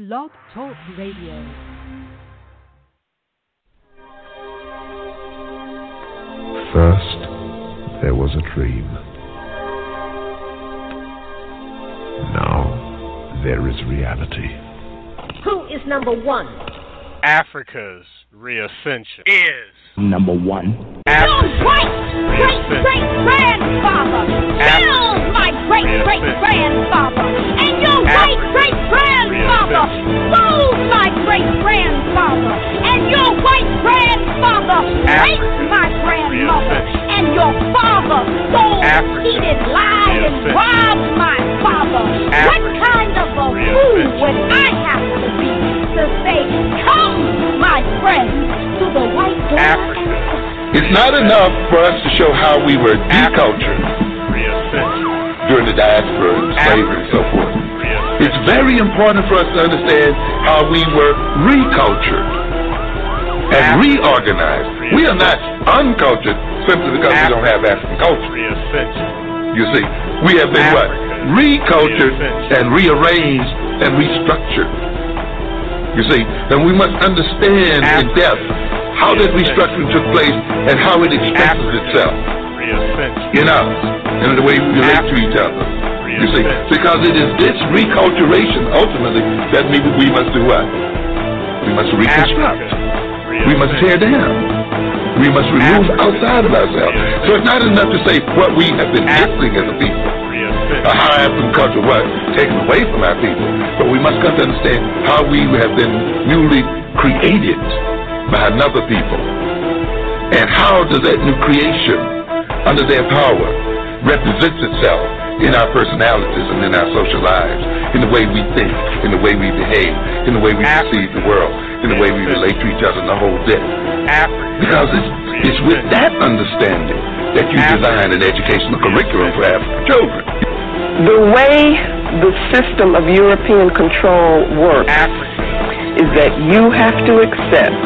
Blog Talk Radio. First, there was a dream. Now, there is reality. Who is number one? Africa's reascension is number one. Your great-great-great-grandfather killed my great-great-grandfather, and your great-great-grandfather sold my great-grandfather, and your great-grandfather raped my grandmother, and your father stole, cheated, lied, and robbed my father. What kind of a fool would I have to be to say, come, my friend, to the white blood? It's not enough for us to show how we were decultured during the diaspora and slavery and so forth. It's very important for us to understand how we were recultured and reorganized. We are not uncultured simply because we don't have African culture. You see, we have been what? Recultured and rearranged and restructured. You see, and we must understand in depth how that restructuring took place and how it expresses itself in us and in the way we relate to each other. You see, because it is this reculturation ultimately that maybe we must do what? We must reconstruct. We must tear down. We must remove outside of ourselves. So it's not enough to say what we have been missing as a people, or how African culture was taken away from our people, but we must come to understand how we have been newly created by another people, and how does that new creation under their power represents itself in our personalities and in our social lives, in the way we think, in the way we behave, in the way we perceive the world, in the way we relate to each other, and the whole bit. Because it's with that understanding that you design an educational curriculum for African children. The way the system of European control works is that you have to accept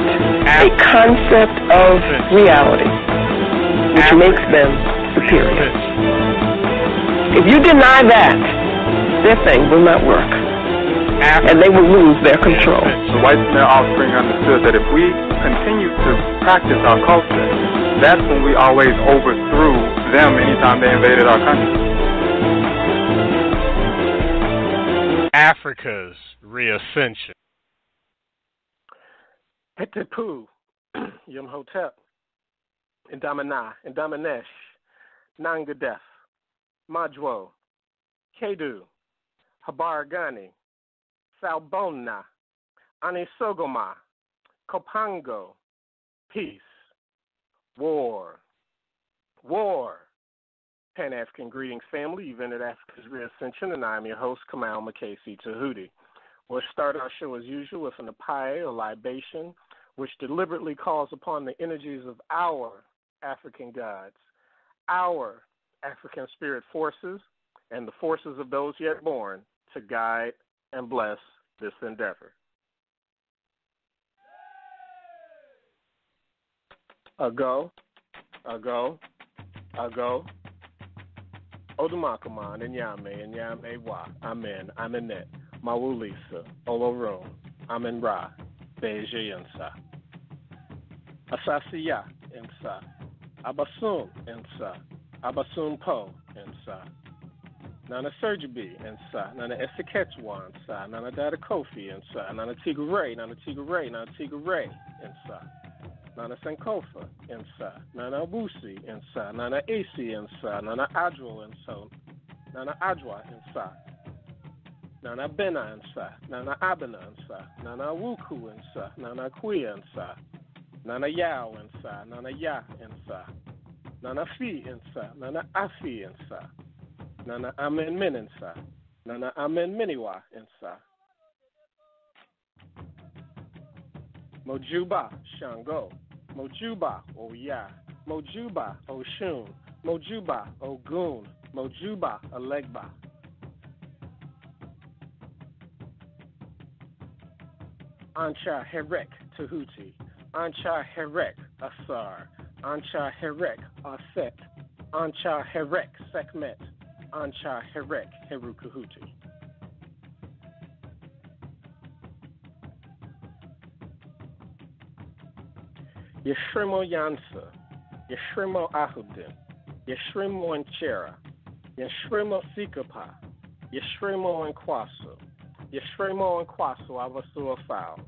a concept of reality which makes them superior. If you deny that, their thing will not work, and they will lose their control. The whites and their offspring understood that if we continue to practice our culture, that's when we always overthrew them anytime they invaded our country. Africa's reascension. Etepu, Yumhotep, Indamana, Indamanesh, Nangadef, Majwo, Kedu, Habaragani, Salbona, Anisogoma, Kopango, peace, war, war. Pan African greetings, family. You've entered Africa's Reascension, and I'm your host, Kamal Makasi Tahuti. We'll start our show as usual with an apaye, or libation, which deliberately calls upon the energies of our African gods, our African spirit forces, and the forces of those yet born to guide and bless this endeavor. Ago. Odumakama, Nyame Wa, Amen, Aminet, Mawulisa, Olorum, Amen Ra, Beje Yansa. Asasiya Insa, Abasum Insa, Abasum Po Insa, Nana Surgebi Insa, Nana Eseketwa Insa, Nana Dada Kofi Insa, Nana Tigray Insa, Nana Sankofa Insa, Nana Abusi Insa, Nana Asi Insa, Nana Adwa Insa, Nana Adwa Insa, Nana Bena Insa, Nana Abena Insa, Nana Wuku Insa, Nana Kuya Insa, Nana Yao Insa, Nana Ya Insa, Nana Fi Insa, Nana Afi Insa, Nana Amen Min Insa, Nana Amen Miniwa Insa, Mojuba Shango, Mojuba Oya, Mojuba Oshun, Mojuba Ogun, Mojuba Alegba. Ancha Herek Tahuti, Ancha Herek Asar, Ancha Herek Aset, Ancha Herek Sekmet, Ancha Herek Herukahuti. Yeshrimo Yansa, Yeshrimo Ahudin, Yeshrimo Nchera, Yeshrimo Sikapa, Yeshrimo Nkwaso, Yeshrimo Nkwaso Avasua Fao,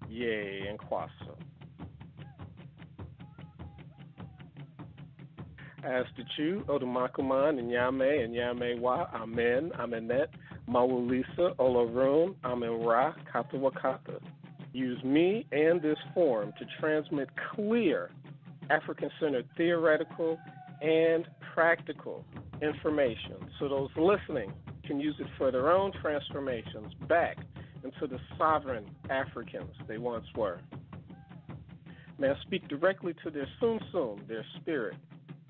Ye Nkwaso. As to Chu, Odumakuman, and Yame Wa, Amen, Amenet, Mawulisa, Olorun, Amen-Ra, Katawakata. Use me and this forum to transmit clear African-centered theoretical and practical information so those listening can use it for their own transformations back into the sovereign Africans they once were. May I speak directly to their Sum, their spirit,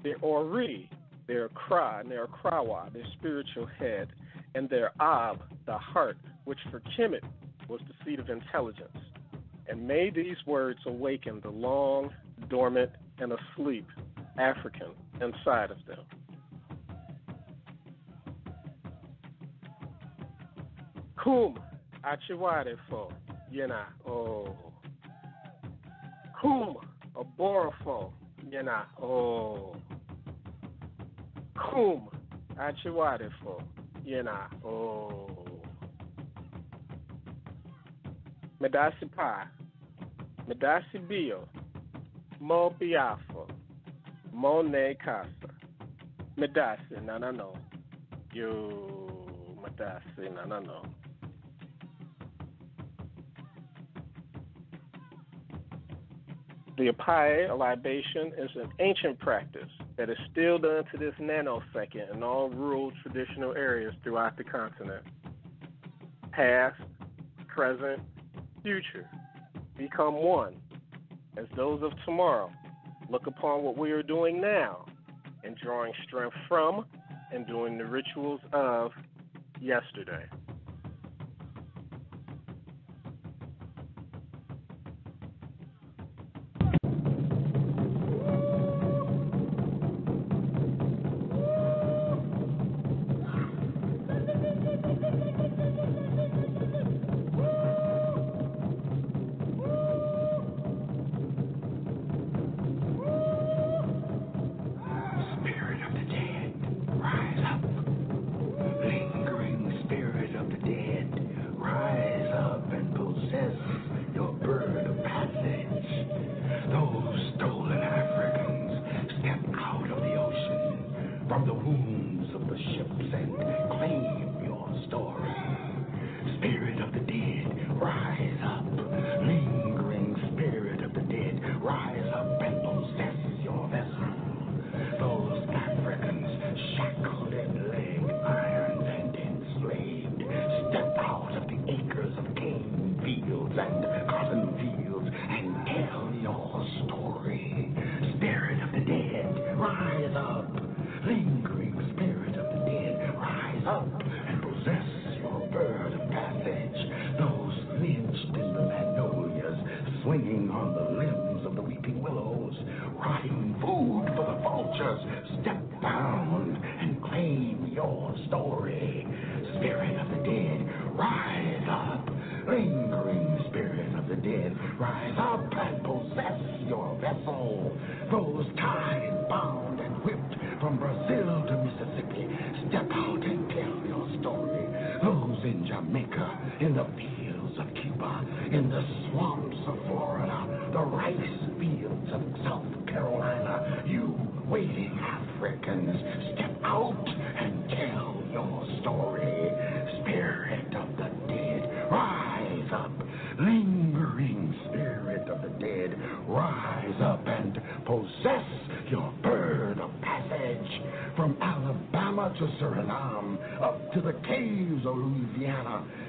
their Ori, their Kra, and their Krawa, their spiritual head, and their Ab, the heart, which for Kemet was the seat of intelligence. And may these words awaken the long, dormant, and asleep African inside of them. Kum achiwade fo, yena oh. Kum aborofo, yena oh. Kum achiwade fo, yena oh. Medasi pa, medasi bio, mo biafo, mo ne casa, medasi nanano, yo medasi nanano. The apae, a libation, is an ancient practice that is still done to this nanosecond in all rural traditional areas throughout the continent. Past, present, future become one as those of tomorrow look upon what we are doing now and drawing strength from and doing the rituals of yesterday.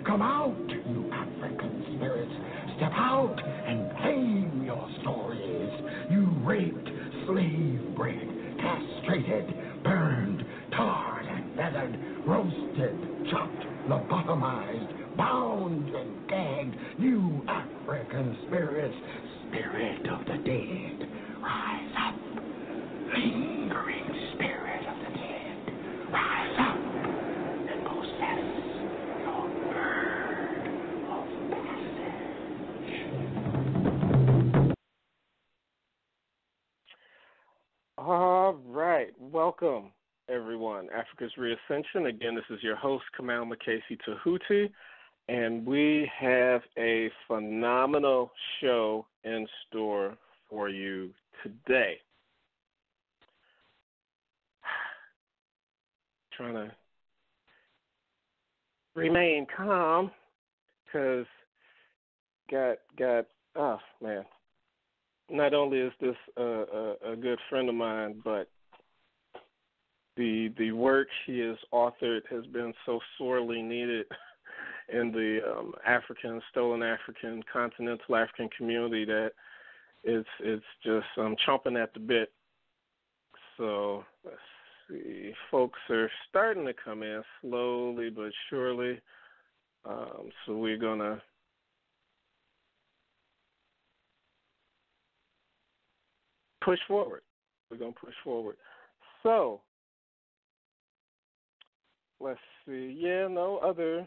Come out, you African spirits. Step out and claim your stories. You raped, slave-bred, castrated, burned, tarred and feathered, roasted, chopped, lobotomized, bound and gagged. You African spirits, spirit of the dead, rise up. Lingering spirit of the dead, rise up and possess your bird of passage. Welcome, everyone. Africa's Reascension. Again, this is your host, Kamal Makesi Tahuti, and we have a phenomenal show in store for you today. Trying to remain calm because oh man, not only is this a good friend of mine, but the work he has authored has been so sorely needed in the stolen African, continental African community that it's just chomping at the bit. So let's see, folks are starting to come in slowly but surely. So we're gonna push forward. We're gonna push forward. So let's see. Yeah, no other.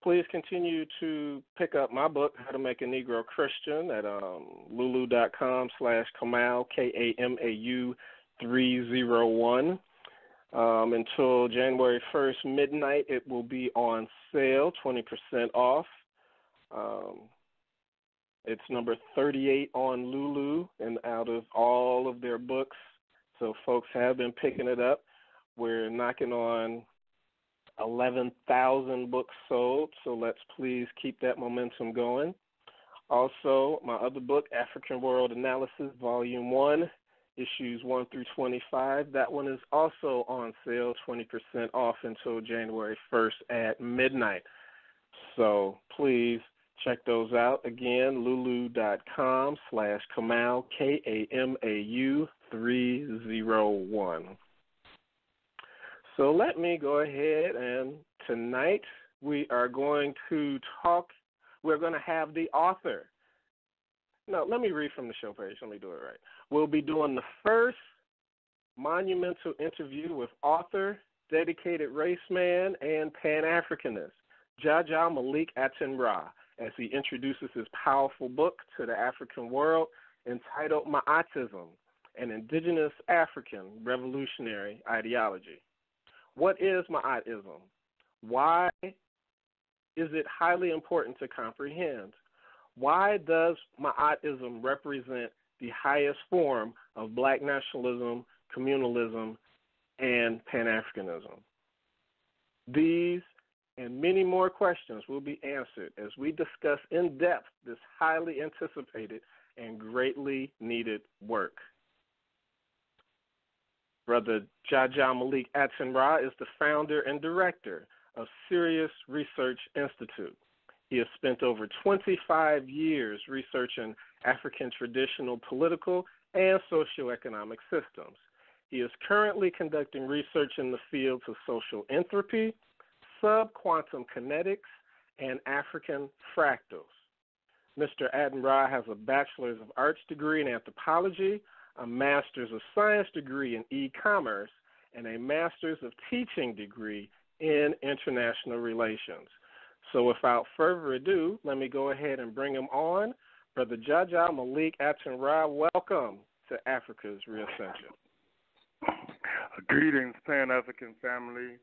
Please continue to pick up my book, How to Make a Negro Christian, at lulu.com/Kamau, Kamau 301. Until January 1st, midnight, it will be on sale, 20% off. It's number 38 on Lulu and out of all of their books. So folks have been picking it up. We're knocking on 11,000 books sold, so let's please keep that momentum going. Also, my other book, African World Analysis, Volume 1, Issues 1 through 25, that one is also on sale, 20% off until January 1st at midnight. So please check those out. Again, lulu.com/Kamau, Kamau 301. So let me go ahead, and tonight we are going to we're going to have the author. No, let me read from the show page. Let me do it right. We'll be doing the first monumental interview with author, dedicated race man, and Pan Afrikanist, Jaja Malik Atenra, as he introduces his powerful book to the African world entitled Maatism, an Indigenous Afrikan Revolutionary Ideology. What is Maatism? Why is it highly important to comprehend? Why does Maatism represent the highest form of Black nationalism, communalism, and Pan Afrikanism? These and many more questions will be answered as we discuss in depth this highly anticipated and greatly needed work. Brother Jaja Malik Atenra is the founder and director of Sirius Research Institute. He has spent over 25 years researching African traditional political and socio-economic systems. He is currently conducting research in the fields of social entropy, sub-quantum kinetics, and African fractals. Mr. Aten-Ra has a Bachelor's of Arts degree in anthropology, a Master's of Science degree in e-commerce, and a Master's of Teaching degree in international relations. So without further ado, let me go ahead and bring him on. Brother Jaja Malik Atenra, welcome to Africa's Reascension. Greetings, Pan African family.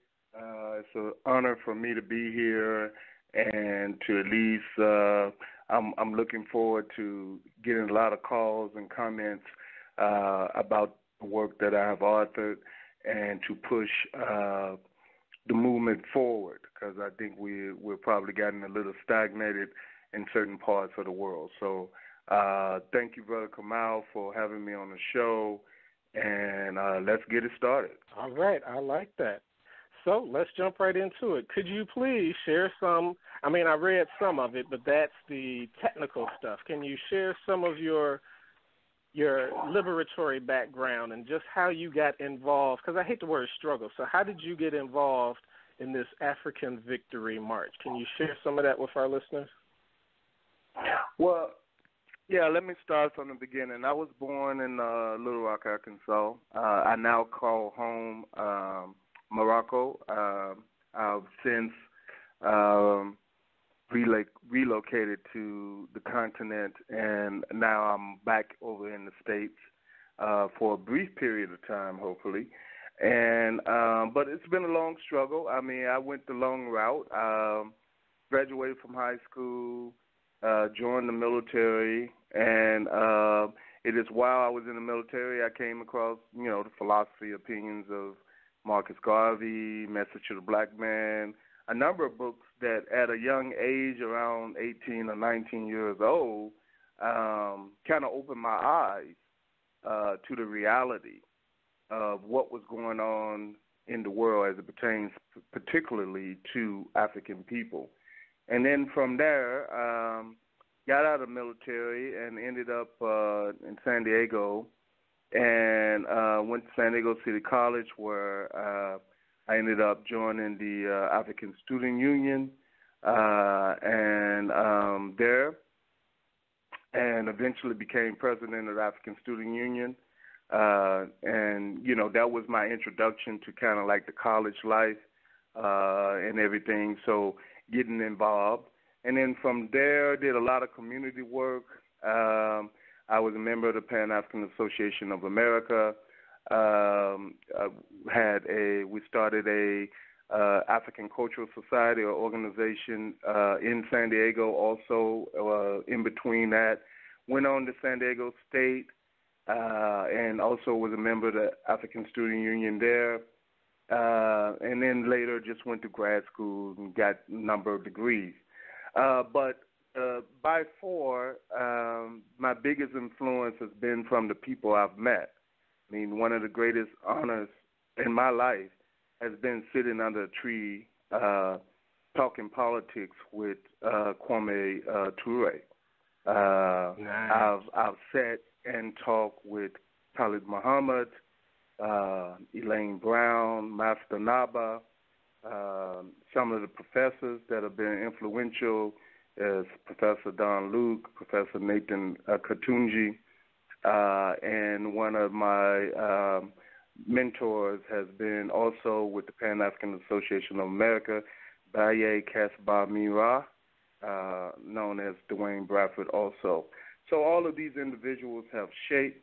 It's an honor for me to be here and to at least, I'm looking forward to getting a lot of calls and comments about the work that I have authored and to push the movement forward, because I think we're probably gotten a little stagnated in certain parts of the world. So thank you, Brother Kamau, for having me on the show, and let's get it started. All right, I like that. So let's jump right into it. Could you please share some, I read some of it, but that's the technical stuff. Can you share some of your liberatory background and just how you got involved? Because I hate the word struggle. So how did you get involved in this African Victory March? Can you share some of that with our listeners? Well, yeah, let me start from the beginning. I was born in Little Rock, Arkansas. I now call home Morocco. I've since relocated to the continent, and now I'm back over in the States. for a brief period of time, hopefully. And but it's been a long struggle. I mean, I went the long route. Graduated from high school, joined the military, and it is while I was in the military I came across, the philosophy, opinions of Marcus Garvey, Message to the Black Man, a number of books that at a young age, around 18 or 19 years old, kind of opened my eyes to the reality of what was going on in the world as it pertains particularly to African people. And then from there, got out of the military and ended up in San Diego, and went to San Diego City College, where I ended up joining the African Student Union, and eventually became president of the African Student Union. And, that was my introduction to kind of like the college life and everything, so getting involved. And then from there, did a lot of community work. I was a member of the Pan African Association of America. We started a African Cultural Society or organization in San Diego. Also, in between that, went on to San Diego State, and also was a member of the African Student Union there. And then later just went to grad school and got a number of degrees. But by far, my biggest influence has been from the people I've met. I mean, one of the greatest honors in my life has been sitting under a tree talking politics with Kwame Ture. Nice. I've sat and talked with Khalid Muhammad, Elaine Brown, Master Naba, some of the professors that have been influential is Professor Don Luke, Professor Nathan Katunji, and one of my mentors has been also with the Pan African Association of America, Baye Kasba Mira, known as Dwayne Bradford also. So all of these individuals have shaped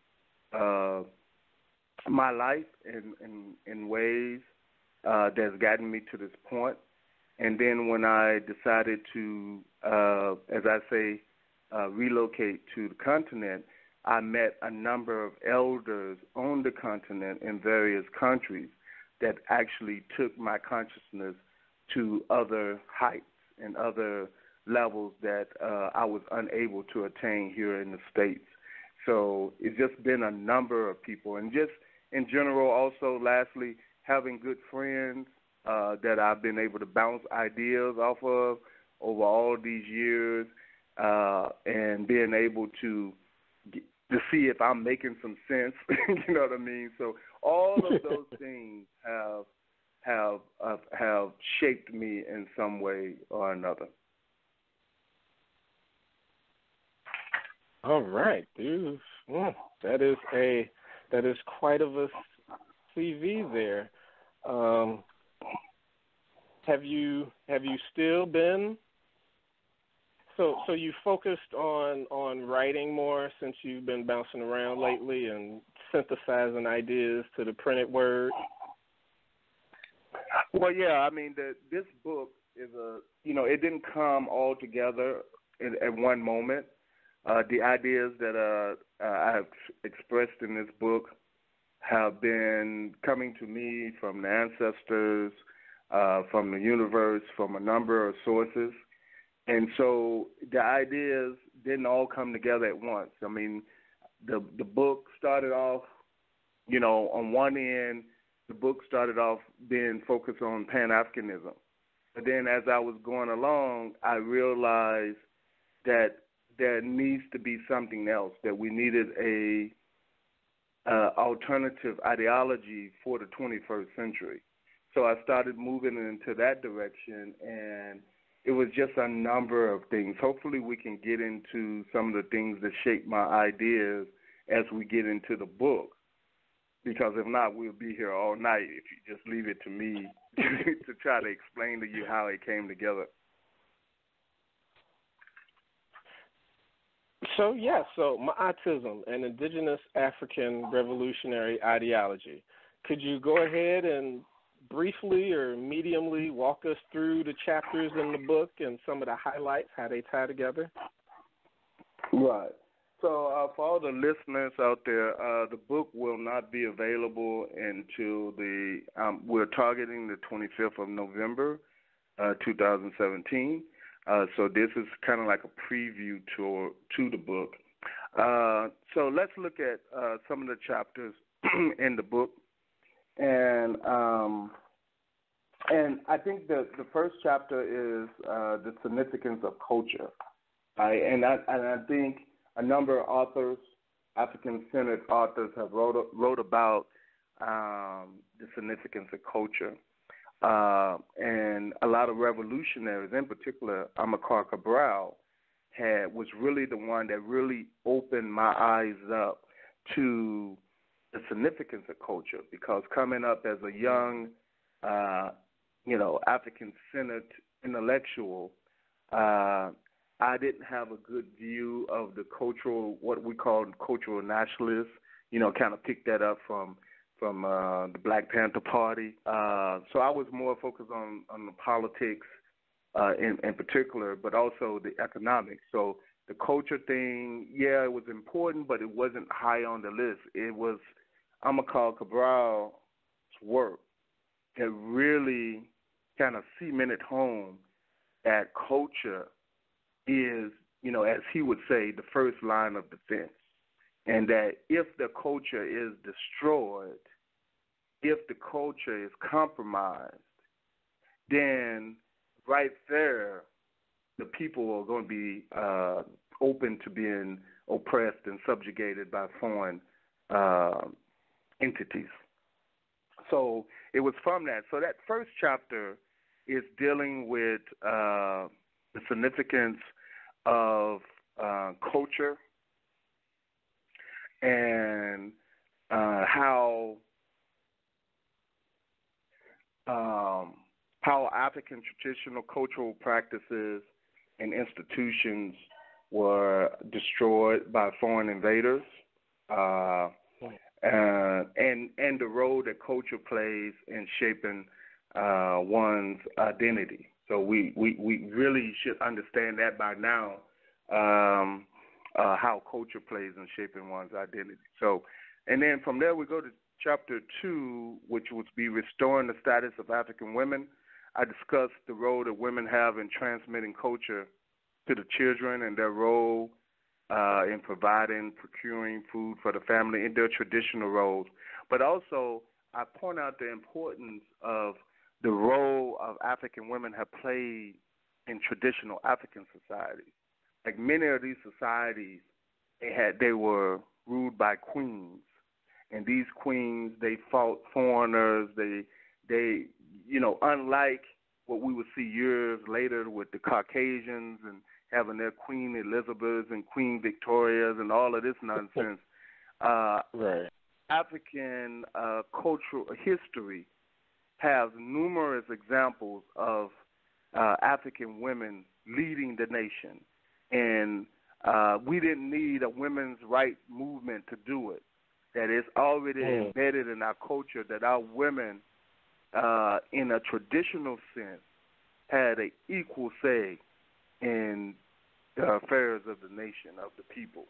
my life in ways that's gotten me to this point. And then when I decided to, as I say, relocate to the continent, I met a number of elders on the continent in various countries that actually took my consciousness to other heights and other levels that I was unable to attain here in the States. So it's just been a number of people. And just in general, also, lastly, having good friends that I've been able to bounce ideas off of over all these years, and being able to see if I'm making some sense. You know what I mean? So all of those things have shaped me in some way or another. All right, dude. That is quite of a CV there. Have you still been? So you focused on writing more since you've been bouncing around lately and synthesizing ideas to the printed word? Well, yeah. I mean, this book is it didn't come all together at one moment. The ideas that I've expressed in this book have been coming to me from the ancestors, from the universe, from a number of sources. And so the ideas didn't all come together at once. I mean, the book started off, on one end, the book started off being focused on Pan Afrikanism. But then as I was going along, I realized that there needs to be something else, that we needed a alternative ideology for the 21st century. So I started moving into that direction, and it was just a number of things. Hopefully we can get into some of the things that shape my ideas as we get into the book, because if not, we'll be here all night if you just leave it to me to try to explain to you how it came together. So Maatism, an Indigenous African revolutionary ideology. Could you go ahead and briefly or mediumly walk us through the chapters in the book and some of the highlights, how they tie together? Right. So for all the listeners out there, the book will not be available until we're targeting the 25th of November, 2017. So this is kind of like a preview to the book. So let's look at some of the chapters in the book, and I think the first chapter is the significance of culture, and I think a number of authors, African-centered authors, have wrote about the significance of culture. And a lot of revolutionaries, in particular, Amilcar Cabral, was really the one that really opened my eyes up to the significance of culture. Because coming up as a young, African-centered intellectual, I didn't have a good view of the cultural, what we call cultural nationalists. Kind of picked that up from the Black Panther Party. So I was more focused on the politics in particular, but also the economics. So the culture thing, it was important, but it wasn't high on the list. It was Amilcar Cabral's work that really kind of cemented home that culture is, as he would say, the first line of defense. And that if the culture is destroyed, if the culture is compromised, then right there, the people are going to be open to being oppressed and subjugated by foreign entities. So it was from that. So that first chapter is dealing with the significance of culture and how African traditional cultural practices and institutions were destroyed by foreign invaders, and the role that culture plays in shaping one's identity. So we really should understand that by now, how culture plays in shaping one's identity. So, and then from there we go to Chapter 2, which would be restoring the status of African women. I discussed the role that women have in transmitting culture to the children and their role in providing, procuring food for the family in their traditional roles. But also, I point out the importance of the role of African women have played in traditional African societies. Like many of these societies, they were ruled by queens. And these queens, they fought foreigners. They unlike what we would see years later with the Caucasians and having their Queen Elizabeth and Queen Victorias and all of this nonsense. Right. African cultural history has numerous examples of African women leading the nation. And we didn't need a women's right movement to do it. That is already embedded in our culture, that our women, in a traditional sense, had an equal say in the affairs of the nation, of the people.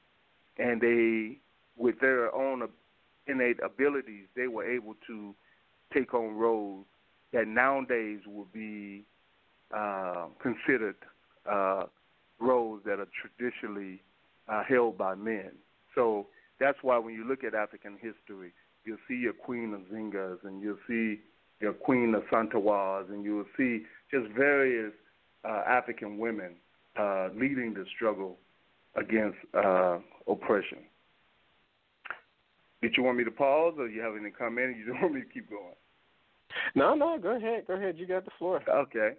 And they, with their own innate abilities, they were able to take on roles that nowadays would be considered roles that are traditionally held by men. So that's why when you look at African history, you'll see your Queen of Zingas and you'll see your Queen of Santawas and you'll see just various African women leading the struggle against oppression. Did you want me to pause or you have any comment or you want me to keep going? No, go ahead. Go ahead. You got the floor. Okay.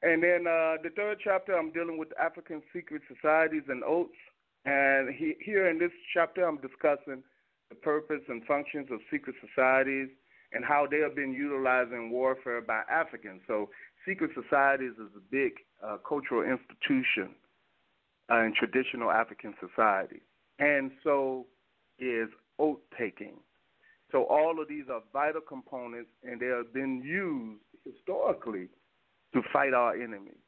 And then the third chapter, I'm dealing with African secret societies and oaths. And here in this chapter, I'm discussing the purpose and functions of secret societies and how they have been utilized in warfare by Africans. So secret societies is a big cultural institution in traditional African society. And so is oath-taking. So all of these are vital components, and they have been used historically to fight our enemies.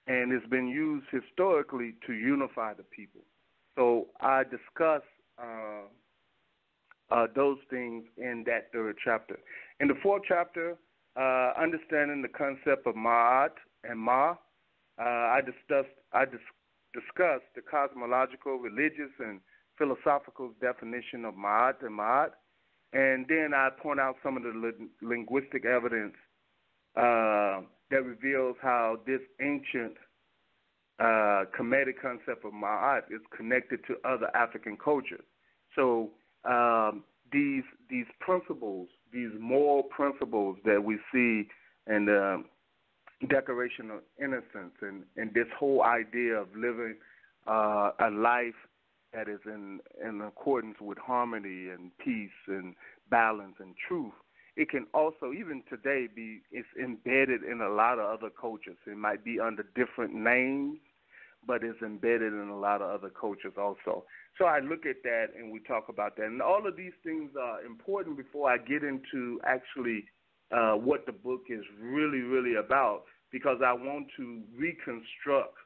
And it's been used historically to unify the people. So I discuss those things in that third chapter. In the fourth chapter, understanding the concept of Ma'at and Ma, I discussed the cosmological, religious, and philosophical definition of Ma'at and Ma'at, and then I point out some of the linguistic evidence that reveals how this ancient Kemetic concept of Ma'at is connected to other African cultures. So these principles, these moral principles that we see in the Declaration of Innocence and this whole idea of living a life that is in accordance with harmony and peace and balance and truth, it can also, even today, it's embedded in a lot of other cultures. It might be under different names, but it's embedded in a lot of other cultures also. So I look at that and we talk about that. And all of these things are important before I get into actually what the book is really, really about, because I want to reconstruct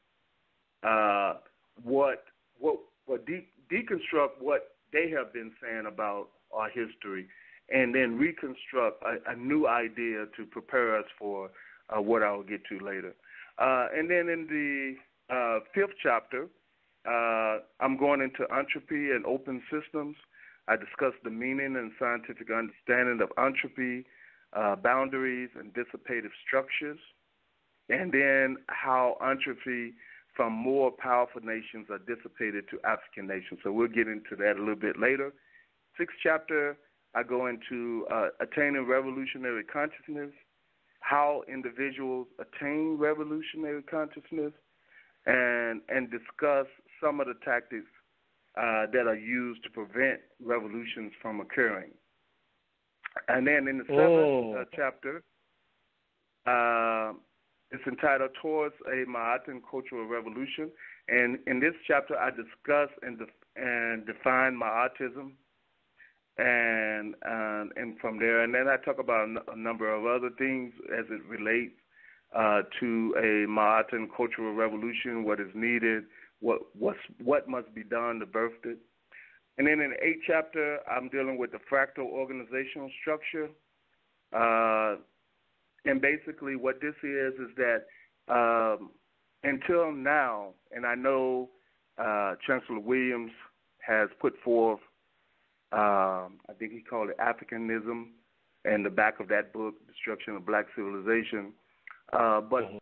deconstruct what they have been saying about our history, and then reconstruct a new idea to prepare us for what I'll get to later. And then in the fifth chapter, I'm going into entropy and open systems. I discuss the meaning and scientific understanding of entropy, boundaries, and dissipative structures, and then how entropy from more powerful nations are dissipated to African nations. So we'll get into that a little bit later. Sixth chapter, I go into attaining revolutionary consciousness, how individuals attain revolutionary consciousness, and discuss some of the tactics that are used to prevent revolutions from occurring. And then in the seventh chapter, it's entitled Towards a Ma'atan Cultural Revolution. And in this chapter, I discuss and define Maatism, and from there, and then I talk about a number of other things as it relates to a Ma'atan cultural revolution, what is needed, what must be done to birth it. And then in the eighth chapter, I'm dealing with the fractal organizational structure. And basically what this is that until now, and I know Chancellor Williams has put forth, I think he called it Afrikanism, in the back of that book, Destruction of Black Civilization, but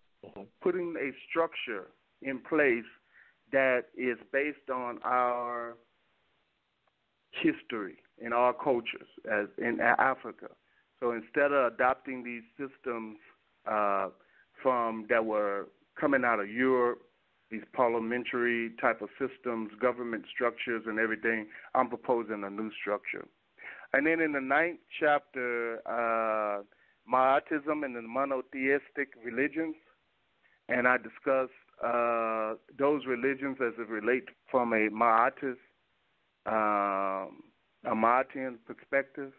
putting a structure in place that is based on our history and our cultures as in Africa. So instead of adopting these systems from that were coming out of Europe, these parliamentary type of systems, government structures and everything, I'm proposing a new structure. And then in the ninth chapter, Maatism and the monotheistic religions, and I discuss those religions as it relates from a Maatis, a Maatian perspective.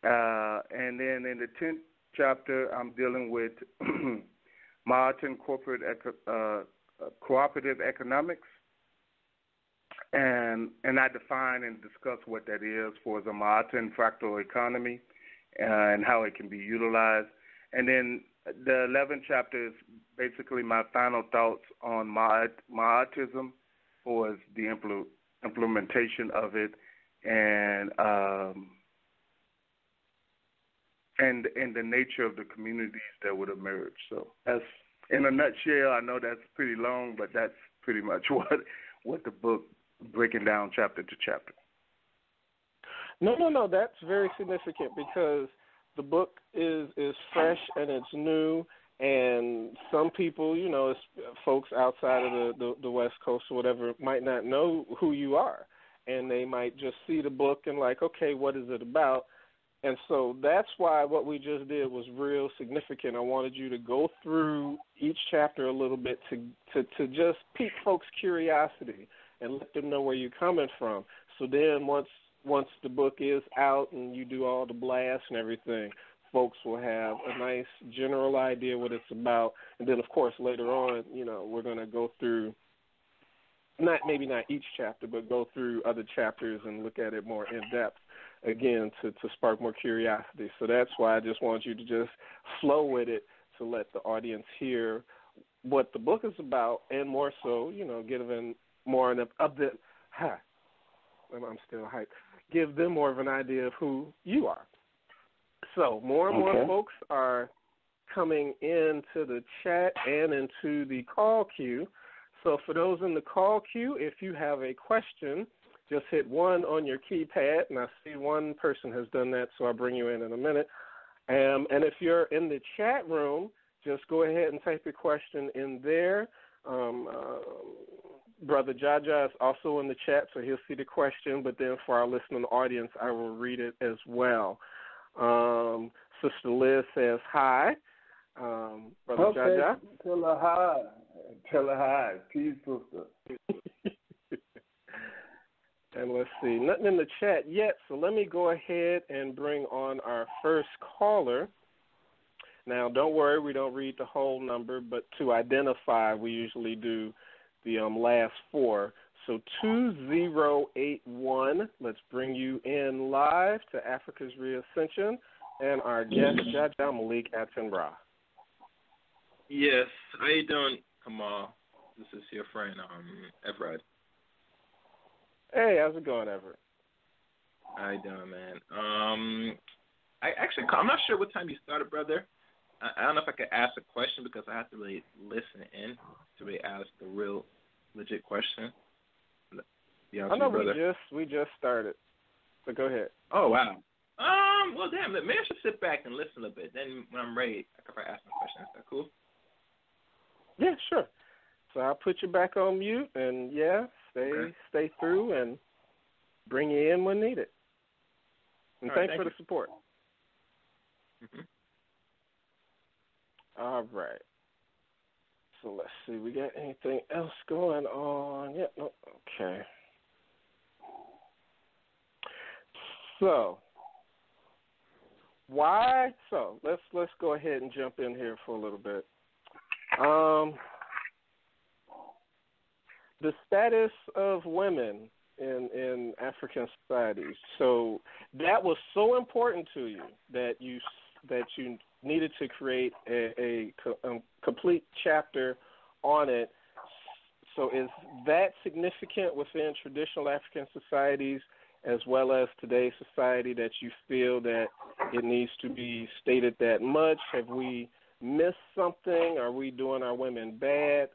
And then in the 10th chapter, I'm dealing with Maatian cooperative economics, and I define and discuss what that is for the Maatian fractal economy and how it can be utilized. And then the 11th chapter is basically my final thoughts on Maatism for the implementation of it and the nature of the communities that would emerge. So that's, in a nutshell, I know that's pretty long, but that's pretty much what the book, breaking down chapter to chapter. No, that's very significant because the book is fresh and it's new, and some people, folks outside of the West Coast or whatever might not know who you are, and they might just see the book and like, okay, what is it about? And so that's why what we just did was real significant. I wanted you to go through each chapter a little bit to just pique folks' curiosity and let them know where you're coming from. So then once the book is out and you do all the blasts and everything, folks will have a nice general idea what it's about. And then, of course, later on, we're going to go through, maybe not each chapter, but go through other chapters and look at it more in depth, again, to spark more curiosity. So that's why I just want you to just flow with it to let the audience hear what the book is about, and more so, given more of the, I'm still hyped, give them more of an idea of who you are. So more and more folks are coming into the chat and into the call queue. So for those in the call queue, if you have a question, just hit 1 on your keypad, and I see one person has done that, so I'll bring you in a minute. And if you're in the chat room, just go ahead and type your question in there. Brother Jaja is also in the chat, so he'll see the question, but then for our listening audience, I will read it as well. Sister Liz says hi. Brother Jaja. Tell her hi. Tell her hi. Peace, sister. And let's see, nothing in the chat yet, so let me go ahead and bring on our first caller. Now, don't worry, we don't read the whole number, but to identify, we usually do the last 4. So 2081, let's bring you in live to Africa's Reascension, and our guest, Jaja Malik Atenra. Yes, how you doing, Kamal? This is your friend, Everett. Hey, how's it going, Everett? How you doing, man? I'm not sure what time you started, brother. I don't know if I could ask a question because I have to really listen in to really ask the real, legit question. I know we just started, so go ahead. Oh wow. Well, damn. Maybe I should sit back and listen a little bit. Then when I'm ready, I can probably ask my question. Is that cool? Yeah, sure. So I'll put you back on mute, and stay through and bring you in when needed. And thanks for the support. Mm-hmm. All right. So let's see. We got anything else going on? Yeah. No. Okay. So why? So let's go ahead and jump in here for a little bit. The status of women in African societies. So that was so important to you that you needed to create a complete chapter on it. So is that significant within traditional African societies as well as today's society that you feel that it needs to be stated that much? Have we missed something? Are we doing our women bad?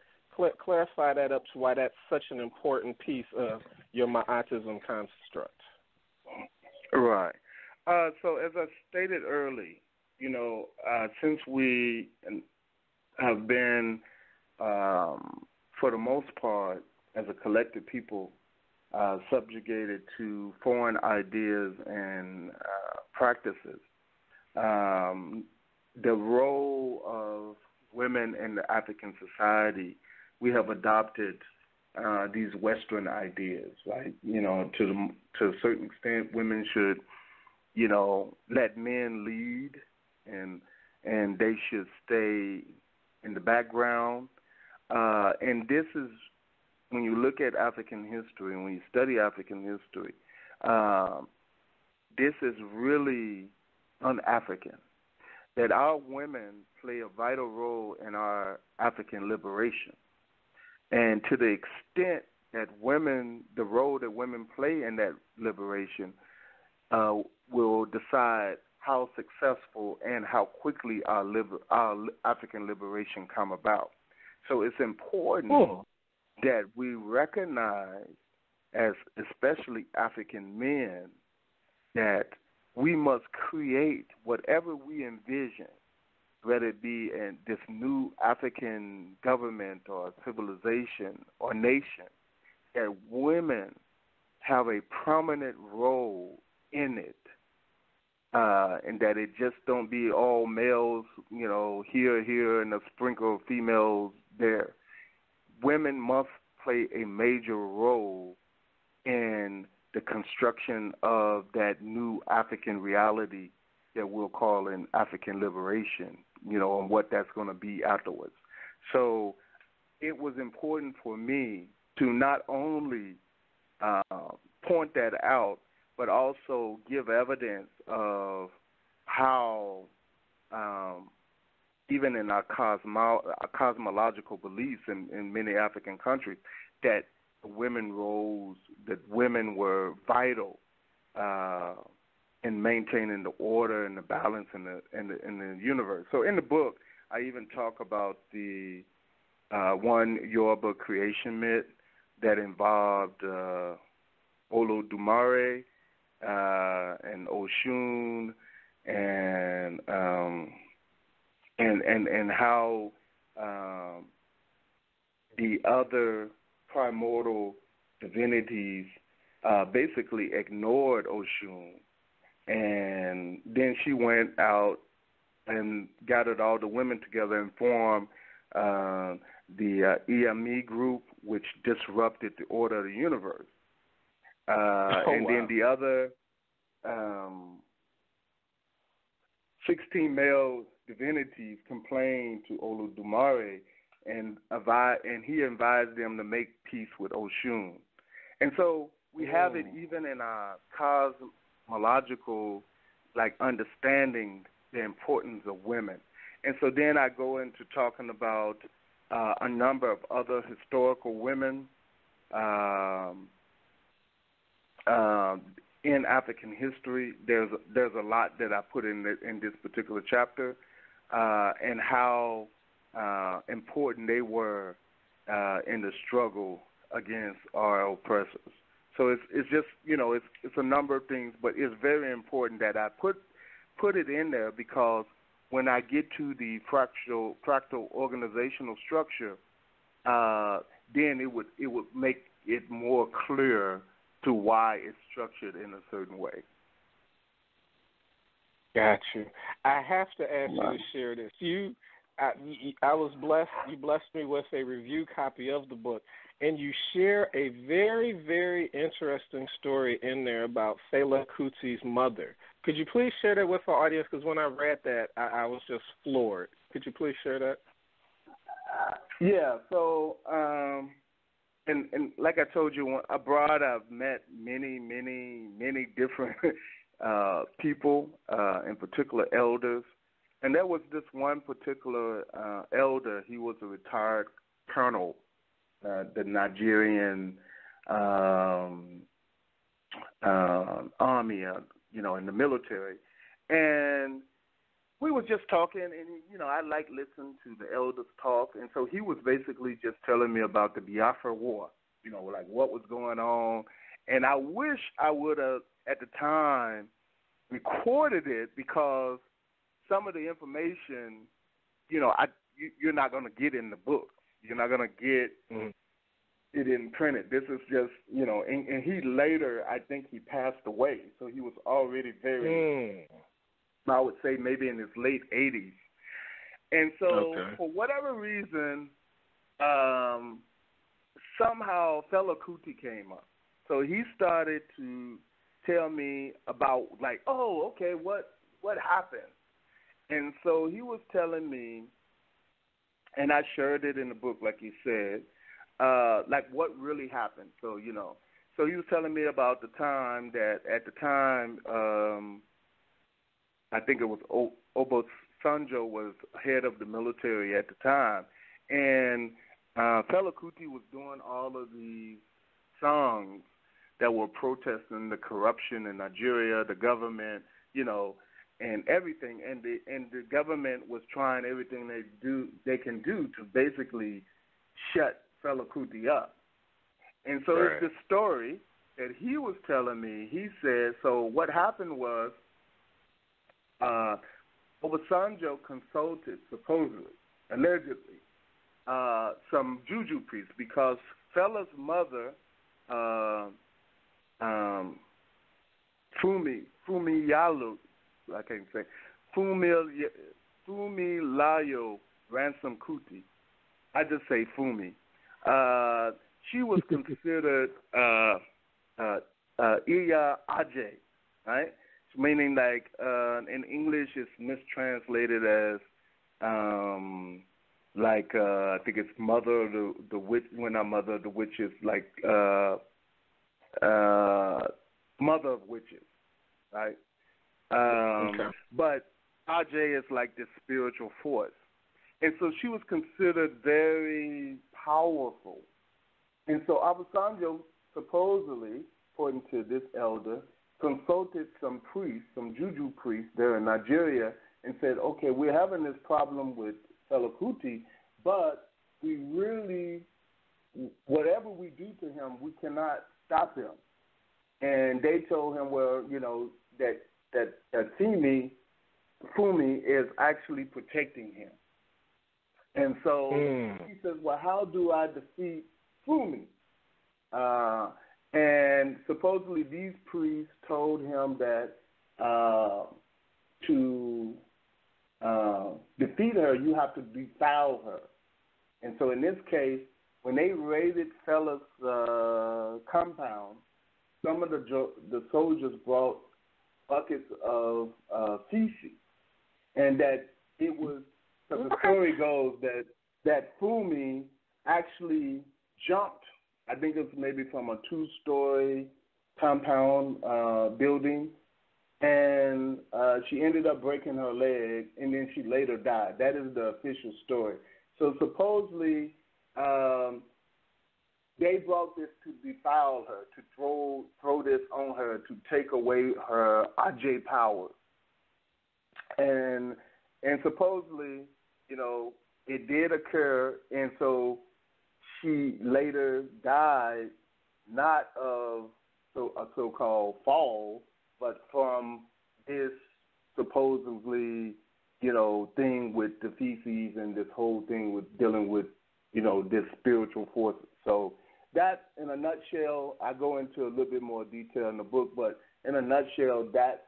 Clarify that up to why that's such an important piece of your Maatism construct. Right. So as I stated early, since we have been, for the most part, as a collective people, subjugated to foreign ideas and practices, the role of women in the African society, we have adopted these Western ideas, right? To a certain extent, women should, let men lead, and they should stay in the background. And this is, when you look at African history and when you study African history, this is really un-African, that our women play a vital role in our African liberation. And to the extent that the role that women play in that liberation will decide how successful and how quickly our African liberation come about. So it's important that we recognize, as especially African men, that we must create whatever we envision, whether it be in this new African government or civilization or nation, that women have a prominent role in it. and that it just don't be all males, here, and a sprinkle of females there. Women must play a major role in the construction of that new African reality that we'll call an African liberation, and what that's going to be afterwards. So it was important for me to not only point that out, but also give evidence of how, even in our cosmological beliefs in many African countries, that women roles, that women were vital in maintaining the order and the balance in the universe. So in the book, I even talk about the one Yoruba creation myth that involved Olodumare and Oshun and how the other primordial divinities basically ignored Oshun, and then she went out and gathered all the women together and formed the EME group, which disrupted the order of the universe. Then the other 16 male divinities complained to Olodumare, and he advised them to make peace with Oshun. And so we have it even in our cosmological, understanding the importance of women. And so then I go into talking about a number of other historical women in African history. There's a lot that I put in this particular chapter, and how important they were in the struggle against our oppressors. So it's just it's a number of things, but it's very important that I put it in there, because when I get to the fractal organizational structure, then it would make it more clear to why it's structured in a certain way. Got you. I have to ask you to share this. I was blessed. You blessed me with a review copy of the book, and you share a very, very interesting story in there about Fela Kuti's mother. Could you please share that with our audience? Because when I read that, I was just floored. Could you please share that? Yeah. So, and like I told you, abroad I've met many, many, many different people, in particular elders. And there was this one particular elder. He was a retired colonel, the Nigerian army, in the military. And we was just talking, and, I like listening to the elders talk. And so he was basically just telling me about the Biafra War, what was going on. And I wish I would have, at the time, recorded it, because some of the information, you're not going to get in the book. You're not going to get it in printed. This is just, and he later, I think he passed away. So he was already very, I would say maybe in his late 80s. And so for whatever reason, somehow Fela Kuti came up. So he started to tell me about, what happened? And so he was telling me, and I shared it in the book, like you said, what really happened. So, so he was telling me about the time that at the time, I think it was Obasanjo was head of the military at the time. And Fela Kuti was doing all of these songs that were protesting the corruption in Nigeria, the government, and everything, and the government was trying everything they can do to basically shut Fela Kuti up. And so it's this story that he was telling me. He said, so what happened was Obasanjo consulted, supposedly, allegedly, some juju priests, because Fela's mother, Fumi Yalu, I can't say, Fumilayo Ransom Kuti. I just say Fumi. She was considered Iya Aje, right? Meaning like in English it's mistranslated as I think it's mother of the witch. When not mother of the witches, like mother of witches, right? Okay. But Ajay is like this spiritual force. And so she was considered very powerful. And so Abasanjo supposedly, according to this elder, consulted some priests, some juju priests there in Nigeria, and said, okay, we're having this problem with Fela Kuti, but we really, whatever we do to him, we cannot stop him. And they told him, well, you know, that Fumi is actually protecting him. And so he says, well, how do I defeat Fumi? And supposedly these priests told him that to defeat her, you have to befoul her. And so in this case, when they raided Fela's compound, some of the soldiers brought buckets of feces, and that it was, because the story goes that Fumi actually jumped, I think it's maybe from a 2-story compound building, and she ended up breaking her leg, and then she later died. That is the official story. So supposedly they brought this to befoul her, to throw this on her, to take away her Ajay power. And supposedly, you know, it did occur, and so she later died not of a so-called fall, but from this supposedly, you know, thing with the feces and this whole thing with dealing with, you know, this spiritual force. So that, in a nutshell, I go into a little bit more detail in the book, but in a nutshell, that's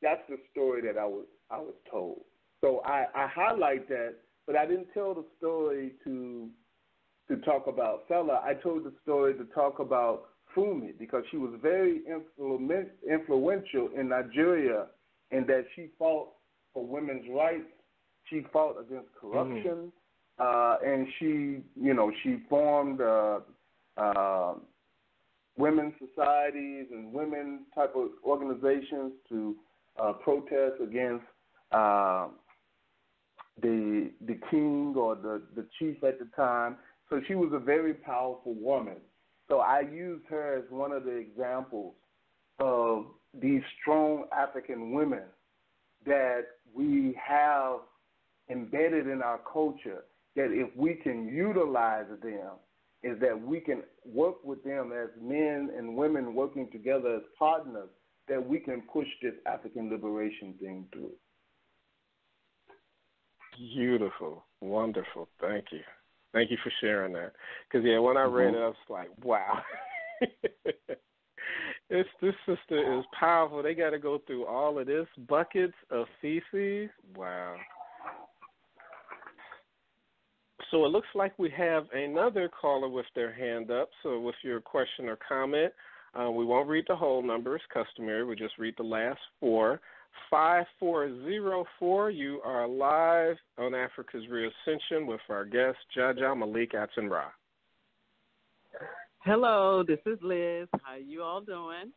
the story that I was told. So I highlight that, but I didn't tell the story to talk about Fela. I told the story to talk about Fumi, because she was very influential in Nigeria in that she fought for women's rights. She fought against corruption, and she formed women's societies and women type of organizations to protest against the king or the chief at the time. So she was a very powerful woman. So I used her as one of the examples of these strong African women that we have embedded in our culture, that if we can utilize them, is that we can work with them as men and women working together as partners, that we can push this African liberation thing through. Beautiful. Wonderful. Thank you. Thank you for sharing that. Because, yeah, when I read it, I was like, wow. This sister is powerful. They got to go through all of this. Buckets of feces. Wow. So it looks like we have another caller with their hand up. So with your question or comment, we won't read the whole numbers, customary. We'll just read the last 4. 5404, you are live on Africa's Reascension with our guest, Jaja Malik Atenra. Hello, this is Liz. How you all doing?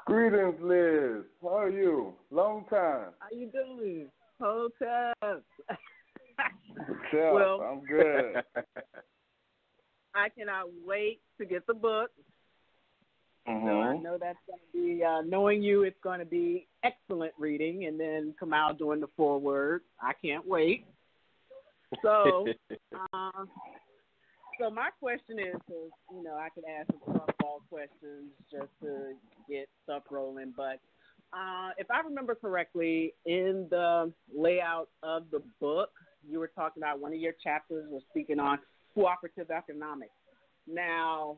Greetings, Liz. How are you? Long time. How you doing? Hotep. Well, I'm good. I cannot wait to get the book. So I know that's going to be, knowing you, it's going to be excellent reading, and then Kamal doing the foreword. I can't wait. So, so my question is, you know, I could ask some softball questions just to get stuff rolling, but if I remember correctly, in the layout of the book, you were talking about one of your chapters was speaking on cooperative economics. Now,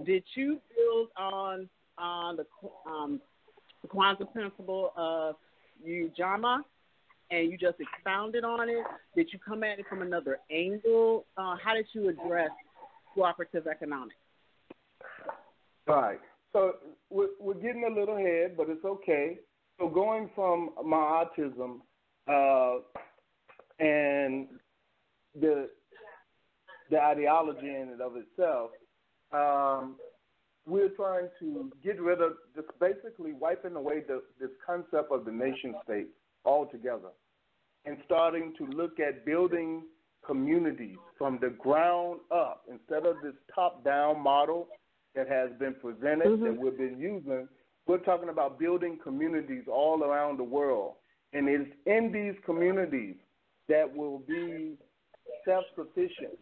did you build on the the Kwanzaa principle of Ujamaa, and you just expounded on it? Did you come at it from another angle? How did you address cooperative economics? Right. So we're getting a little ahead, but it's okay. So going from Maatism and the ideology in and of itself, we're trying to get rid of, just basically wiping away this concept of the nation state altogether and starting to look at building communities from the ground up instead of this top-down model that has been presented that we've been using. We're talking about building communities all around the world. And it's in these communities that will be self-sufficient,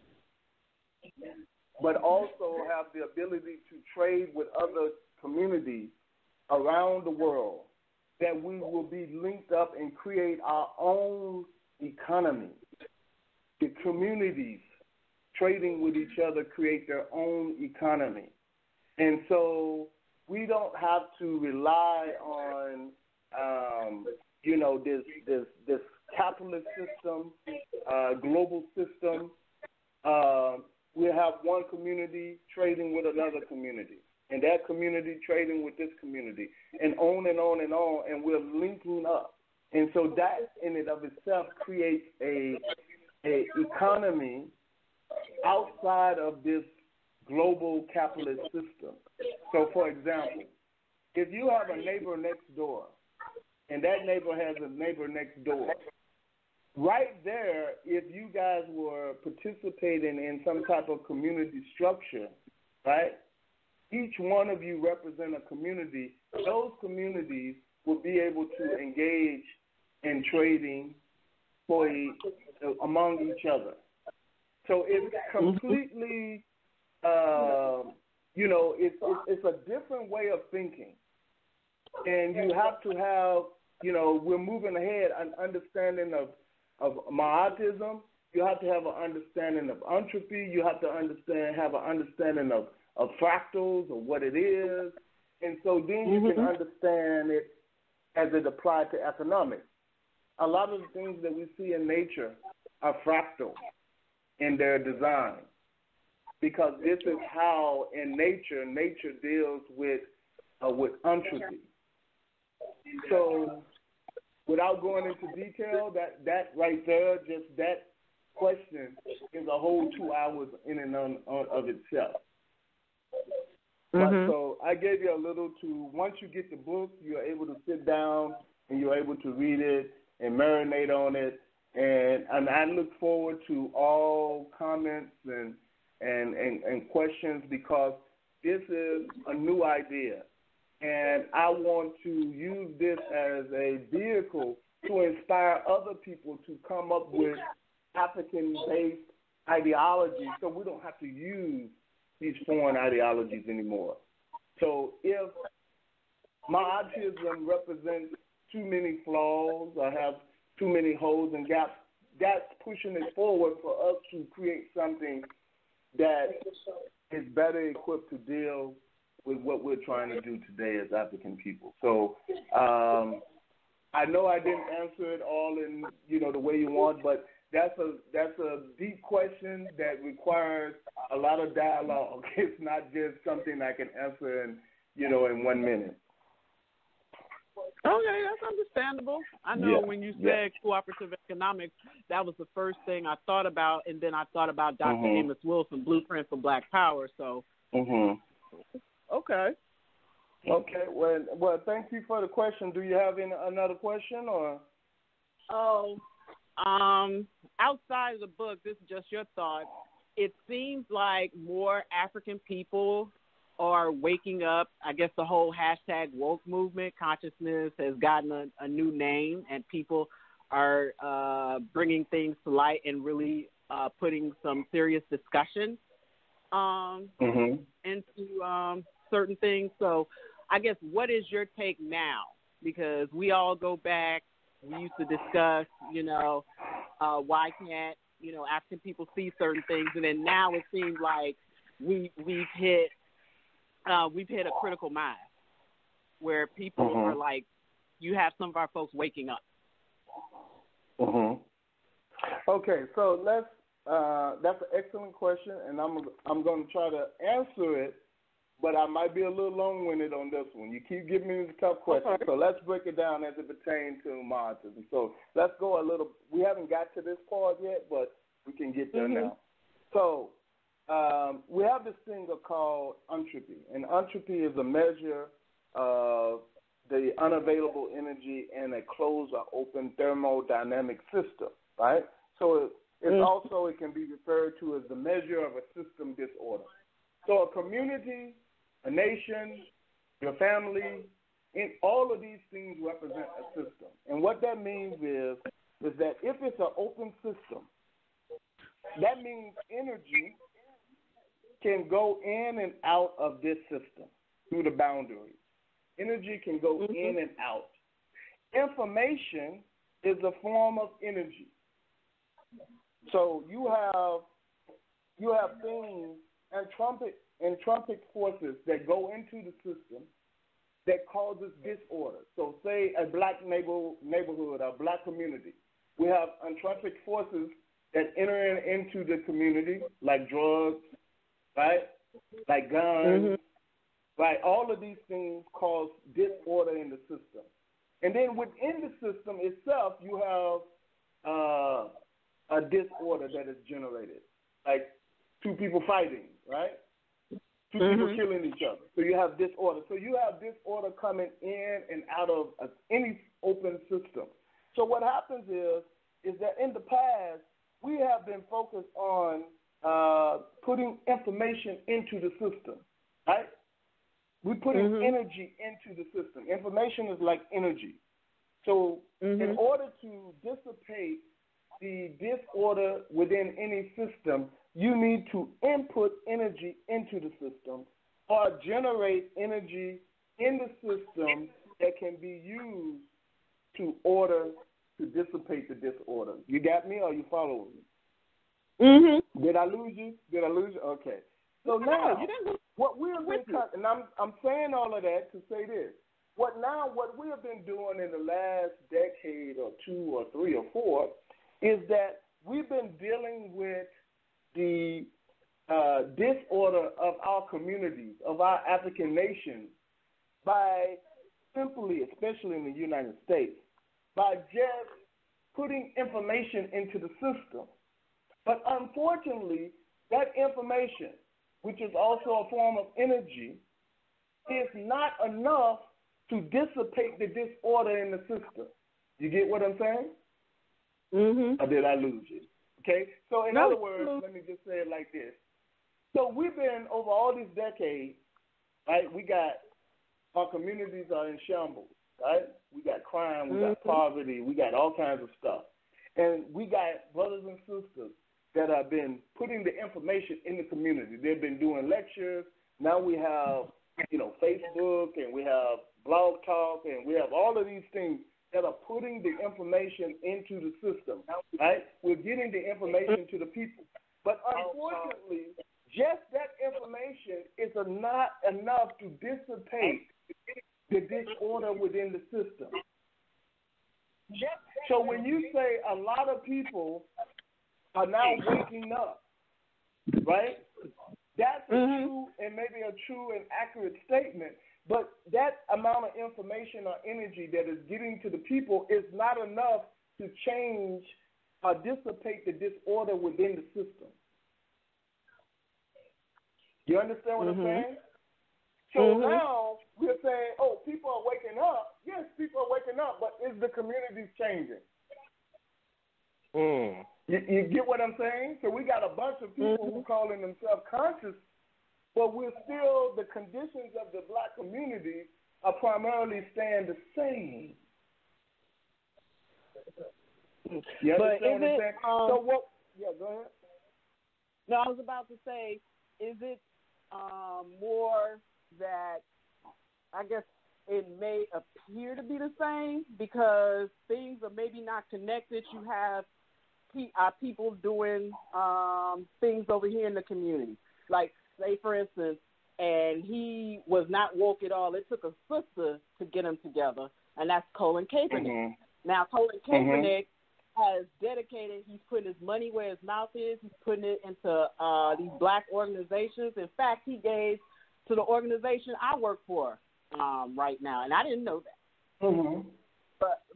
but also have the ability to trade with other communities around the world, that we will be linked up and create our own economy. The communities trading with each other create their own economy. And so we don't have to rely on, this capitalist system, global system. We have one community trading with another community, and that community trading with this community, and on and on and on, and we're linking up. And so that in and of itself creates a economy outside of this global capitalist system. So, for example, if you have a neighbor next door, and that neighbor has a neighbor next door, right there, if you guys were participating in some type of community structure, right, each one of you represent a community. Those communities will be able to engage in trading among each other. So it's completely, it's a different way of thinking. And you have to have, we're moving ahead, an understanding of Maatism. You have to have an understanding of entropy. You have to have an understanding of fractals, or what it is. And so then you can understand it as it applied to economics. A lot of the things that we see in nature are fractal in their design, because this is how in nature deals with entropy. So without going into detail, that right there, just that question is a whole 2 hours in and of itself. But so I gave you a little once you get the book, you're able to sit down and you're able to read it and marinate on it. And I look forward to all comments and questions, because this is a new idea. And I want to use this as a vehicle to inspire other people to come up with African-based ideologies, so we don't have to use these foreign ideologies anymore. So if Maatism represents too many flaws or have too many holes and gaps, that's pushing it forward for us to create something that is better equipped to deal with what we're trying to do today as African people. So I know I didn't answer it all in the way you want, but that's a deep question that requires a lot of dialogue. It's not just something I can answer in 1 minute. Okay, that's understandable. I know when you said cooperative economics, that was the first thing I thought about, and then I thought about Dr. Amos Wilson, Blueprint for Black Power. So, okay. Okay. Well, thank you for the question. Do you have another question, or? Outside of the book, this is just your thought. It seems like more African people are waking up. I guess the whole hashtag woke movement, consciousness, has gotten a new name, and people are bringing things to light and really putting some serious discussion into certain things. So I guess, what is your take now? Because we all go back. We used to discuss, why can't, African people see certain things, and then now it seems like we've hit a critical mass. where people are like, you have some of our folks waking up. Okay, so let's. That's an excellent question, and I'm going to try to answer it, but I might be a little long-winded on this one. You keep giving me the tough questions, so let's break it down as it pertains to Maatism. So let's go a little. We haven't got to this part yet, but we can get there now. So we have this thing called entropy, and entropy is a measure of the unavailable energy in a closed or open thermodynamic system, right? So it's also, it can be referred to as the measure of a system disorder. So a community, a nation, your family, all of these things represent a system. And what that means is that if it's an open system, that means energy can go in and out of this system through the boundaries. Energy can go in and out. Information is a form of energy. So you have things, entropic forces that go into the system that causes disorder. So say a black neighborhood, a black community. We have entropic forces that enter into the community, like drugs, right? Like guns, right? All of these things cause disorder in the system. And then within the system itself, you have a disorder that is generated, like two people fighting, right? Two people killing each other. So you have disorder. So you have disorder coming in and out of any open system. So what happens is that in the past, we have been focused on putting information into the system, right? We're putting energy into the system. Information is like energy. So in order to dissipate the disorder within any system, you need to input energy into the system or generate energy in the system that can be used to dissipate the disorder. You got me, or are you following me? Did I lose you? Okay. So now, what we have been, and I'm saying all of that to say this. What we have been doing in the last decade or two or three or four is that we've been dealing with the disorder of our communities, of our African nations, by simply, especially in the United States, by just putting information into the system. But unfortunately, that information, which is also a form of energy, is not enough to dissipate the disorder in the system. You get what I'm saying? Or did I lose you? Okay? So in other words, let me just say it like this. So we've been, over all these decades, right, we got, our communities are in shambles, right? We got crime, we got poverty, we got all kinds of stuff. And we got brothers and sisters that have been putting the information in the community. They've been doing lectures. Now we have, Facebook, and we have Blog Talk, and we have all of these things that are putting the information into the system, right? We're getting the information to the people. But unfortunately, just that information is not enough to dissipate the disorder within the system. So when you say a lot of people are now waking up, right? That's a true and maybe a true and accurate statement. But that amount of information or energy that is getting to the people is not enough to change or dissipate the disorder within the system. You understand what I'm saying? So now we're saying, people are waking up. Yes, people are waking up, but is the community changing? You get what I'm saying? So we got a bunch of people who are calling themselves conscious, but we're still, the conditions of the black community are primarily staying the same. You understand what I'm saying? So what? Yeah, go ahead. No, I was about to say, is it more that, I guess it may appear to be the same because things are maybe not connected. You have people doing things over here in the community. Like, say, for instance, and he was not woke at all. It took a sister to get him together, and that's Colin Kaepernick. Mm-hmm. Now, Colin Kaepernick has dedicated, he's putting his money where his mouth is. He's putting it into these black organizations. In fact, he gave to the organization I work for right now, and I didn't know that. Mm-hmm.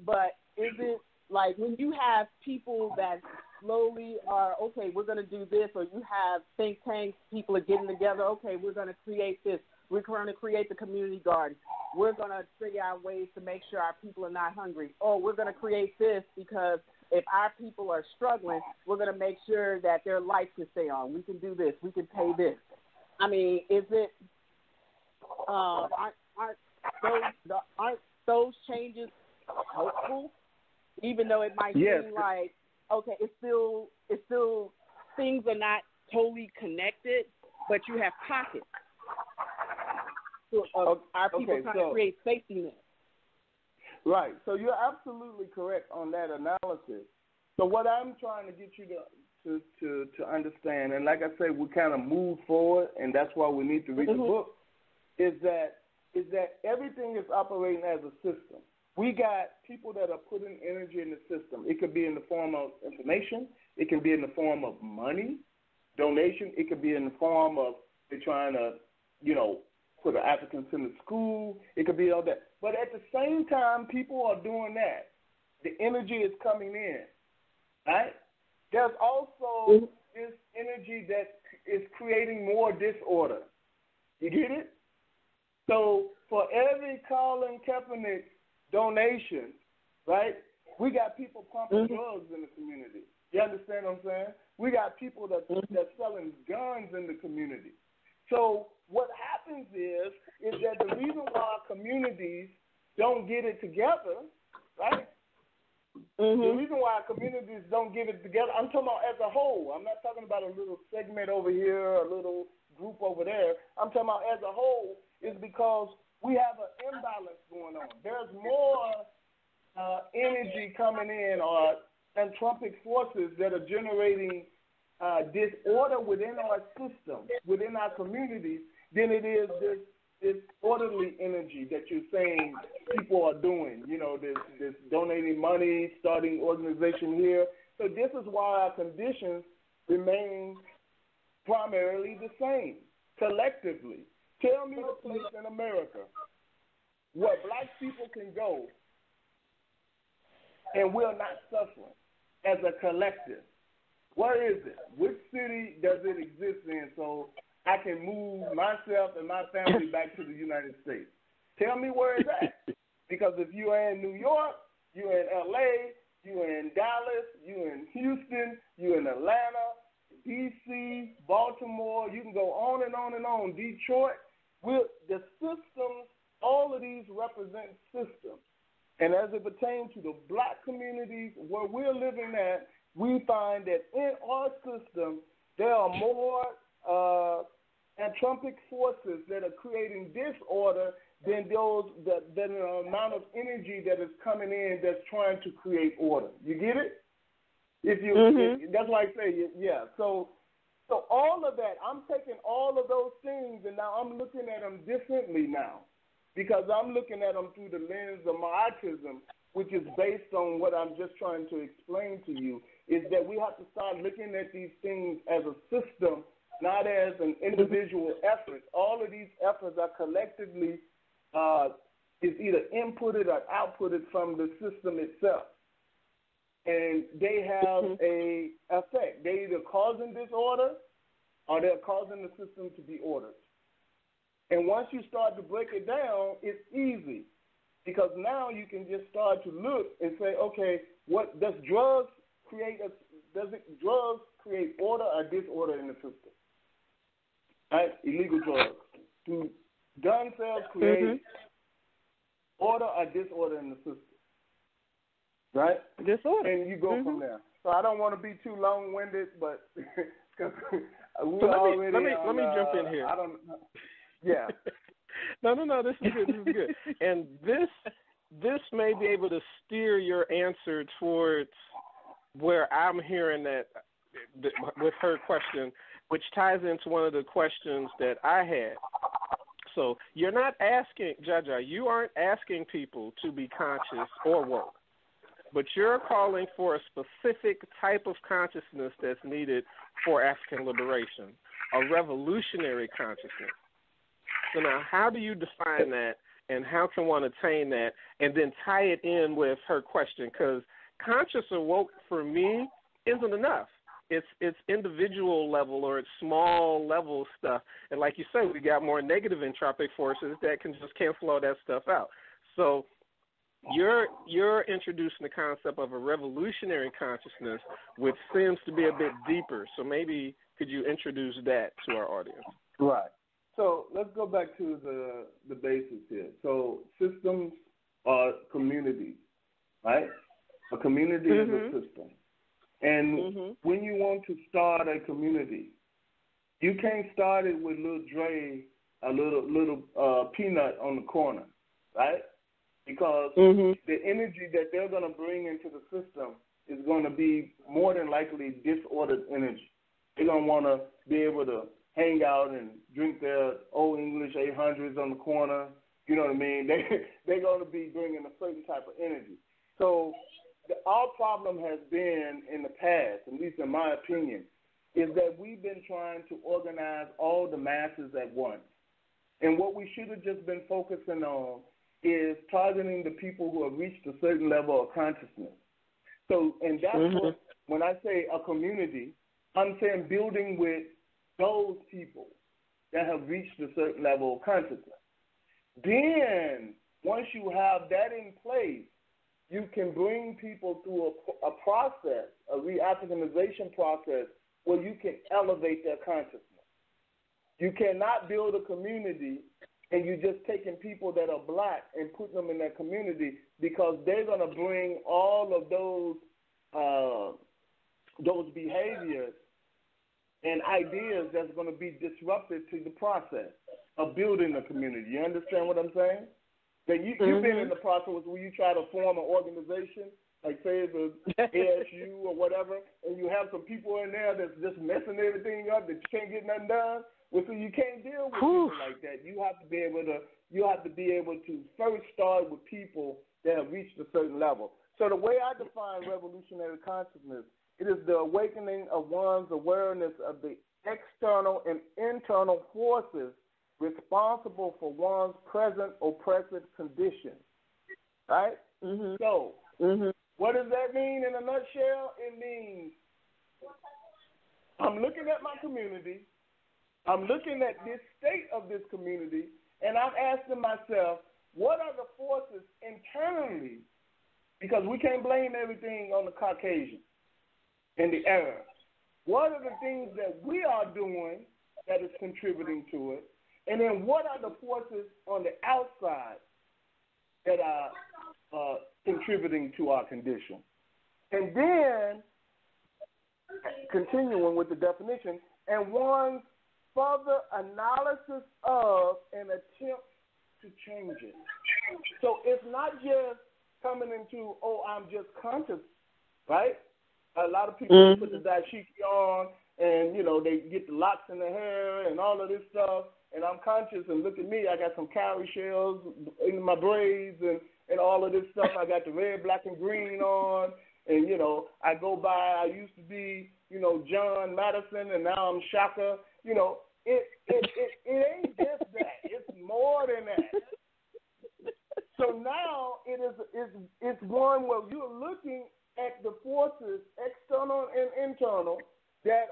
But is it like when you have people that slowly are, okay, we're going to do this, or you have think tanks, people are getting together, okay, we're going to create this. We're going to create the community garden. We're going to figure out ways to make sure our people are not hungry. Oh, we're going to create this because if our people are struggling, we're going to make sure that their life can stay on. We can do this. We can pay this. I mean, is it aren't those changes hopeful? Even though it might seem like, okay, it's still things are not totally connected, but you have pockets. So, our people trying to create safety nets. Right. So you're absolutely correct on that analysis. So what I'm trying to get you to understand, and like I say, we kind of move forward, and that's why we need to read the book, is that everything is operating as a system. We got people that are putting energy in the system. It could be in the form of information. It can be in the form of money, donation. It could be in the form of they're trying to, put an African-centered school. It could be all that. But at the same time, people are doing that. The energy is coming in, right? There's also this energy that is creating more disorder. You get it? So for every Colin Kaepernick donation, right, we got people pumping drugs in the community. You understand what I'm saying? We got people that's selling guns in the community. So what happens is that the reason why communities don't get it together, right? The reason why communities don't get it together, I'm talking about as a whole. I'm not talking about a little segment over here, a little group over there. I'm talking about as a whole is because we have an imbalance going on. There's more energy coming in or entropic forces that are generating disorder within our system, within our communities, than it is this orderly energy that you're saying people are doing. This donating money, starting organization here. So this is why our conditions remain primarily the same, collectively. Tell me the place in America where black people can go and we're not suffering as a collective. Where is it? Which city does it exist in so I can move myself and my family back to the United States? Tell me where it's at. Because if you're in New York, you're in L.A., you're in Dallas, you're in Houston, you're in Atlanta, D.C., Baltimore, you can go on and on and on. Detroit, the systems, all of these represent systems. And as it pertains to the black communities where we're living at, we find that in our system, there are more entropic forces that are creating disorder than the amount of energy that is coming in that's trying to create order. You get it? That's why I say, yeah. So all of that, I'm taking all of those things, and now I'm looking at them differently now, because I'm looking at them through the lens of Maatism, which is based on what I'm just trying to explain to you, is that we have to start looking at these things as a system, not as an individual effort. All of these efforts are collectively is either inputted or outputted from the system itself. And they have a effect. They're either causing disorder or they're causing the system to be ordered. And once you start to break it down, it's easy, because now you can just start to look and say, okay, what does drugs create? Drugs create order or disorder in the system? Right? Illegal drugs. Do gun sales create order or disorder in the system? Right? Disorder. And you go from there. So I don't want to be too long-winded, but because let me jump in here. Yeah. No. This is good. This is good. And this may be able to steer your answer towards where I'm hearing that with her question, which ties into one of the questions that I had. also, you're not asking, Jaja, you aren't asking people to be conscious or woke, but you're calling for a specific type of consciousness that's needed for African liberation, a revolutionary consciousness. So now, how do you define that, and how can one attain that, and then tie it in with her question? Because conscious or woke, for me, isn't enough. It's individual level or it's small level stuff. And like you say, we got more negative entropic forces that can just cancel all that stuff out. So you're introducing the concept of a revolutionary consciousness, which seems to be a bit deeper. So maybe could you introduce that to our audience? Right. So let's go back to the basics here. So systems are communities, right? A community is a system. And when you want to start a community, you can't start it with little Dre, a little peanut on the corner, right? Because the energy that they're going to bring into the system is going to be more than likely disordered energy. They're going to want to be able to hang out and drink their old English 800s on the corner. You know what I mean? They're going to be bringing a certain type of energy. So our problem has been in the past, at least in my opinion, is that we've been trying to organize all the masses at once. And what we should have just been focusing on is targeting the people who have reached a certain level of consciousness. So, and that's what, when I say a community, I'm saying building with those people that have reached a certain level of consciousness. Then, once you have that in place, you can bring people through a process, a re-Afrikanization process, where you can elevate their consciousness. You cannot build a community and you're just taking people that are black and putting them in that community, because they're going to bring all of those behaviors and ideas that's going to be disruptive to the process of building a community. You understand what I'm saying? That you've been in the process where you try to form an organization, like say it's a ASU or whatever, and you have some people in there that's just messing everything up, that you can't get nothing done. Well, so you can't deal with people like that. You have to be able to first start with people that have reached a certain level. So the way I define revolutionary consciousness, it is the awakening of one's awareness of the external and internal forces responsible for one's present oppressive condition, right? So, what does that mean in a nutshell? It means I'm looking at my community, I'm looking at this state of this community, and I'm asking myself, what are the forces internally? Because we can't blame everything on the Caucasian and the Arab. What are the things that we are doing that is contributing to it? And then what are the forces on the outside that are contributing to our condition? And then, continuing with the definition, and one's further analysis of an attempt to change it. So it's not just coming into, I'm just conscious, right? A lot of people put the dashiki on and, they get the locks in their hair and all of this stuff. And I'm conscious, and look at me, I got some cowrie shells in my braids and all of this stuff. I got the red, black, and green on, and, I go by, I used to be, John Madison, and now I'm Shaka. It ain't just that. It's more than that. So now it's one where you're looking at the forces, external and internal, that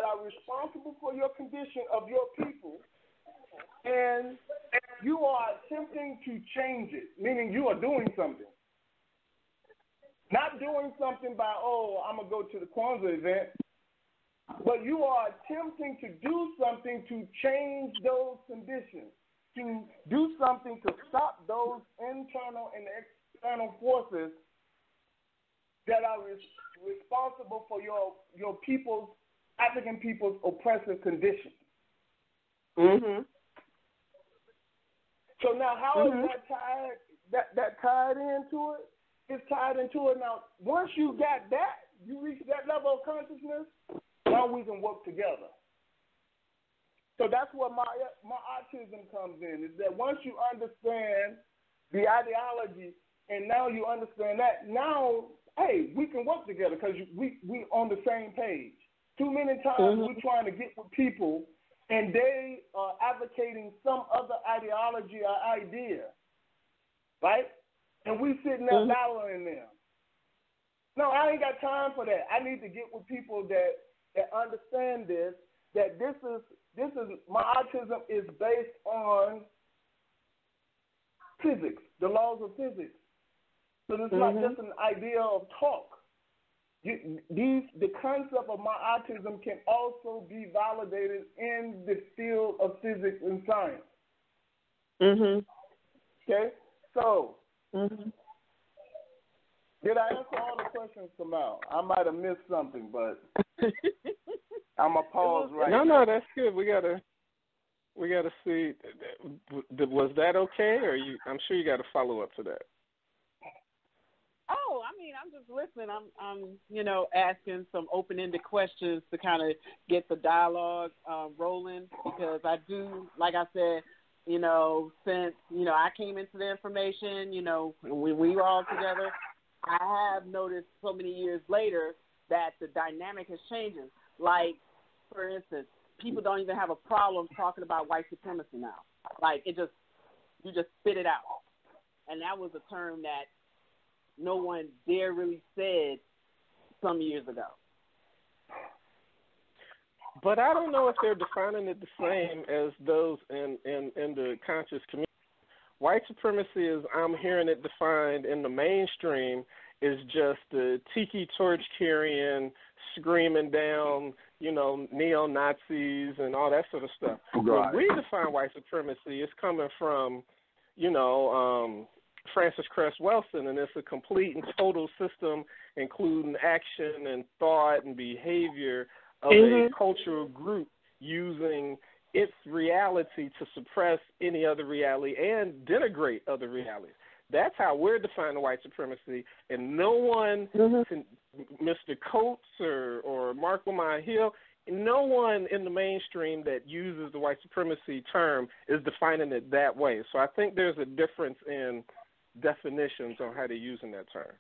are responsible for your condition of your people, and you are attempting to change it, meaning you are doing something. Not doing something by, I'm going to go to the Kwanzaa event, but you are attempting to do something to change those conditions, to do something to stop those internal and external forces that are responsible for your people's, African people's oppressive condition. So now, how is that tied into it? It's tied into it. Now, once you got that, you reach that level of consciousness, now we can work together. So that's where my autism comes in, is that once you understand the ideology and now you understand that, now, hey, we can work together because we on the same page. Too many times we're trying to get with people and they are advocating some other ideology or idea, right? And we sitting there battling them. No, I ain't got time for that. I need to get with people that understand this, that this is my autism is based on physics, the laws of physics. So it's not just an idea of talk. The concept of my autism can also be validated in the field of physics and science. Okay? So, did I answer all the questions, Kamal? I might have missed something, but I'm going to pause right now. No, that's good. We gotta see. Was that okay, or I'm sure you got to follow up to that. Oh, I mean, I'm just listening. I'm asking some open-ended questions to kind of get the dialogue rolling, because I do, like I said, since, I came into the information, when we were all together, I have noticed so many years later that the dynamic is changing. Like, for instance, people don't even have a problem talking about white supremacy now. Like, you just spit it out. And that was a term that no one dare really said some years ago. But I don't know if they're defining it the same as those in the conscious community. White supremacy, is I'm hearing it defined in the mainstream, is just the tiki torch carrying, screaming down, neo-Nazis and all that sort of stuff. Right. When we define white supremacy, it's coming from, Francis Cress Welsing, and it's a complete and total system, including action and thought and behavior of a cultural group using its reality to suppress any other reality and denigrate other realities. That's how we're defining white supremacy, and no one, Mr. Coates or Mark Lamont Hill, no one in the mainstream that uses the white supremacy term is defining it that way. So I think there's a difference in definitions on how they're using that term.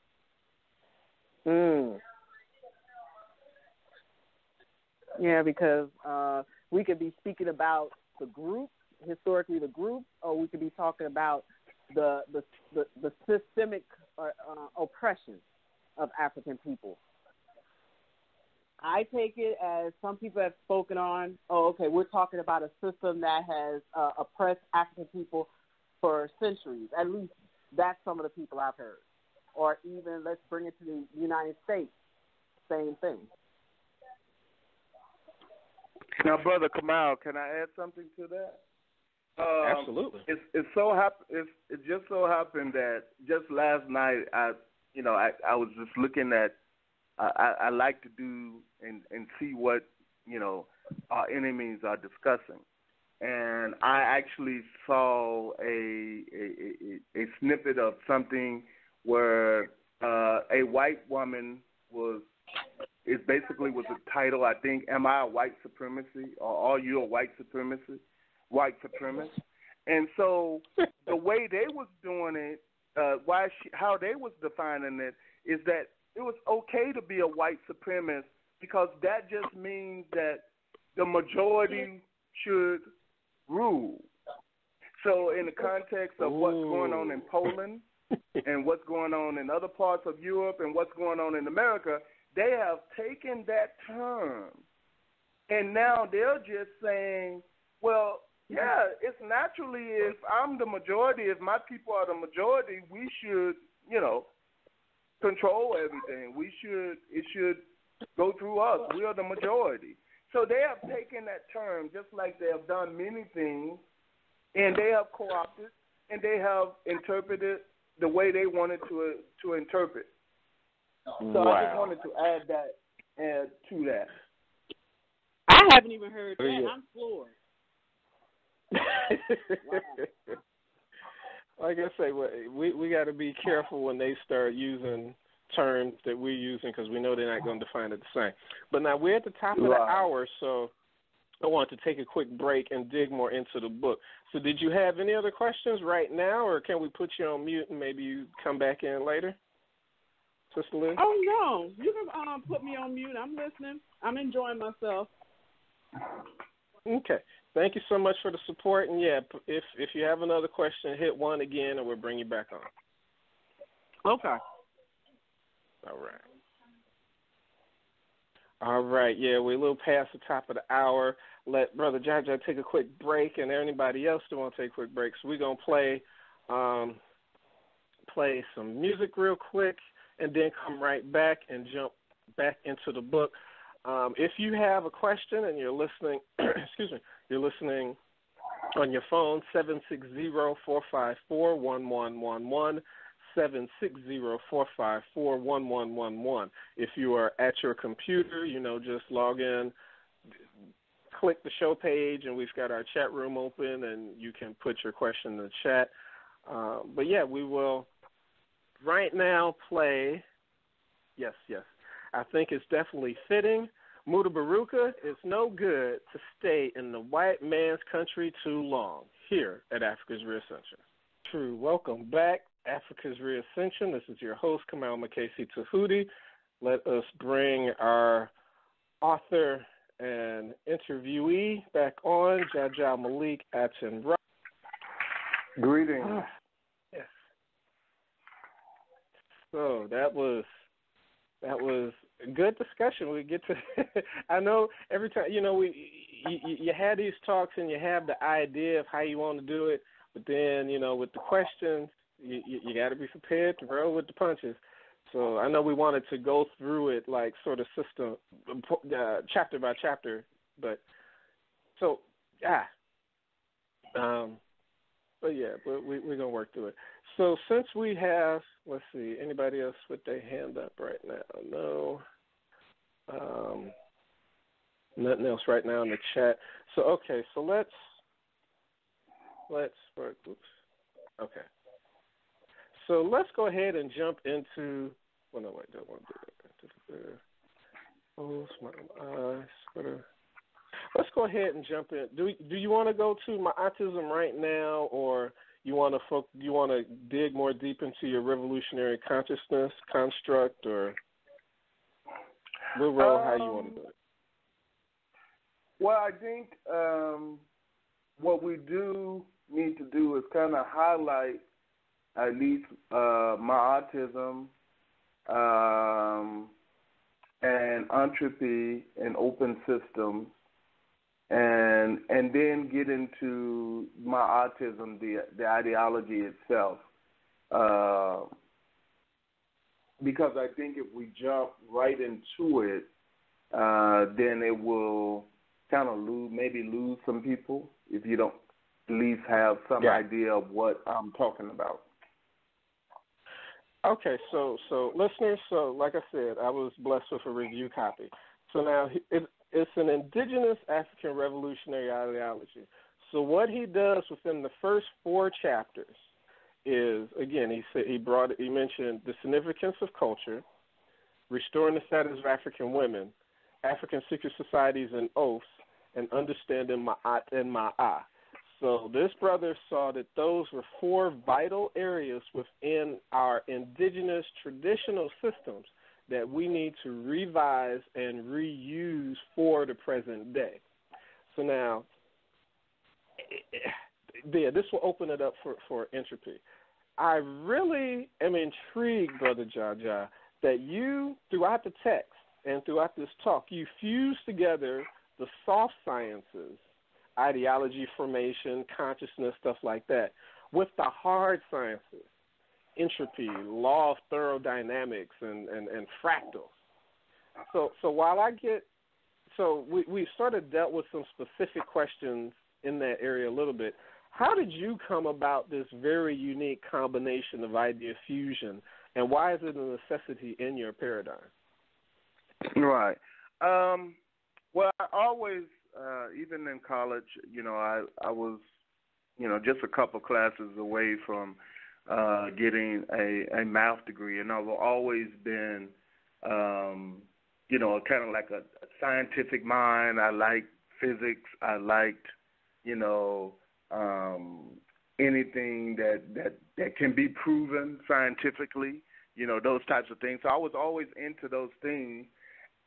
Yeah, because we could be speaking about the group, historically the group, or we could be talking about the systemic oppression of African people. I take it as some people have spoken on, we're talking about a system that has oppressed African people for centuries. At least that's some of the people I've heard. Or even, let's bring it to the United States, same thing. Now, Brother Kamal, can I add something to that? Absolutely. It just so happened that just last night, I was just looking at. I like to do and see what our enemies are discussing, and I actually saw a snippet of something where a white woman was a title, I think, Am I a White Supremacy, or Are You a White Supremacist? And so the way they was doing it, how they was defining it, is that it was okay to be a white supremacist because that just means that the majority should rule. So in the context of what's going on in Poland and what's going on in other parts of Europe and what's going on in America, they have taken that term and now they're just saying, well, yeah, it's naturally if I'm the majority, if my people are the majority, we should, control everything. It should go through us. We are the majority. So they have taken that term just like they have done many things, and they have co-opted, and they have interpreted the way they wanted to interpret. So I just wanted to add to that. I haven't even heard that. I'm floored. Like I say, we got to be careful when they start using terms that we're using because we know they're not going to define it the same. But now we're at the top of the hour, so I wanted to take a quick break and dig more into the book. So did you have any other questions right now, or can we put you on mute and maybe you come back in later, Sister Liz? Oh, no. You can put me on mute. I'm listening. I'm enjoying myself. Okay. Thank you so much for the support. And, yeah, if you have another question, hit 1 again, and we'll bring you back on. Okay. All right. All right, yeah, we're a little past the top of the hour. Let Brother Jaja take a quick break, and anybody else that want to take a quick break. So we're going to play some music real quick and then come right back and jump back into the book. If you have a question and you're listening, you're listening on your phone, 760-454-1111. 760-454-1111. If you are at your computer, just log in, click the show page, and we've got our chat room open, and you can put your question in the chat. But, yeah, we will right now play, yes, I think it's definitely fitting. Mutabaruka, it's no good to stay in the white man's country too long here at Africa's Reascension. True. Welcome back. Africa's Reascension. This is your host, Kamal Makesi Tahuti. Let us bring our author and interviewee back on, Jaja Malik Atenra. Greetings. Yes. So that was a good discussion. We get to I know every time you had these talks and you have the idea of how you want to do it, but then with the questions. You got to be prepared to roll with the punches. So I know we wanted to go through it like sort of system, chapter by chapter, but we're gonna work through it. So since we have, let's see, anybody else with their hand up right now? No. Nothing else right now in the chat. So okay, so let's work. Oops. Okay. So let's go ahead and jump into. Well, no, wait, don't want to do that. Let's go ahead and jump in. Do you want to go to Maatism right now, or you want to dig more deep into your revolutionary consciousness construct, or we'll roll how you want to do it? Well, I think what we do need to do is kind of highlight at least Maatism and entropy and open systems, and then get into Maatism, the ideology itself. Because I think if we jump right into it, then it will kind of lose some people if you don't at least have some idea of what I'm talking about. Okay, so listeners, like I said, I was blessed with a review copy. So now it's an Indigenous African revolutionary ideology. So what he does within the first 4 chapters is, again, he mentioned the significance of culture, restoring the status of African women, African secret societies and oaths, and understanding Ma'at and Ma'a. So this brother saw that those were 4 vital areas within our indigenous traditional systems that we need to revise and reuse for the present day. So now, this will open it up for entropy. I really am intrigued, Brother Jaja, that you, throughout the text and throughout this talk, you fuse together the soft sciences, ideology formation, consciousness, stuff like that, with the hard sciences, entropy, law of thermodynamics, and fractals. So while we sort of dealt with some specific questions in that area a little bit. How did you come about this very unique combination of idea fusion, and why is it a necessity in your paradigm? Right. Well, I always, even in college, I was, just a couple classes away from getting a math degree, and I've always been, kind of like a scientific mind. I like physics. I liked, anything that can be proven scientifically, those types of things. So I was always into those things.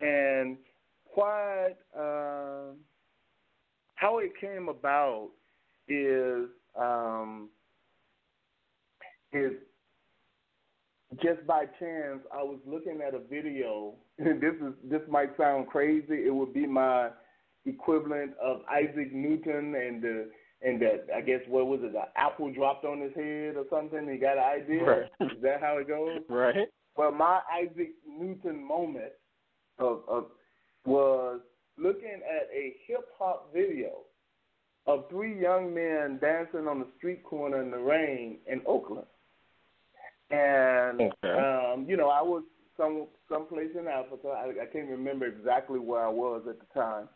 And how it came about is just by chance. I was looking at a video, and this might sound crazy. It would be my equivalent of Isaac Newton and that, I guess, what was it, an apple dropped on his head or something? He got an idea? Right. Is that how it goes? Right. Well, my Isaac Newton moment was looking at a hip-hop video of 3 young men dancing on the street corner in the rain in Oakland. And, I was someplace in Africa. I can't remember exactly where I was at the time.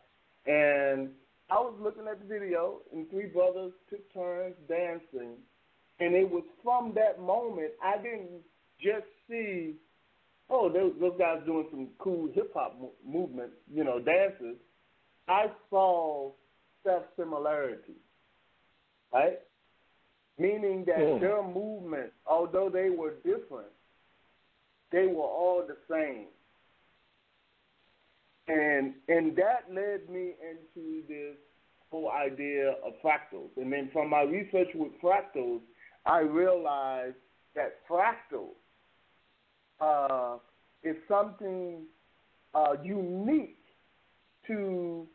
And I was looking at the video, and 3 brothers took turns dancing. And it was from that moment I didn't just see, those guys doing some cool hip-hop movement, dances. I saw self-similarity, right? Meaning that their movements, although they were different, they were all the same. And that led me into this whole idea of fractals. And then from my research with fractals, I realized that fractals is something unique to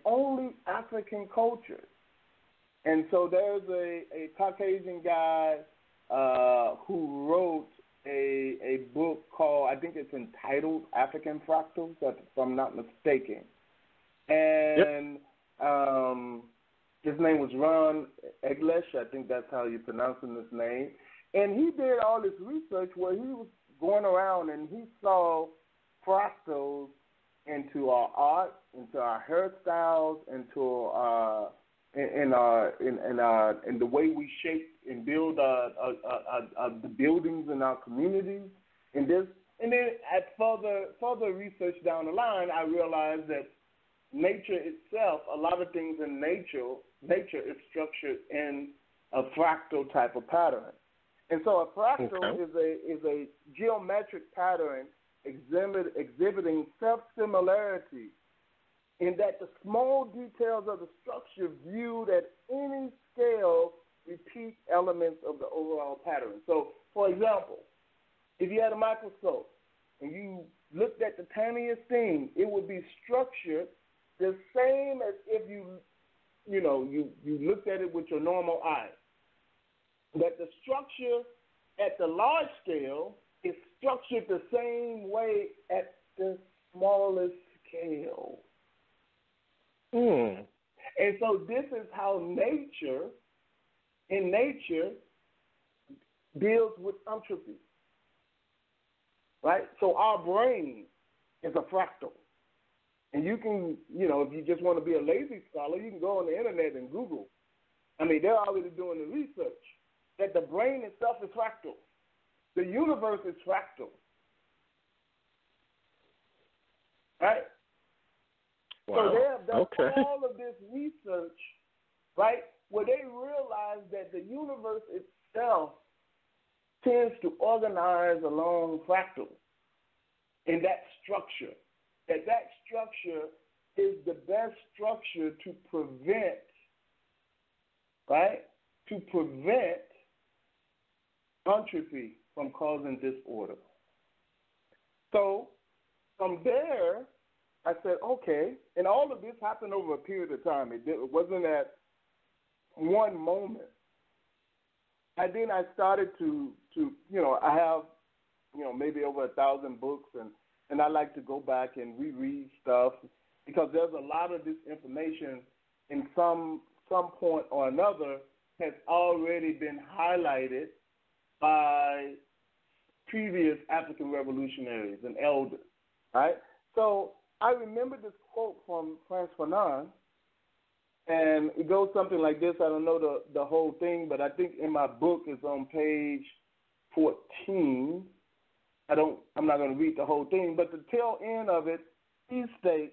only African cultures. And so there's a Caucasian guy who wrote a book called, I think it's entitled African Fractals, if I'm not mistaken. And his name was Ron Eglesh, I think that's how you're pronouncing his name. And he did all this research where he was going around and he saw fractals into our art, into our hairstyles, into in the way we shape and build the buildings in our communities. And then at further research down the line, I realized that nature itself, a lot of things in nature is structured in a fractal type of pattern. And so a fractal is a geometric pattern exhibiting self-similarity in that the small details of the structure viewed at any scale repeat elements of the overall pattern. So, for example, if you had a microscope and you looked at the tiniest thing, it would be structured the same as if you looked at it with your normal eye. But the structure at the large scale is structured the same way at the smallest scale. And so this is how nature deals with entropy, right? So our brain is a fractal. And you can, if you just want to be a lazy scholar, you can go on the internet and Google. I mean, they're already doing the research that the brain itself is fractal. The universe is fractal, right? Wow. So they have done all of this research, right, where they realize that the universe itself tends to organize along fractals in that structure, that structure is the best structure to prevent, right, entropy from causing disorder. So from there, I said, okay, and all of this happened over a period of time. It wasn't at one moment. And then I started to I have, maybe over 1,000 books, and I like to go back and reread stuff because there's a lot of this information in some point or another has already been highlighted by previous African revolutionaries and elders, right? So I remember this quote from Frantz Fanon, and it goes something like this. I don't know the whole thing, but I think in my book it's on page 14. I'm not going to read the whole thing, but the tail end of it, he says,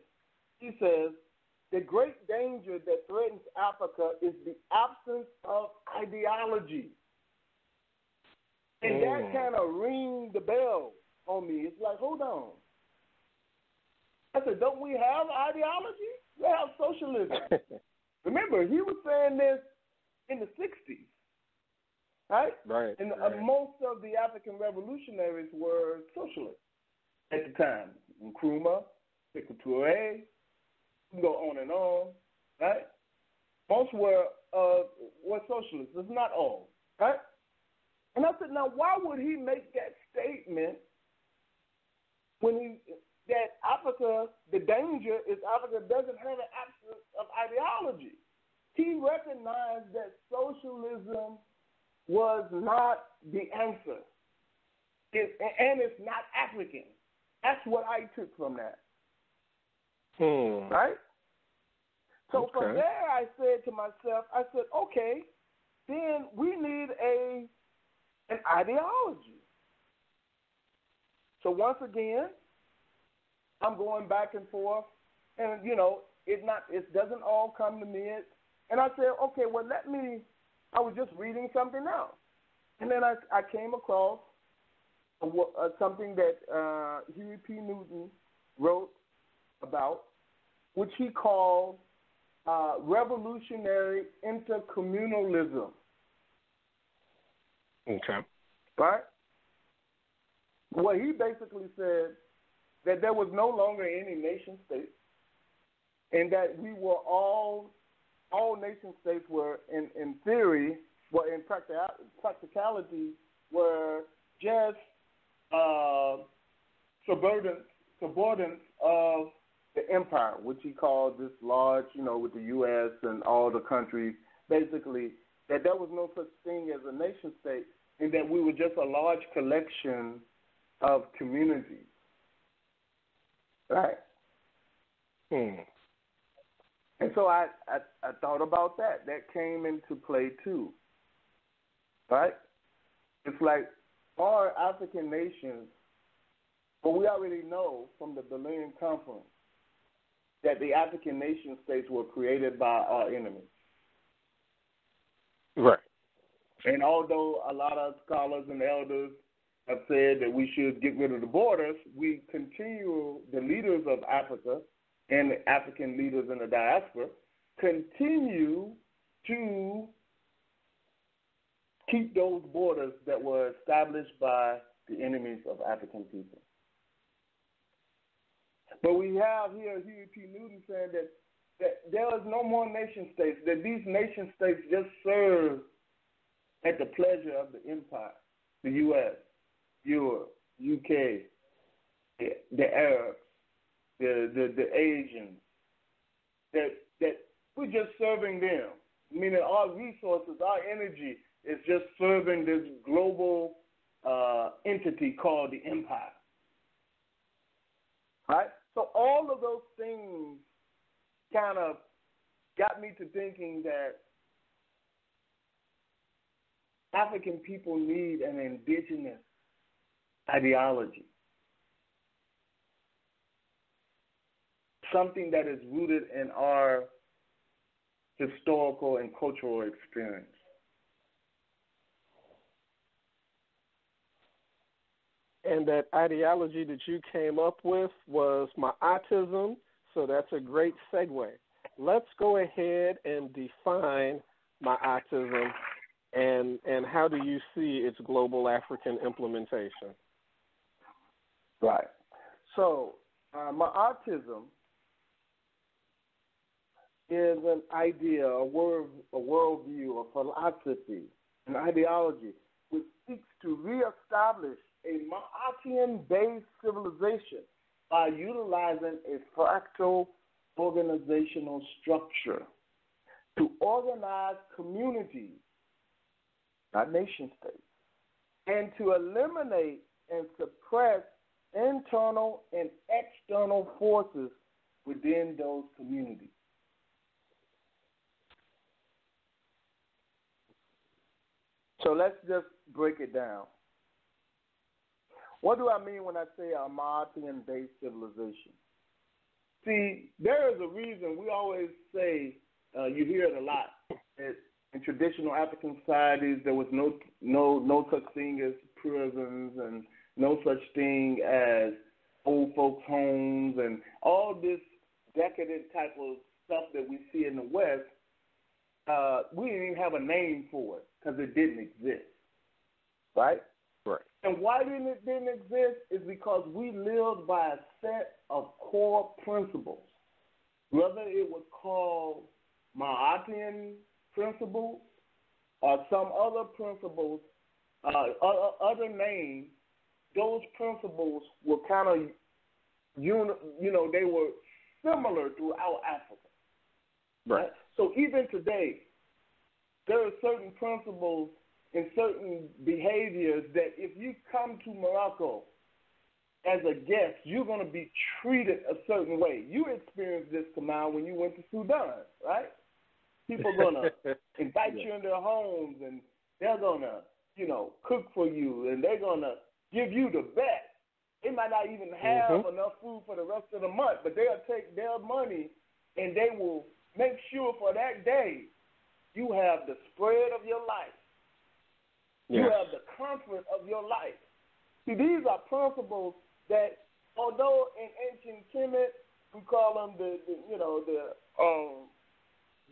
the great danger that threatens Africa is the absence of ideology. And that kind of rings the bell on me. It's like, hold on. I said, don't we have ideology? We have socialism. Remember, he was saying this in the 60s, right? Right. And most of the African revolutionaries were socialists at the time. Nkrumah, Sekou Touré, you can go on and on, right? Most were socialists. It's not all, right? And I said, now why would he make that statement when that Africa, the danger is Africa doesn't have an absence of ideology? He recognized that socialism was not the answer. And it's not African. That's what I took from that. Right? So from there, I said to myself, okay, then we need an ideology. So once again, I'm going back and forth, and it doesn't all come to me. And I said, okay, well, I was just reading something else, and then I came across something that Huey P. Newton wrote about, which he called revolutionary intercommunalism. Okay. Right? Well, he basically said that there was no longer any nation state, and that we were all nation states were in theory, well, in practicality, were just subordinates of the empire, which he called this large, with the U.S. and all the countries, basically, that there was no such thing as a nation state, and that we were just a large collection of communities. Right? And so I thought about that. That came into play too. Right? It's like our African nations, well, we already know from the Berlin Conference that the African nation states were created by our enemies. Right. And although a lot of scholars and elders have said that we should get rid of the borders, we continue, the leaders of Africa and the African leaders in the diaspora, continue to keep those borders that were established by the enemies of African people. But we have here Huey P. Newton saying that there is no more nation states, that these nation states just serve at the pleasure of the empire, the U.S., Europe, UK, the Arabs, the Asians, that we're just serving them, meaning our resources, our energy is just serving this global entity called the empire. Right? So all of those things kind of got me to thinking that African people need an indigenous ideology, something that is rooted in our historical and cultural experience. And that ideology that you came up with was Maatism, so that's a great segue. Let's go ahead and define Maatism, and how do you see its global African implementation? Right. So, Maatism is an idea, a worldview, a philosophy, an ideology which seeks to reestablish a Maatian-based civilization by utilizing a fractal organizational structure to organize communities, not nation states, and to eliminate and suppress internal and external forces within those communities. So let's just break it down. What do I mean when I say a Maatian-based civilization? See, there is a reason we always say, you hear it a lot, that in traditional African societies there was no such thing as prisons and no such thing as old folks' homes and all this decadent type of stuff that we see in the West. We didn't even have a name for it because it didn't exist, right? Right. And why didn't exist is because we lived by a set of core principles. Whether it was called Maatism principles or some other principles, other names, those principles were kind of, they were similar throughout Africa. Right. So even today, there are certain principles and certain behaviors that if you come to Morocco as a guest, you're going to be treated a certain way. You experienced this, Kamal, when you went to Sudan, right? People are going to invite you in their homes, and they're going to, cook for you, and they're going to give you the best. They might not even have enough food for the rest of the month, but they'll take their money, and they will make sure for that day you have the spread of your life. You have the comfort of your life. See, these are principles that, although in ancient Kemet we call them the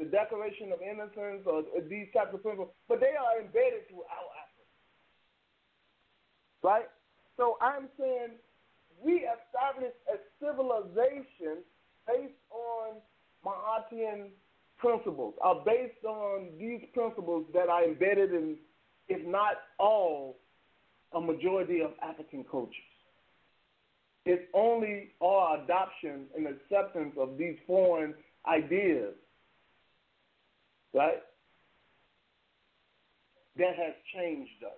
Declaration of Innocence or these types of principles, but they are embedded throughout Africa, right? So I'm saying we established a civilization based on Maatism principles, are based on these principles that are embedded in, if not all, a majority of African cultures. It's only our adoption and acceptance of these foreign ideas, right, that has changed us.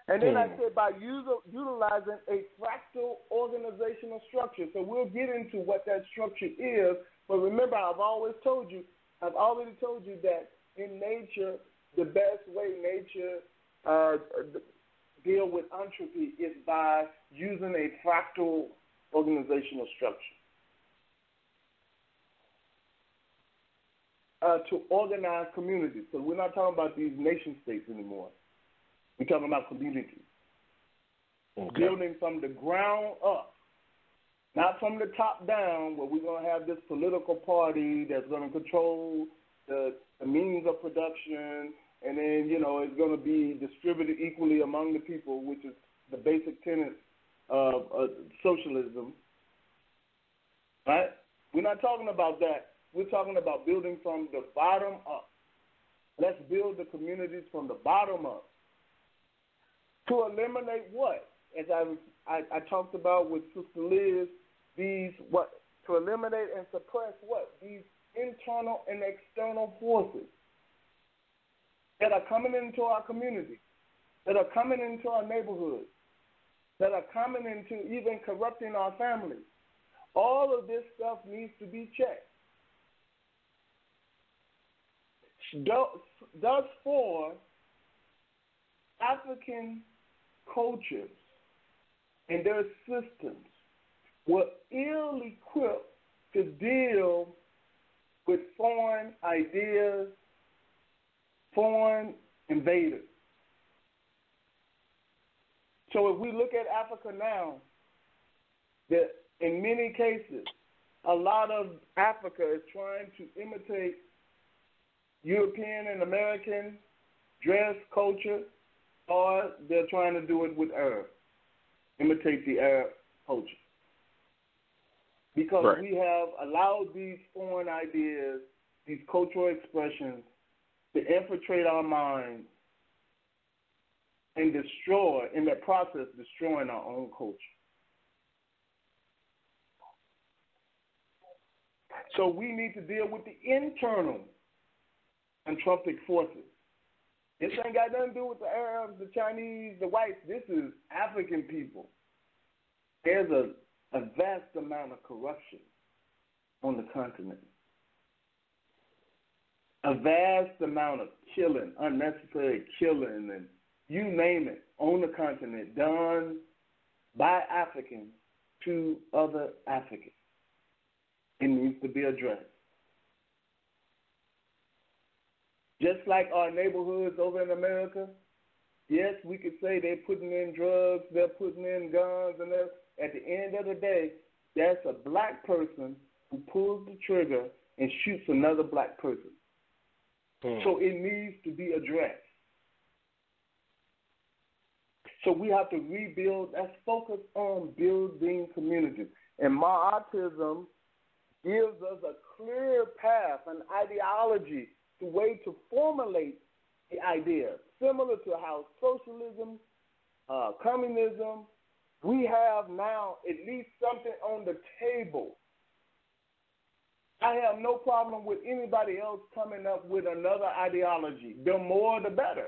And then I said by utilizing a fractal organizational structure. So we'll get into what that structure is. But remember, I've already told you that in nature, the best way nature deal with entropy is by using a fractal organizational structure to organize communities. So we're not talking about these nation states anymore. We're talking about communities. Building from the ground up, not from the top down, where we're going to have this political party that's going to control the means of production, and then, it's going to be distributed equally among the people, which is the basic tenet of socialism, right? We're not talking about that. We're talking about building from the bottom up. Let's build the communities from the bottom up. To eliminate what? As I talked about with Sister Liz, to eliminate and suppress what? These internal and external forces that are coming into our community, that are coming into our neighborhoods, that are coming into even corrupting our families. All of this stuff needs to be checked. Thus far, African cultures and their systems were ill-equipped to deal with foreign ideas, foreign invaders. So if we look at Africa now, that in many cases, a lot of Africa is trying to imitate European and American dress culture, or they're trying to do it with Arab, imitate the Arab culture. Because we have allowed these foreign ideas, these cultural expressions, to infiltrate our minds and destroy, in that process, destroying our own culture. So we need to deal with the internal entropic forces. This ain't got nothing to do with the Arabs, the Chinese, the whites. This is African people. There's a vast amount of corruption on the continent. A vast amount of killing, unnecessary killing, and you name it, on the continent, done by Africans to other Africans. It needs to be addressed. Just like our neighborhoods over in America, yes, we could say they're putting in drugs, they're putting in guns, and at the end of the day, that's a black person who pulls the trigger and shoots another black person. So it needs to be addressed. So we have to rebuild. Let's focus on building communities. And Maatism gives us a clear path, an ideology, the way to formulate the idea, similar to how socialism, communism, we have now at least something on the table. I have no problem with anybody else coming up with another ideology. The more, the better.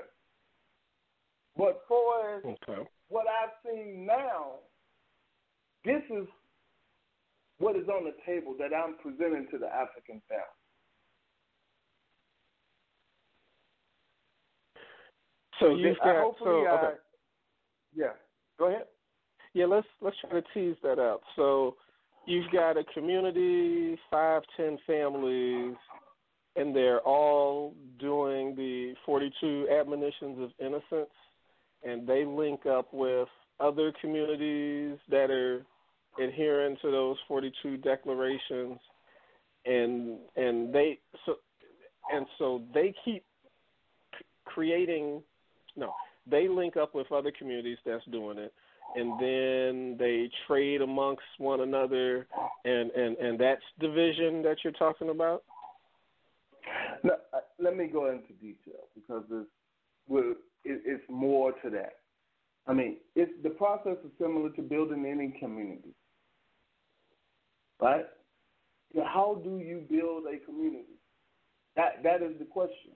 But for what I've seen now, this is what is on the table that I'm presenting to the African family. So you've got yeah. Go ahead. Yeah, let's try to tease that out. So you've got a community, 5, 10 families, and they're all doing the 42 admonitions of innocence, and they link up with other communities that are adhering to those 42 declarations, and so they keep creating. No, they link up with other communities that's doing it, and then they trade amongst one another, and that's division that you're talking about? No, let me go into detail because it's more to that. I mean, the process is similar to building any community, right? How do you build a community? That is the question.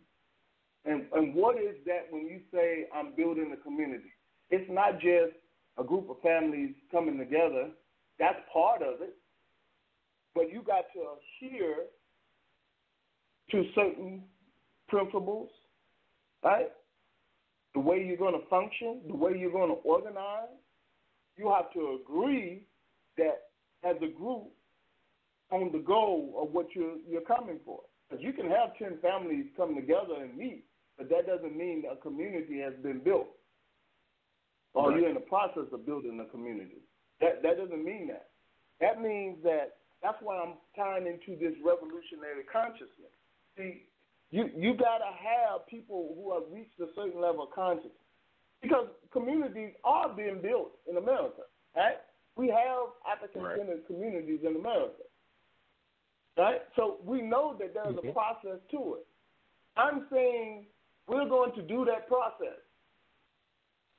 And what is that when you say I'm building a community? It's not just a group of families coming together. That's part of it. But you got to adhere to certain principles, right? The way you're going to function, the way you're going to organize. You have to agree that as a group on the goal of what you're coming for. Because you can have 10 families come together and meet, but that doesn't mean a community has been built or you're in the process of building a community. That doesn't mean that. That means that's why I'm tying into this revolutionary consciousness. See, you got to have people who have reached a certain level of consciousness because communities are being built in America, right? We have African-centered communities in America, right? So we know that there's a process to it. I'm saying we're going to do that process.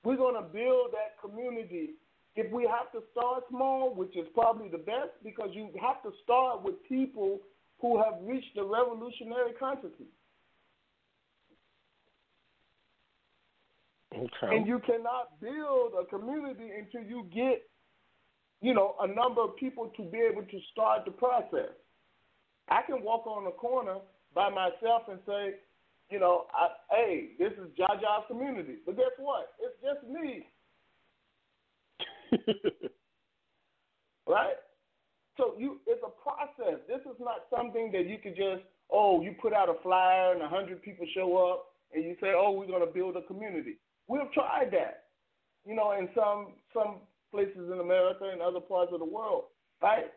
We're going to build that community. If we have to start small, which is probably the best, because you have to start with people who have reached the revolutionary consciousness. Okay. And you cannot build a community until you get, a number of people to be able to start the process. I can walk on a corner by myself and say, hey, this is Jaja's community. But guess what? It's just me. Right? So it's a process. This is not something that you could just, you put out a flyer and 100 people show up and you say, we're going to build a community. We've tried that, in some places in America and other parts of the world, right?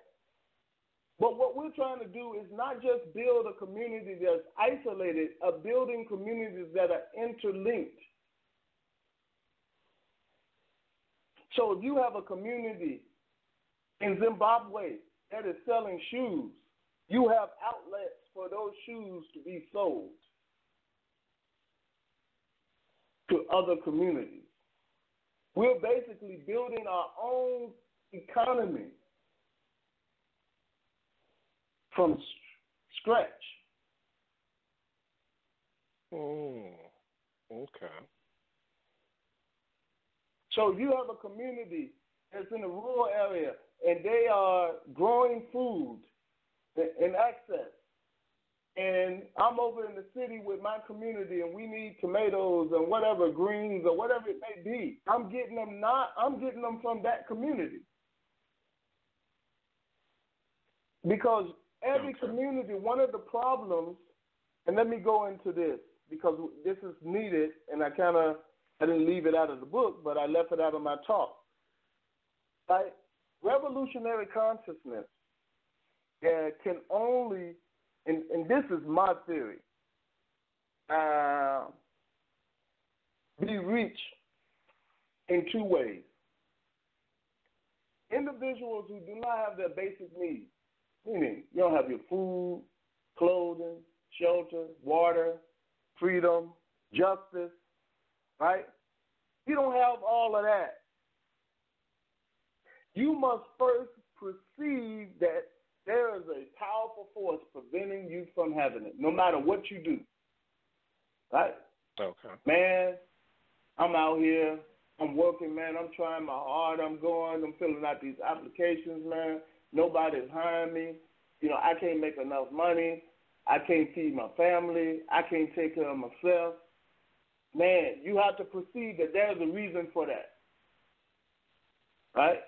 But what we're trying to do is not just build a community that's isolated, building communities that are interlinked. So if you have a community in Zimbabwe that is selling shoes, you have outlets for those shoes to be sold to other communities. We're basically building our own economy from scratch. Okay. So if you have a community that's in a rural area and they are growing food in excess, and I'm over in the city with my community and we need tomatoes and whatever, greens or whatever it may be, I'm getting them from that community. Because every community, one of the problems, and let me go into this because this is needed, and I didn't leave it out of the book, but I left it out of my talk. Right? Revolutionary consciousness can only, and this is my theory, be reached in two ways. Individuals who do not have their basic needs, meaning you don't have your food, clothing, shelter, water, freedom, justice, right? You don't have all of that. You must first perceive that there is a powerful force preventing you from having it, no matter what you do. Right? Okay. Man, I'm out here. I'm working, man. I'm trying my hard. I'm filling out these applications, man. Nobody's hiring me. You know, I can't make enough money. I can't feed my family. I can't take care of myself. Man, you have to perceive that there's a reason for that. Right?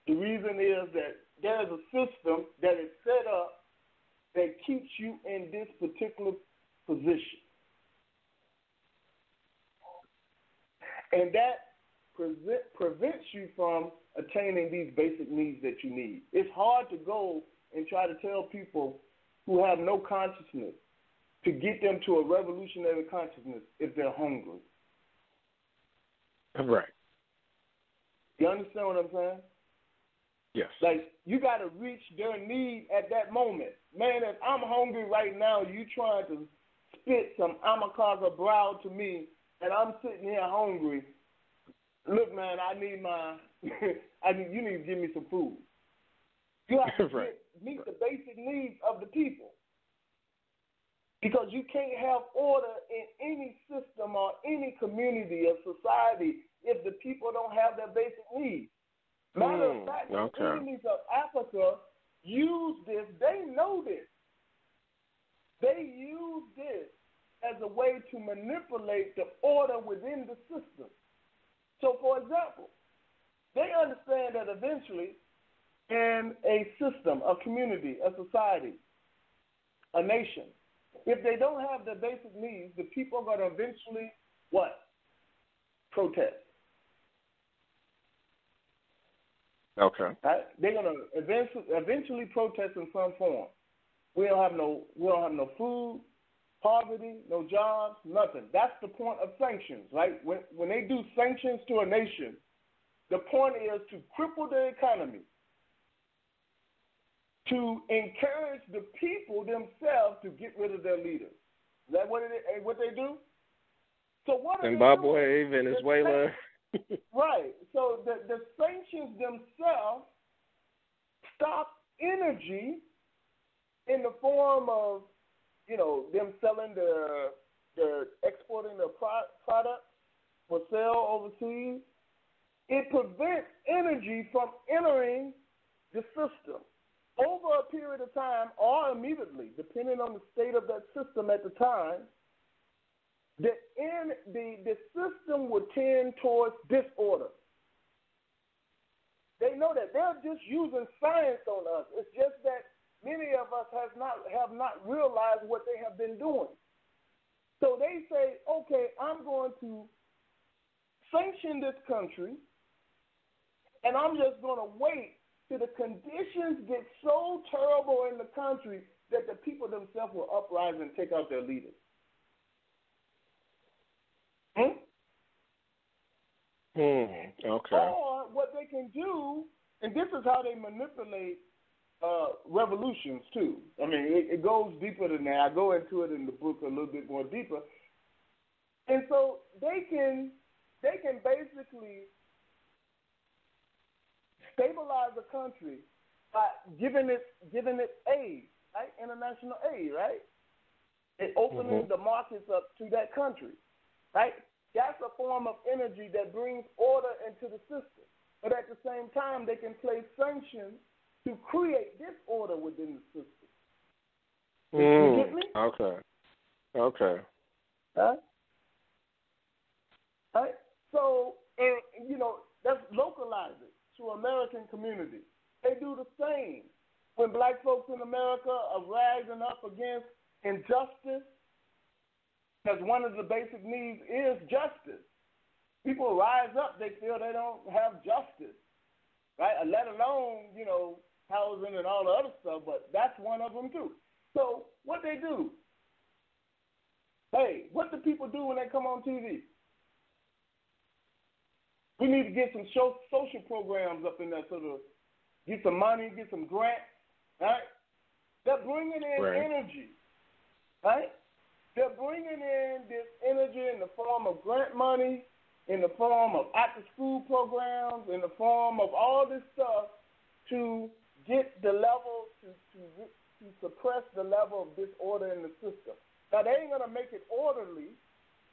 The reason is that there's a system that is set up that keeps you in this particular position. And that prevents you from attaining these basic needs that you need. It's hard to go and try to tell people who have no consciousness to get them to a revolutionary consciousness if they're hungry. Right. You understand what I'm saying? Yes. Like, you got to reach their need at that moment. Man, if I'm hungry right now, you trying to spit some amakaga brow to me, and I'm sitting here hungry. Look, man, I need you need to give me some food. You have to meet the basic needs of the people. Because you can't have order in any system or any community or society if the people don't have their basic needs. Matter of fact, the enemies of Africa use this. They know this. They use this as a way to manipulate the order within the system. So, for example, they understand that eventually in a system, a community, a society, a nation, if they don't have their basic needs, the people are going to eventually, what? Protest. Okay. Right? They're going to eventually protest in some form. We don't have no food, poverty, no jobs, nothing. That's the point of sanctions, right? When they do sanctions to a nation, the point is to cripple the economy, to encourage the people themselves to get rid of their leaders. Is that what they do? So what are Zimbabwe, Venezuela. Right. So the sanctions themselves stop energy in the form of, them selling exporting their products for sale overseas. It prevents energy from entering the system. Over a period of time or immediately, depending on the state of that system at the time, the system would tend towards disorder. They know that they're just using science on us. It's just that many of us have not realized what they have been doing. So they say, okay, I'm going to sanction this country, and I'm just going to wait till the conditions get so terrible in the country that the people themselves will uprise and take out their leaders. Okay. Or what they can do, and this is how they manipulate revolutions too. I mean, it goes deeper than that. I go into it in the book a little bit more deeper. And so they can basically stabilize a country by giving it aid, right? International aid, right? And opening the markets up to that country, right? That's a form of energy that brings order into the system. But at the same time, they can place sanctions to create disorder within the system. You get me? Okay. Huh? Right? So, let's localize it to American communities. They do the same. when black folks in America are rising up against injustice, because one of the basic needs is justice. People rise up, they feel they don't have justice, right? Let alone, housing and all the other stuff, but that's one of them too. So what they do? Hey, what do people do when they come on TV? We need to get some social programs up in there to get some money, get some grants, right? They're bringing in energy, right? They're bringing in this energy in the form of grant money, in the form of after-school programs, in the form of all this stuff to get the level, to suppress the level of disorder in the system. Now, they ain't going to make it orderly.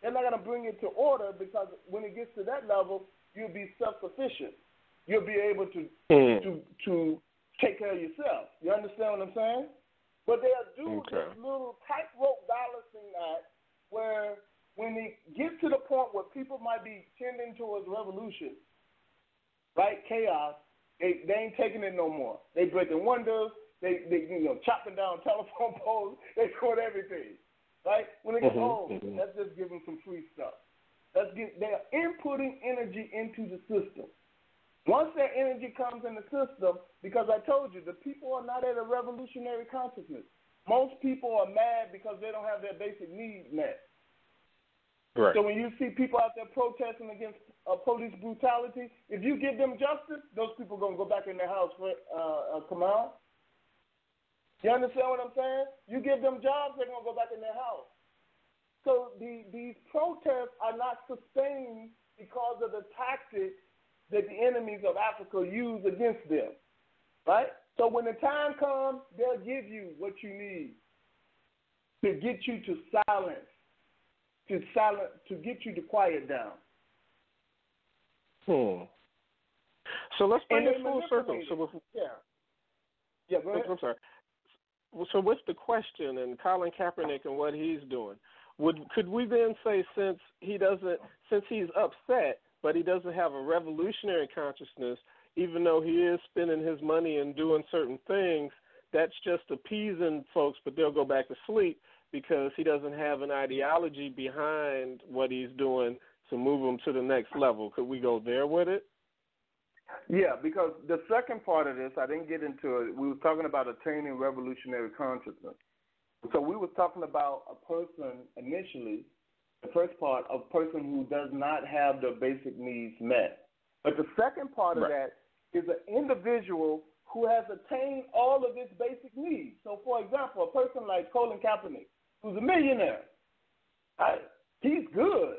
They're not going to bring it to order because when it gets to that level, you'll be self-sufficient. You'll be able to take care of yourself. You understand what I'm saying? But they'll do this little tightrope balancing act where when it gets to the point where people might be tending towards revolution, right, chaos, they ain't taking it no more. They breaking windows. They chopping down telephone poles. They doing everything, right? When they go, let's just give them some free stuff. They're inputting energy into the system. Once that energy comes in the system, because I told you, the people are not at a revolutionary consciousness. Most people are mad because they don't have their basic needs met. Right. So when you see people out there protesting against police brutality, if you give them justice, those people are going to go back in their house for Kamal. You understand what I'm saying? You give them jobs, they're going to go back in their house. So these protests are not sustained because of the tactics that the enemies of Africa use against them, right? So when the time comes, they'll give you what you need to get you to silence, to get you to quiet down. So let's bring it full circle. So go ahead. I'm sorry. So what's the question and Colin Kaepernick and what he's doing? Could we then say since he's upset, but he doesn't have a revolutionary consciousness, even though he is spending his money and doing certain things, that's just appeasing folks, but they'll go back to sleep because he doesn't have an ideology behind what he's doing to move him to the next level. Could we go there with it? Yeah, because the second part of this, I didn't get into it. We were talking about attaining revolutionary consciousness. So we were talking about a person initially, the first part, a person who does not have their basic needs met. But the second part of that is an individual who has attained all of his basic needs. So, for example, a person like Colin Kaepernick, who's a millionaire, right? He's good,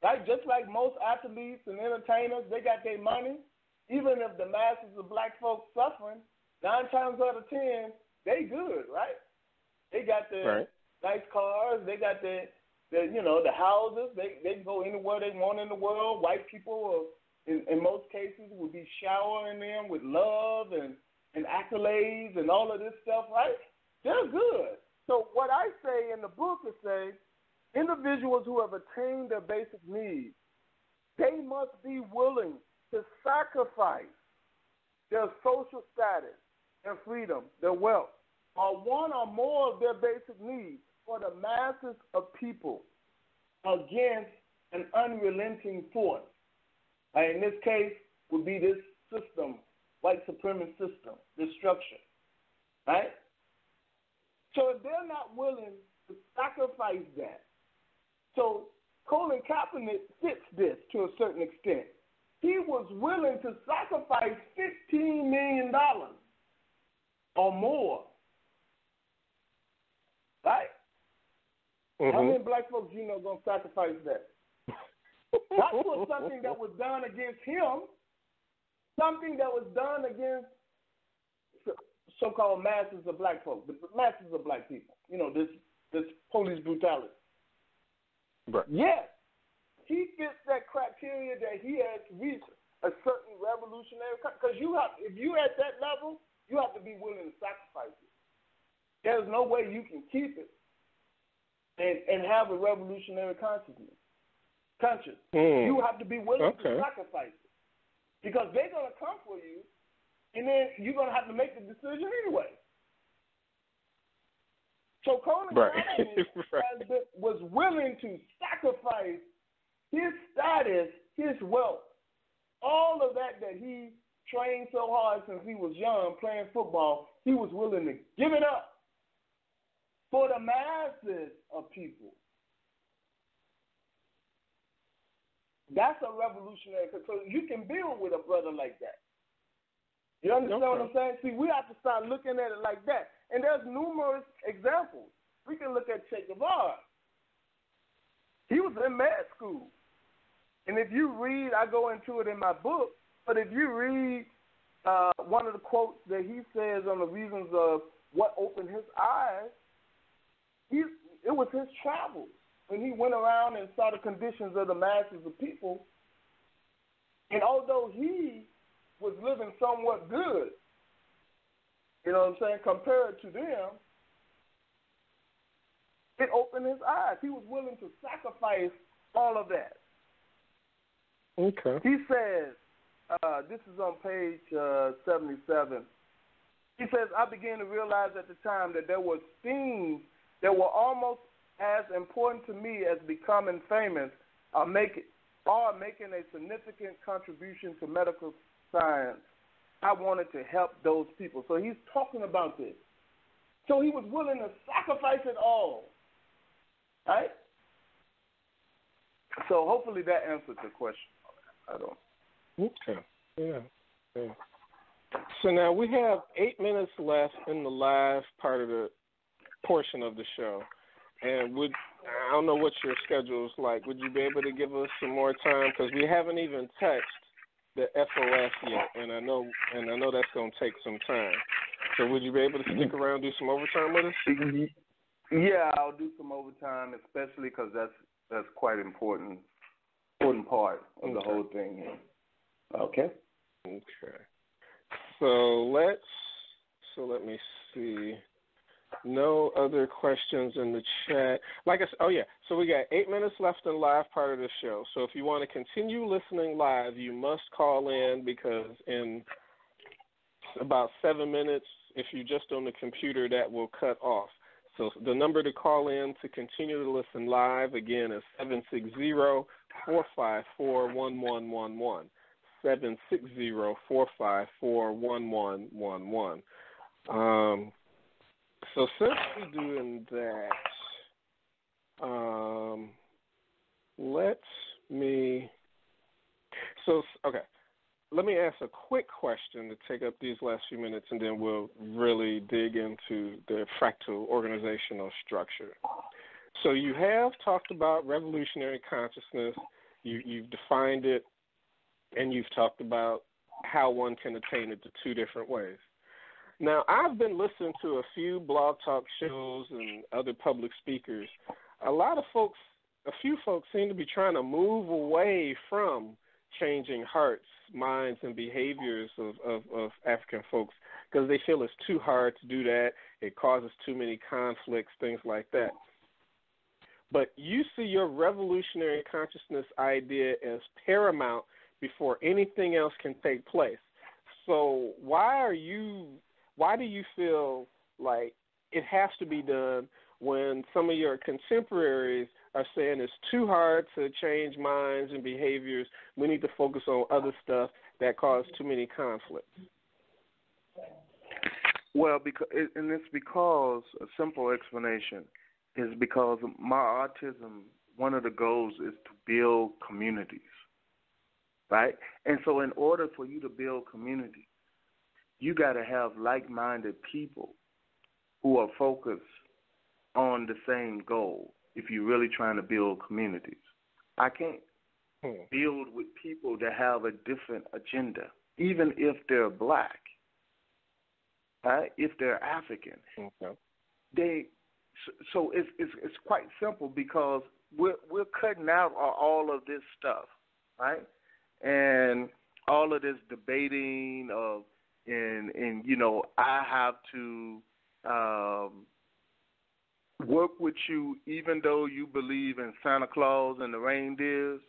right? Just like most athletes and entertainers, they got their money. Even if the masses of black folks suffering, 9 times out of 10, they good, right? They got their nice cars. They got the houses. They go anywhere they want in the world. White people, in most cases, will be showering them with love and accolades and all of this stuff, right? They're good. So what I say in the book is say individuals who have attained their basic needs, they must be willing to sacrifice their social status, their freedom, their wealth, or one or more of their basic needs for the masses of people against an unrelenting force. In this case, would be this system, white supremacist system, this structure, right? So if they're not willing to sacrifice that, so Colin Kaepernick fits this to a certain extent. He was willing to sacrifice $15 million or more, right? How many black folks you know going to sacrifice that? Not for something that was done against him, something that was done against so-called masses of black folks, the masses of black people. This police brutality. Right. Yes, he fits that criteria that he has reached a certain revolutionary. Because if you're at that level, you have to be willing to sacrifice it. There's no way you can keep it and have a revolutionary conscience. You have to be willing to sacrifice it. Because they're going to come for you and then you're going to have to make the decision anyway. So Conan was willing to sacrifice his status, his wealth, all of that he trained so hard since he was young playing football. He was willing to give it up for the masses of people. That's a revolutionary, so you can build with a brother like that. You understand what I'm saying? See, we have to start looking at it like that. And there's numerous examples. We can look at Che Guevara. He was in med school. And if you read, I go into it in my book, but if you read one of the quotes that he says on the reasons of what opened his eyes, it was his travels. When he went around and saw the conditions of the masses of people, and although he was living somewhat good, you know what I'm saying, compared to them, it opened his eyes. He was willing to sacrifice all of that. Okay. He says, this is on page 77, he says, I began to realize at the time that there were things that were almost as important to me as becoming famous are making a significant contribution to medical science. I wanted to help those people. So he's talking about this. So he was willing to sacrifice it all. Right? So hopefully that answered the question. I don't. Okay. Yeah. So now we have 8 minutes left in the live part of the portion of the show. And I don't know what your schedule is like. Would you be able to give us some more time? Because we haven't even touched the FOS yet, and I know that's going to take some time. So would you be able to stick around and do some overtime with us? Yeah, I'll do some overtime, especially because that's quite important part of the whole thing here. Okay. So let me see. No other questions in the chat. Like I said, so we got 8 minutes left in the live part of the show. So if you want to continue listening live, you must call in, because in about 7 minutes, if you're just on the computer, that will cut off. So the number to call in to continue to listen live, again, is 760-454-1111. 760-454-1111. So since we're doing that, let me ask a quick question to take up these last few minutes, and then we'll really dig into the fractal organizational structure. So you have talked about revolutionary consciousness, you've defined it, and you've talked about how one can attain it the two different ways. Now, I've been listening to a few blog talk shows and other public speakers. A few folks seem to be trying to move away from changing hearts, minds, and behaviors of African folks, because they feel it's too hard to do that. It causes too many conflicts, things like that. But you see your revolutionary consciousness idea as paramount before anything else can take place. So why do you feel like it has to be done when some of your contemporaries are saying it's too hard to change minds and behaviors? We need to focus on other stuff that cause too many conflicts. Well, because a simple explanation is because Maatism, one of the goals is to build communities, right? And so in order for you to build communities, you got to have like-minded people who are focused on the same goal if you're really trying to build communities. I can't build with people that have a different agenda, even if they're black, right? If they're African. Okay. So it's quite simple, because we're cutting out all of this stuff, right? And all of this debating of I have to work with you even though you believe in Santa Claus and the reindeers,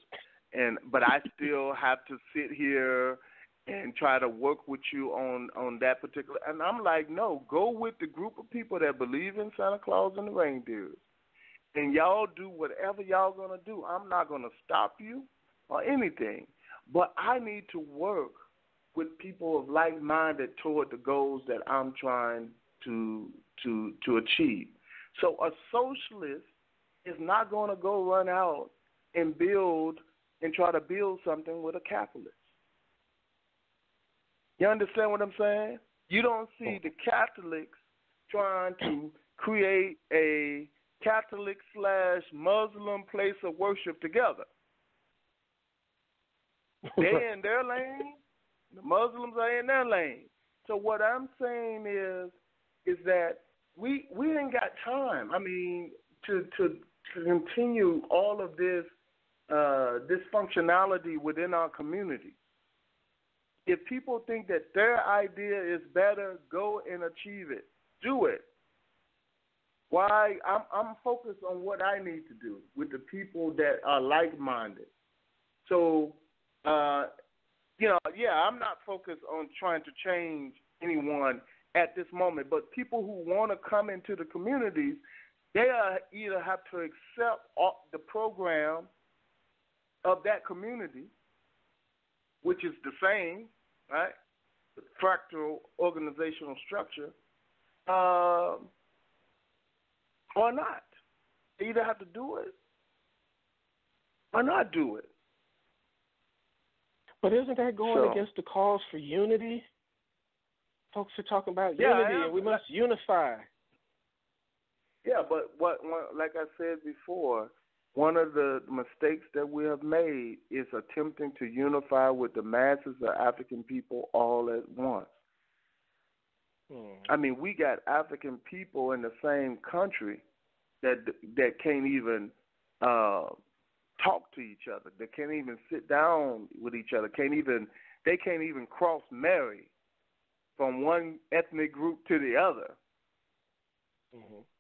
but I still have to sit here and try to work with you on that particular. And I'm like, no, go with the group of people that believe in Santa Claus and the reindeers, and y'all do whatever y'all gonna do. I'm not gonna stop you or anything, but I need to work with people of like-minded toward the goals that I'm trying to achieve. So a socialist is not going to go run out and try to build something with a capitalist. You understand what I'm saying? You don't see the Catholics trying to create a Catholic/Muslim place of worship together. They're in their lane. The Muslims are in their lane. So what I'm saying is that we ain't got time. I mean, to continue all of this dysfunctionality within our community. If people think that their idea is better, go and achieve it. Do it. Why? I'm focused on what I need to do with the people that are like-minded. So, I'm not focused on trying to change anyone at this moment, but people who want to come into the communities, they either have to accept the program of that community, which is the same, right? The fractal organizational structure, or not. They either have to do it or not do it. But isn't that going against the calls for unity? Folks are talking about unity, and we must unify. Yeah, but like I said before, one of the mistakes that we have made is attempting to unify with the masses of African people all at once. I mean, we got African people in the same country that can't even talk to each other. They can't even sit down with each other. They can't even cross marry from one ethnic group to the other.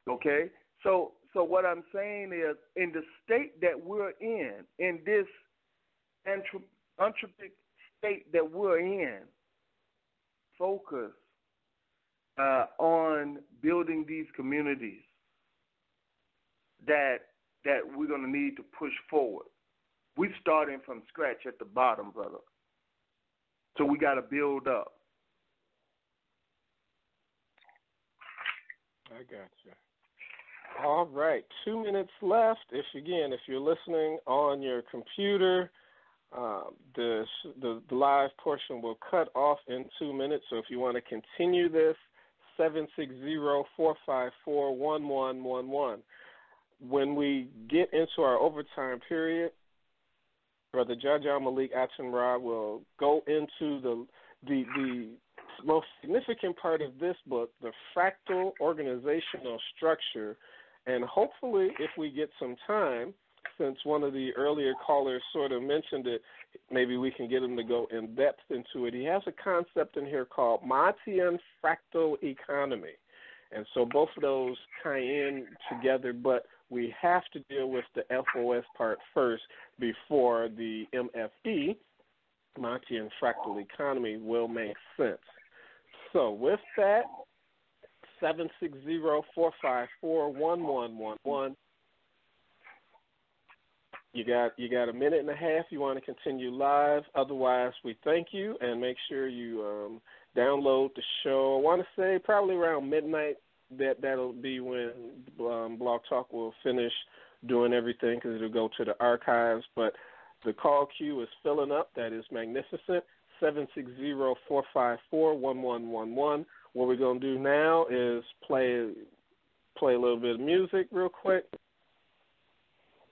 Okay? So what I'm saying is, in the state that we're in this entropic state that we're in, focus on building these communities that we're going to need to push forward. We're starting from scratch at the bottom, brother. So we got to build up. I got you. All right, 2 minutes left. If you're listening on your computer, the live portion will cut off in 2 minutes. So if you want to continue this, 760-454-1111. When we get into our overtime period, Brother Jaja Malik Atenra will go into the most significant part of this book, the fractal organizational structure, and hopefully, if we get some time, since one of the earlier callers sort of mentioned it, maybe we can get him to go in depth into it. He has a concept in here called Maatism fractal economy, and so both of those tie in together, but we have to deal with the FOS part first before the MFE, Maatism fractal economy, will make sense. So with that, 760-454-1111. You got a minute and a half. You want to continue live. Otherwise, we thank you, and make sure you download the show. I want to say probably around midnight. That'll be when Blog Talk will finish doing everything, because it'll go to the archives. But the call queue is filling up. That is magnificent. 760-454-1111. What we're going to do now is play a little bit of music real quick.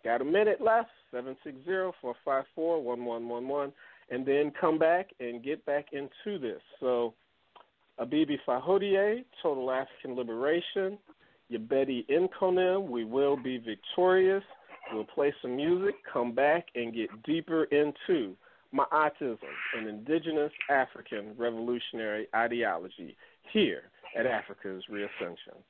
Got a minute left, 760-454-1111, and then come back and get back into this. So, Abibi Fahodie, Total African Liberation, Yabedi Nkonem, We Will Be Victorious. We'll play some music, come back, and get deeper into Maatism, an Indigenous African revolutionary ideology, here at Africa's Reascension.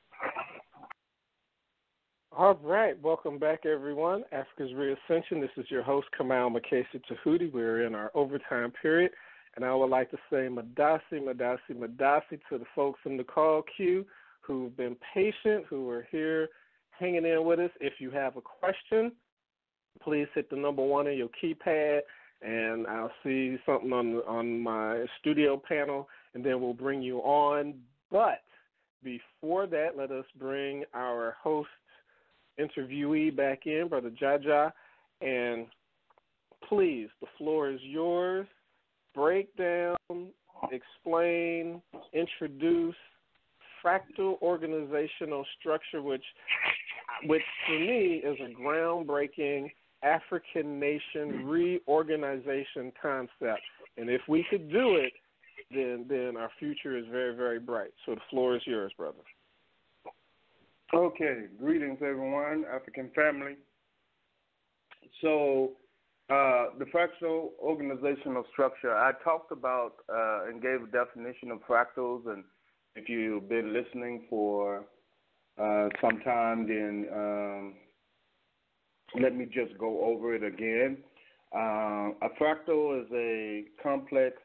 All right, welcome back, everyone. Africa's Reascension. This is your host, Kamal Makesi Tahuti. We're in our overtime period, And I would like to say Madasi to the folks in the call queue who've been patient, who are here hanging in with us. If you have a question, please hit the number 1 on your keypad, and I'll see something on my studio panel, and then we'll bring you on. But before that, let us bring our host interviewee back in, Brother Jaja, and please, the floor is yours. Break down, explain, introduce fractal organizational structure, which for me is a groundbreaking African nation reorganization concept. And if we could do it, then our future is very, very bright. So the floor is yours, brother. Okay. Greetings, everyone, African family. So the fractal organizational structure, I talked about and gave a definition of fractals, and if you've been listening for some time, then let me just go over it again. A fractal is a complex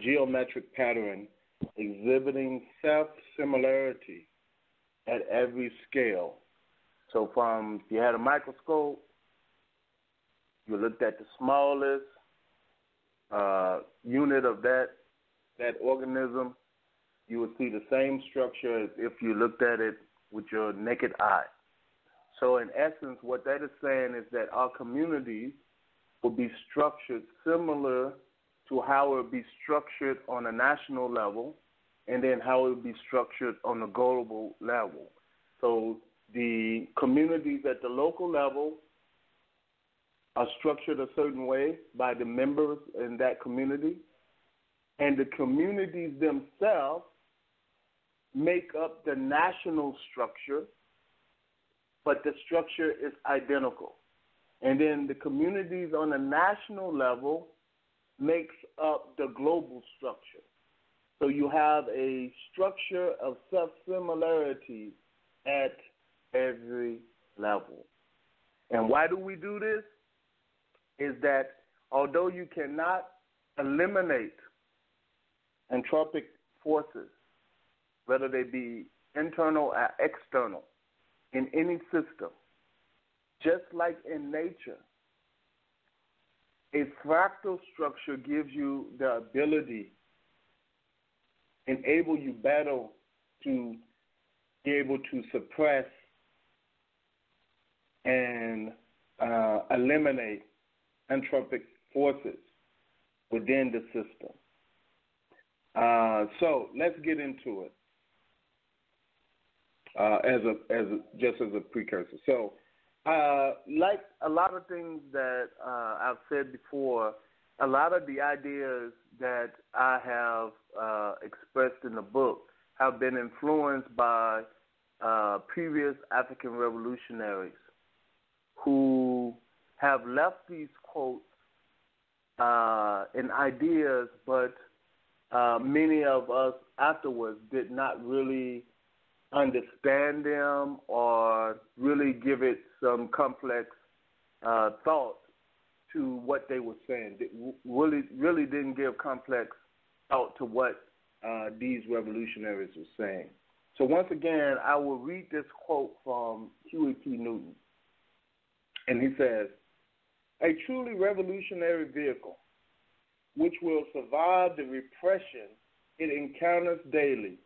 geometric pattern exhibiting self-similarity at every scale. So if you had a microscope, you looked at the smallest unit of that organism, you would see the same structure as if you looked at it with your naked eye. So in essence, what that is saying is that our communities will be structured similar to how it would be structured on a national level, and then how it would be structured on a global level. So the communities at the local level are structured a certain way by the members in that community, and the communities themselves make up the national structure, but the structure is identical. And then the communities on a national level makes up the global structure. So you have a structure of self-similarity at every level. And why do we do this? Is that although you cannot eliminate entropic forces, whether they be internal or external, in any system, just like in nature, a fractal structure gives you the ability, enable you better to be able to suppress and eliminate entropic forces within the system. So let's get into it just as a precursor. So, like a lot of things that I've said before, a lot of the ideas that I have expressed in the book have been influenced by previous African revolutionaries who have left these quotes and ideas, but many of us afterwards did not really understand them or really give it some complex thought to what they were saying. They really didn't give complex thought to what these revolutionaries were saying. So once again, I will read this quote from Huey P. Newton. And he says, "A truly revolutionary vehicle which will survive the repression it encounters daily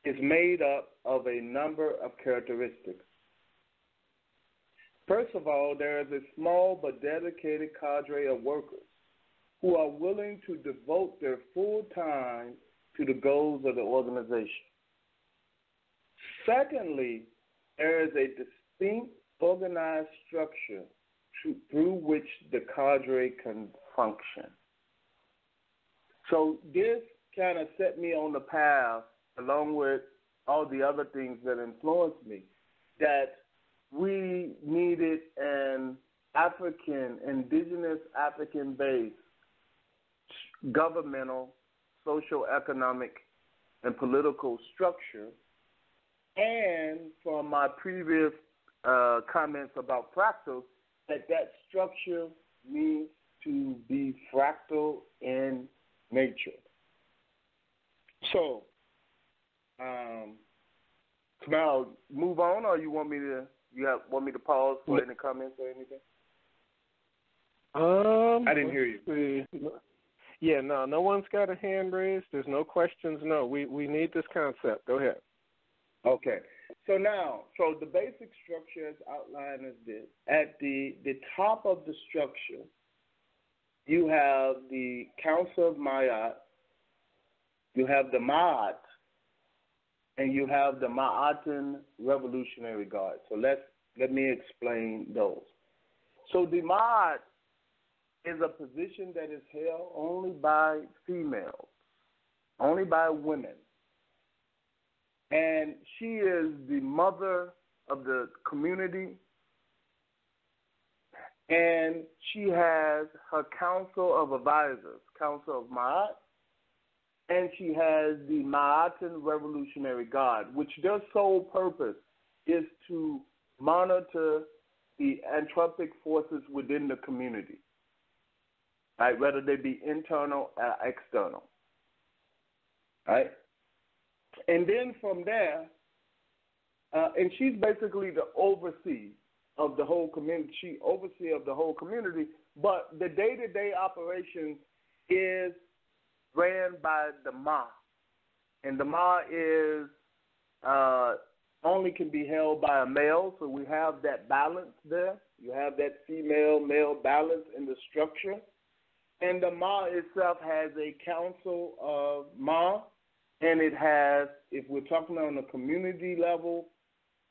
is made up of a number of characteristics. First of all, there is a small but dedicated cadre of workers who are willing to devote their full time to the goals of the organization. Secondly, there is a distinct organized structure through which the cadre can function." So this kind of set me on the path, along with all the other things that influenced me, that we needed an Indigenous African-based governmental, socio-economic, and political structure. And from my previous comments about fractals, that structure needs to be fractal in nature. So, Kamal, move on, or you want me to pause for any comments or anything? I didn't hear you. Yeah, no one's got a hand raised. There's no questions. No, we need this concept. Go ahead. Okay. So the basic structure as outlined is this. At the top of the structure, you have the Council of Myriad, you have the Ma'at, and you have the Ma'aten Revolutionary Guard. So let me explain those. So the Ma'at is a position that is held only by females, only by women. And she is the mother of the community, and she has her council of advisors, Council of Ma'at, and she has the Ma'aten Revolutionary Guard, which their sole purpose is to monitor the anthropic forces within the community, right? Whether they be internal or external, right? And then from there, and she's basically the overseer of the whole community. She oversees of the whole community, but the day-to-day operation is ran by the Ma. And the Ma is only can be held by a male, so we have that balance there. You have that female-male balance in the structure. And the Ma itself has a council of Ma, and it has, if we're talking on a community level,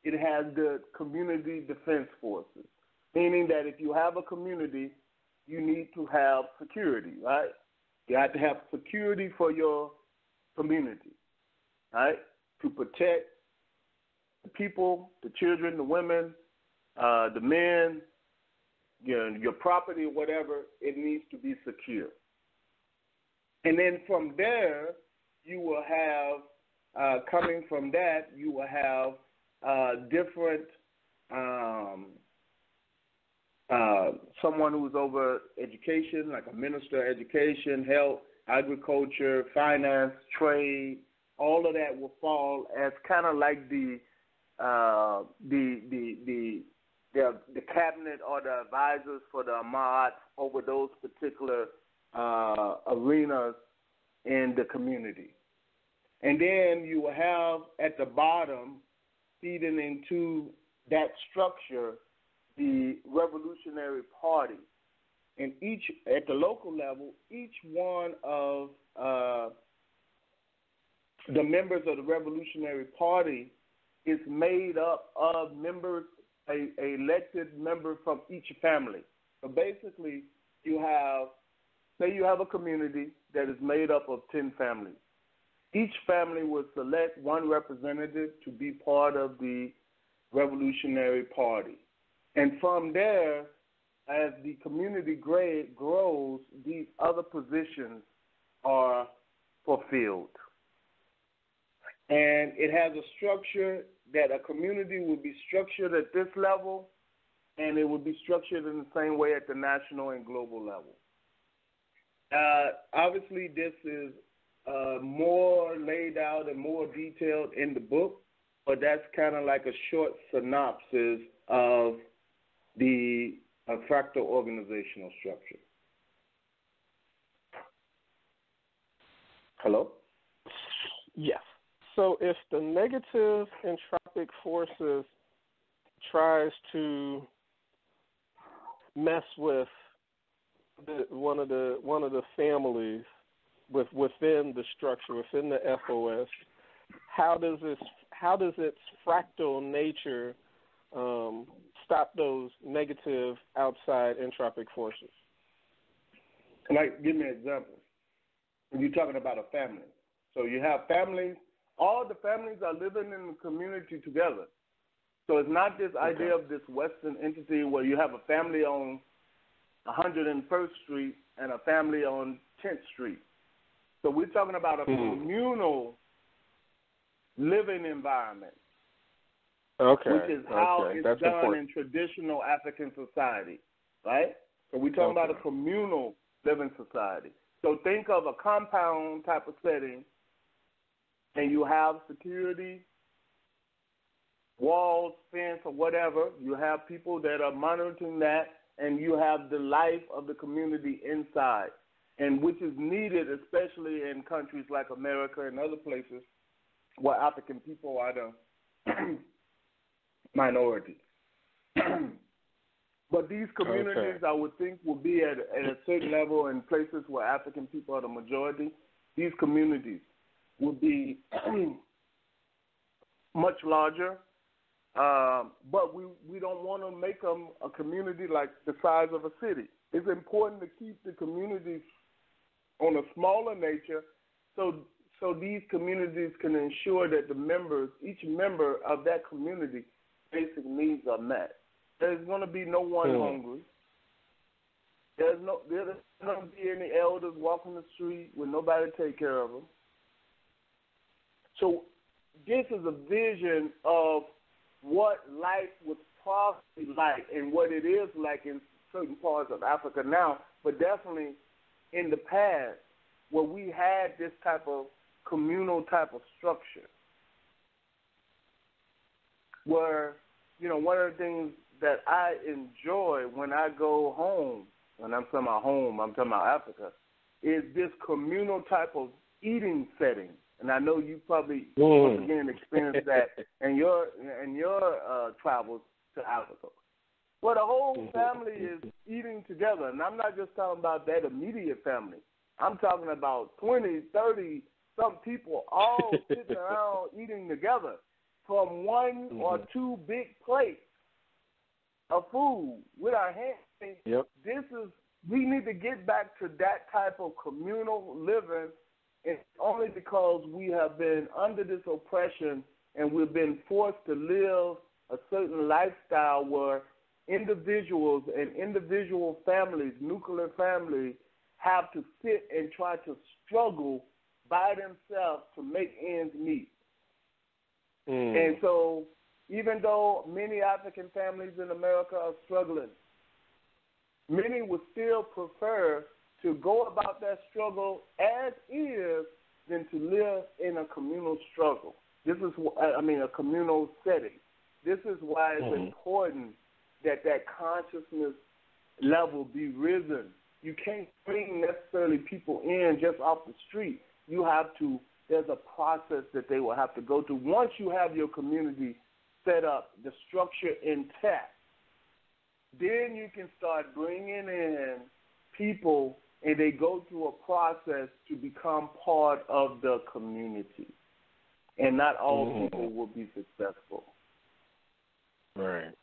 it has the community defense forces, meaning that if you have a community, you need to have security, right? You have to have security for your community, right? To protect the people, the children, the women, the men, your property, whatever, it needs to be secure. And then from there, you will have, coming from that, you will have different, someone who's over education, like a minister of education, health, agriculture, finance, trade, all of that will fall as kind of like the cabinet or the advisors for the Ahmad over those particular arenas in the community. And then you will have at the bottom, feeding into that structure, the Revolutionary Party. And each, at the local level, each one of the members of the Revolutionary Party is made up of members, a elected member from each family. So basically, you have, say you have a community that is made up of 10 families. Each family will select one representative to be part of the Revolutionary Party. And from there, as the community grows, these other positions are fulfilled. And it has a structure that a community will be structured at this level, and it will be structured in the same way at the national and global level. Obviously, this is more laid out and more detailed in the book, but that's kind of like a short synopsis of the fractal organizational structure. Hello? Yes. So if the negative entropic forces tries to mess with one of the families within the structure, within the FOS, how does its fractal nature stop those negative outside entropic forces? Like, give me an example. When you're talking about a family, so you have families. All the families are living in the community together. So it's not this idea of this Western entity where you have a family on 101st Street and a family on 10th Street. So we're talking about a communal living environment, which is how it's done in traditional African society, right? And we're talking about a communal living society. So think of a compound type of setting, and you have security, walls, fence, or whatever. You have people that are monitoring that, and you have the life of the community inside, and which is needed, especially in countries like America and other places where African people are the minority. But these communities, I would think, will be at a certain level in places where African people are the majority. These communities will be much larger, but we don't want to make them a community like the size of a city. It's important to keep the communities on a smaller nature so these communities can ensure that the members, each member of that community, basic needs are met. There's going to be no one hungry. There's not going to be any elders walking the street with nobody to take care of them. So this is a vision of what life was probably like and what it is like in certain parts of Africa now, but definitely in the past where we had this type of communal type of structure where, you know, one of the things that I enjoy when I go home, when I'm talking about home, I'm talking about Africa, is this communal type of eating setting. And I know you probably once again experienced that in your travels to Africa, where the whole family is eating together. And I'm not just talking about that immediate family. I'm talking about 20, 30, some people all sitting around eating together from one or two big plates of food with our hands. Yep. We need to get back to that type of communal living. It's only because we have been under this oppression and we've been forced to live a certain lifestyle where individuals and individual families, nuclear families, have to sit and try to struggle by themselves to make ends meet. And so even though many African families in America are struggling, many would still prefer to go about that struggle as is than to live in a communal struggle. This is, a communal setting. This is why it's important that consciousness level be risen. You can't bring necessarily people in just off the street. You have to, there's a process that they will have to go through. Once you have your community set up, the structure intact, then you can start bringing in people and they go through a process to become part of the community. And not all people will be successful. Right.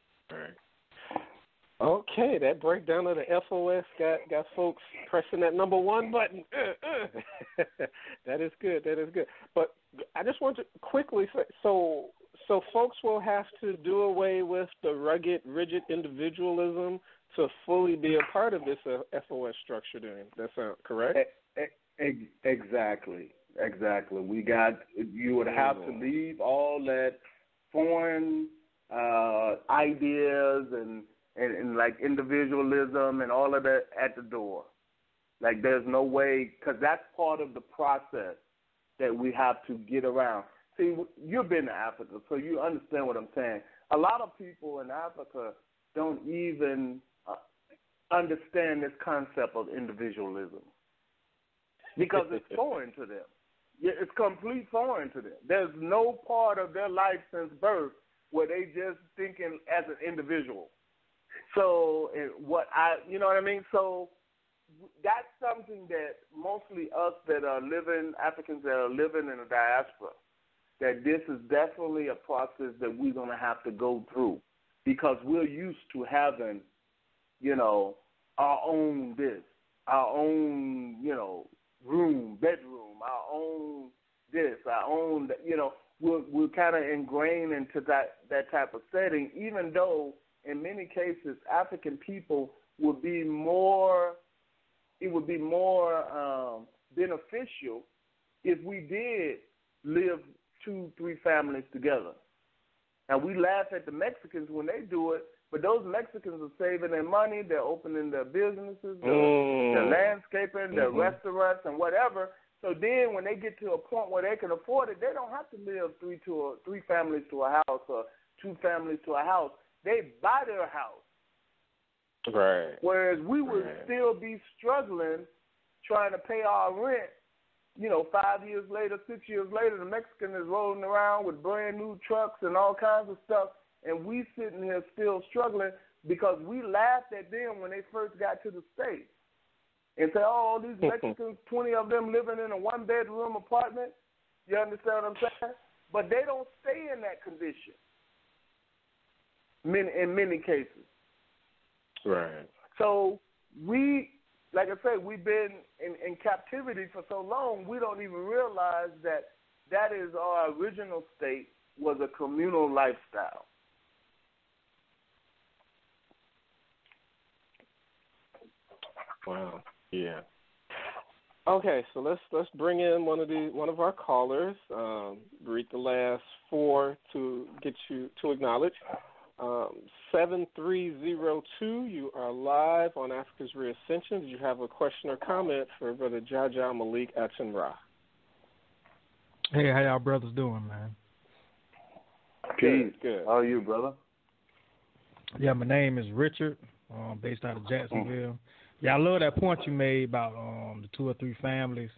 Okay, that breakdown of the FOS got folks pressing that number one button. That is good. But I just want to quickly say, so folks will have to do away with the rugged, rigid individualism to fully be a part of this FOS structure. Then that sound correct? Exactly. You would have to leave all that foreign ideas and like individualism and all of that at the door. Like there's no way, because that's part of the process that we have to get around. See, you've been to Africa, so you understand what I'm saying. A lot of people in Africa don't even understand this concept of individualism because it's foreign to them. It's complete foreign to them. There's no part of their life since birth where they just thinking as an individual. So you know what I mean? So that's something that mostly us that are living, Africans that are living in the diaspora, that this is definitely a process that we're going to have to go through because we're used to having, our own this, our own, bedroom, our own this, our own, we're kind of ingrained into that type of setting, even though in many cases African people would be more beneficial if we did live 2-3 families together. Now, we laugh at the Mexicans when they do it But those Mexicans are saving their money. They're opening their businesses, their landscaping, their restaurants, and whatever. So then when they get to a point where they can afford it, they don't have to live three families to a house or 2 families to a house. They buy their house. Right. Whereas we would still be struggling trying to pay our rent. 5 years later, 6 years later, the Mexican is rolling around with brand new trucks and all kinds of stuff, and we sitting here still struggling because we laughed at them when they first got to the States and say, oh, these Mexicans, 20 of them living in a 1-bedroom apartment. You understand what I'm saying? But they don't stay in that condition in many cases. Right. So we, like I say, we've been in captivity for so long, we don't even realize that is our original state was a communal lifestyle. Wow. Yeah. Okay, so let's bring in one of our callers. Read the last 4 to get you to acknowledge. 7302, you are live on Africa's Reascension. Do you have a question or comment for Brother Jaja Malik Atenra? Hey, how y'all brothers doing, man? Good. How are you, brother? Yeah, my name is Richard, based out of Jacksonville. Yeah, I love that point you made about the 2 or 3 families,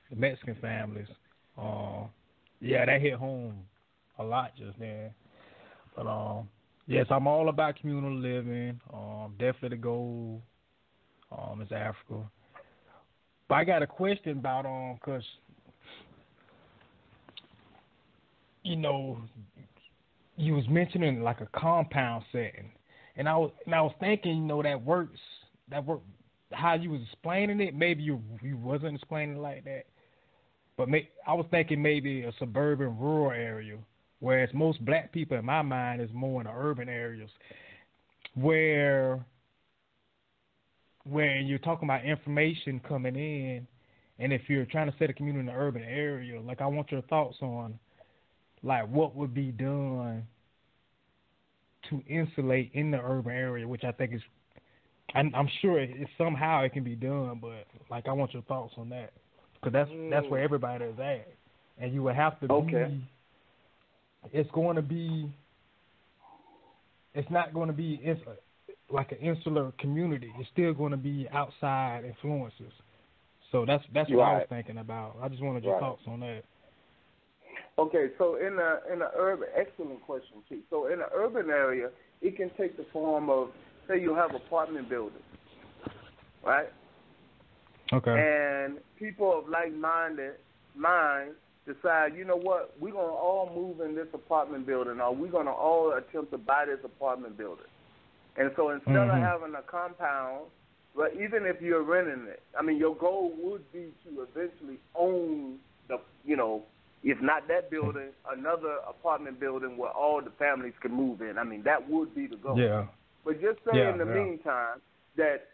the Mexican families. Yeah, that hit home a lot just then. But yes, I'm all about communal living. Definitely the goal is Africa. But I got a question about because you was mentioning like a compound setting, and I was thinking that works how you was explaining it. Maybe you wasn't explaining it like that, but I was thinking maybe a suburban rural area. Whereas most black people, in my mind, is more in the urban areas, where you're talking about information coming in, and if you're trying to set a community in the urban area, like I want your thoughts on, like what would be done to insulate in the urban area, which I think is, I'm sure somehow it can be done, but like I want your thoughts on that, because that's where everybody is at, and you would have to be. It's not going to be like an insular community. It's still going to be outside influences. So that's what I was thinking about. I just wanted your thoughts on that. Okay, so in the urban, excellent question, Chief. So in the urban area, it can take the form of, say you have apartment buildings, right? Okay. And people of like-minded minds decide, you know what, we're going to all move in this apartment building, or we're going to all attempt to buy this apartment building. And so instead of having a compound, well, even if you're renting it, I mean, your goal would be to eventually own the, if not that building, another apartment building where all the families can move in. I mean, that would be the goal. Yeah. But just say in the meantime that,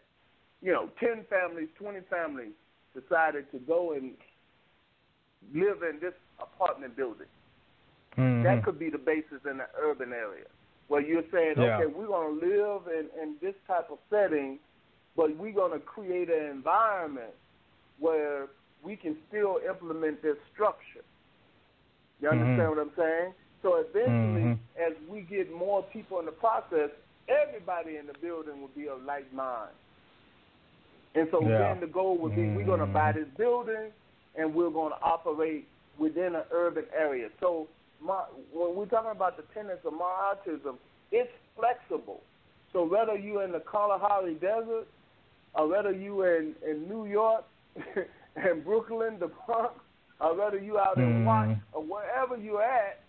10 families, 20 families decided to go and live in this apartment building. That could be the basis in the urban area, where you're saying, okay, we're going to live in this type of setting, but we're going to create an environment where we can still implement this structure. You understand what I'm saying? So eventually, as we get more people in the process, everybody in the building will be of like mind. And so then the goal would be, we're going to buy this building, and we're going to operate within an urban area. So when we're talking about the tenets of Maatism, it's flexible. So whether you're in the Kalahari Desert, or whether you're in New York, and Brooklyn, the Bronx, or whether you're out in Watts, or wherever you're at,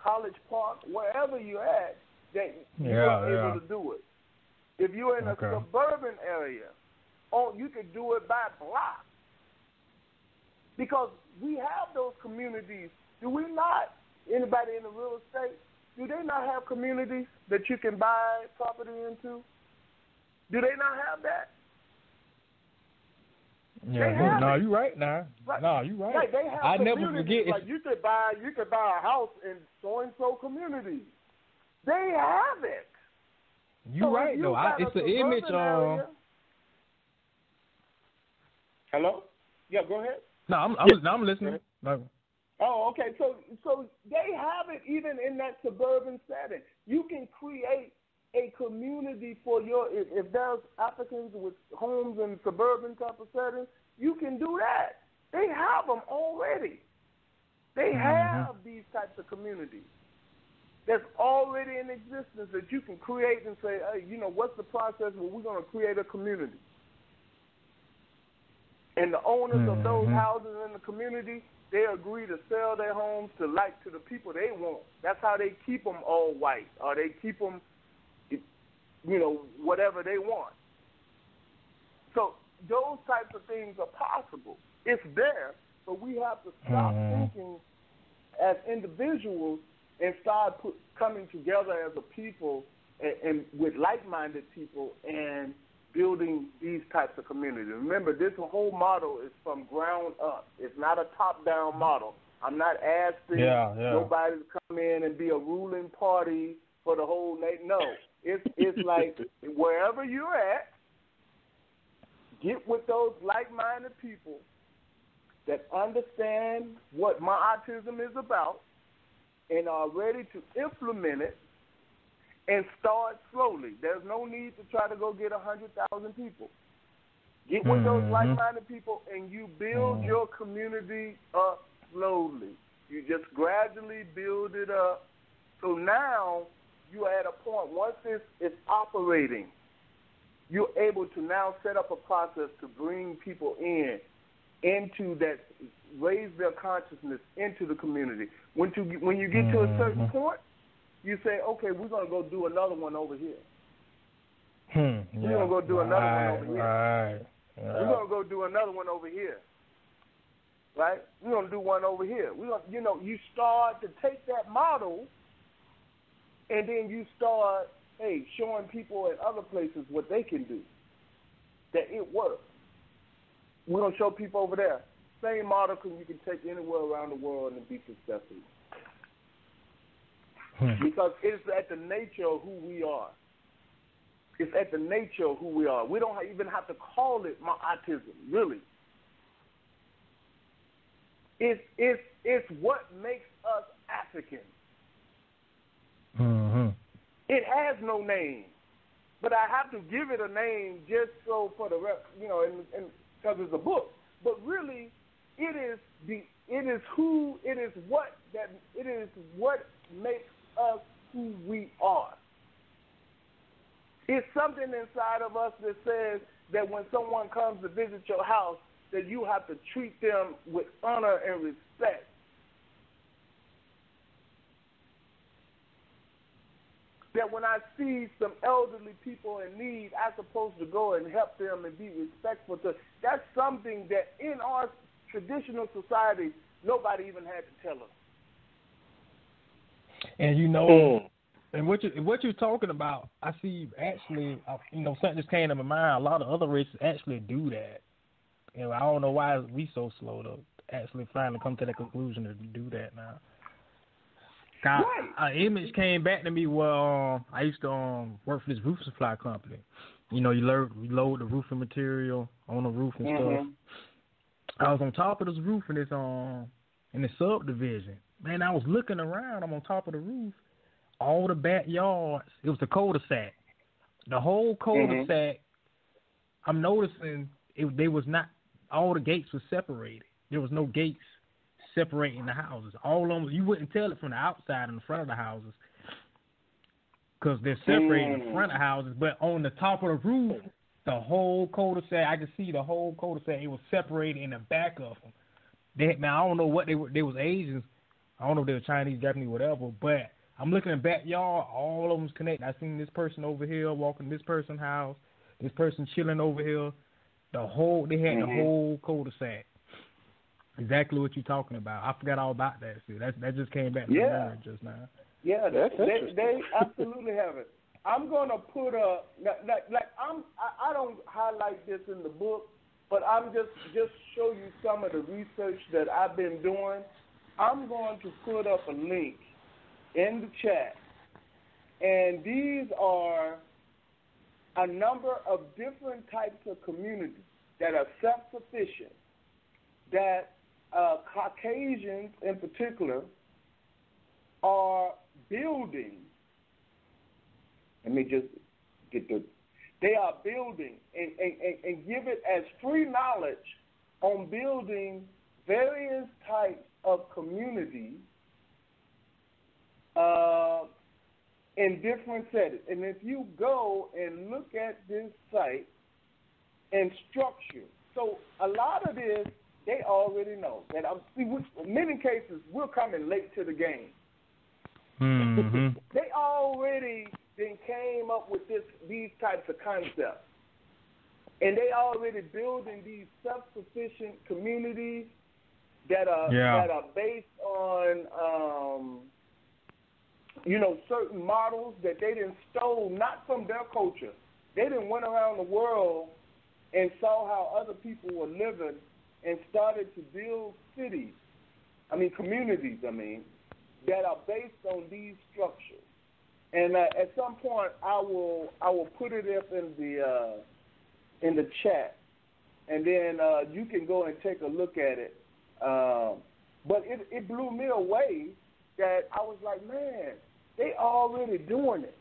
College Park, wherever you're at, that you're able to do it. If you're in a suburban area, you could do it by block. Because we have those communities. Do we not? Anybody in the real estate, do they not have communities that you can buy property into? Do they not have that? Yeah, no, you're right now. Right. No, you're right. Right, they have I communities. never forget. Like you could buy a house in so and so community. They have it. You're right, though. It's an image. Hello? Yeah, go ahead. No, I'm listening. Oh, okay. So they have it even in that suburban setting. You can create a community for if there's Africans with homes in suburban type of settings, you can do that. They have them already. They have these types of communities that's already in existence that you can create and say, hey, what's the process? Well, we're going to create a community. And the owners of those houses in the community, they agree to sell their homes to the people they want. That's how they keep them all white, or they keep them, whatever they want. So those types of things are possible. It's there, but we have to stop thinking as individuals and start coming together as a people and with like-minded people and building these types of communities. Remember, this whole model is from ground up. It's not a top-down model. I'm not asking nobody to come in and be a ruling party for the whole nation. No, it's like wherever you're at, get with those like-minded people that understand what Maatism is about and are ready to implement it and start slowly. There's no need to try to go get 100,000 people. Get with those like-minded people and you build your community up slowly. You just gradually build it up. So now you are at a point, once this is operating, you're able to now set up a process to bring people into that, raise their consciousness into the community. When you get to a certain point, you say, okay, we're going to go do another one over here. We're going to go do another one over here. We're going to go do another one over here. Right? We're going to do one over here. You start to take that model and then you start, showing people in other places what they can do, that it works. We're going to show people over there. Same model you can take anywhere around the world and be successful. Because it's at the nature of who we are. It's at the nature of who we are. We don't even have to call it Maatism, really. It's what makes us African. It has no name, but I have to give it a name just so for the and because it's a book. But really, it is what makes us who we are. It's something inside of us that says that when someone comes to visit your house, that you have to treat them with honor and respect. That when I see some elderly people in need, I'm supposed to go and help them and be respectful to. That's something that in our traditional society, nobody even had to tell us. And and what you're talking about, I see actually, something just came to my mind. A lot of other races actually do that. I don't know why we so slow to actually finally come to that conclusion to do that now. An image came back to me where I used to work for this roof supply company. You load the roofing material on the roof and stuff. I was on top of this roof in this subdivision. Man, I was looking around. I'm on top of the roof. All the backyards. It was the cul-de-sac. The whole cul-de-sac. I'm noticing they was not. All the gates were separated. There was no gates separating the houses. All of them, you wouldn't tell it from the outside and the front of the houses because they're separated in the front of the houses. But on the top of the roof, the whole cul-de-sac, I could see the whole cul-de-sac. It was separated in the back of them. Now I don't know what they were. They was Asians. I don't know if they were Chinese, Japanese, whatever. But I'm looking in the backyard. All of them's connected. I seen this person over here walking this person's house. This person chilling over here. They had the whole cul-de-sac. Exactly what you're talking about. I forgot all about that. See, that just came back to my memory just now. Yeah, they absolutely have it. I'm gonna put I don't highlight this in the book, but I'm just show you some of the research that I've been doing. I'm going to put up a link in the chat, and these are a number of different types of communities that are self-sufficient, that Caucasians in particular are building. Let me just get they are building and give it as free knowledge on building various types of communities in different settings. And if you go and look at this site and structure, so a lot of this they already know. That in many cases we're coming late to the game. Mm-hmm. They already then came up with these types of concepts, and they already building these self-sufficient communities that are based on certain models that they didn't stole not from their culture. They didn't went around the world and saw how other people were living and started to build communities, that are based on these structures. And at some point, I will put it up in the chat, and then you can go and take a look at it. But it blew me away that I was like, man, they already doing it.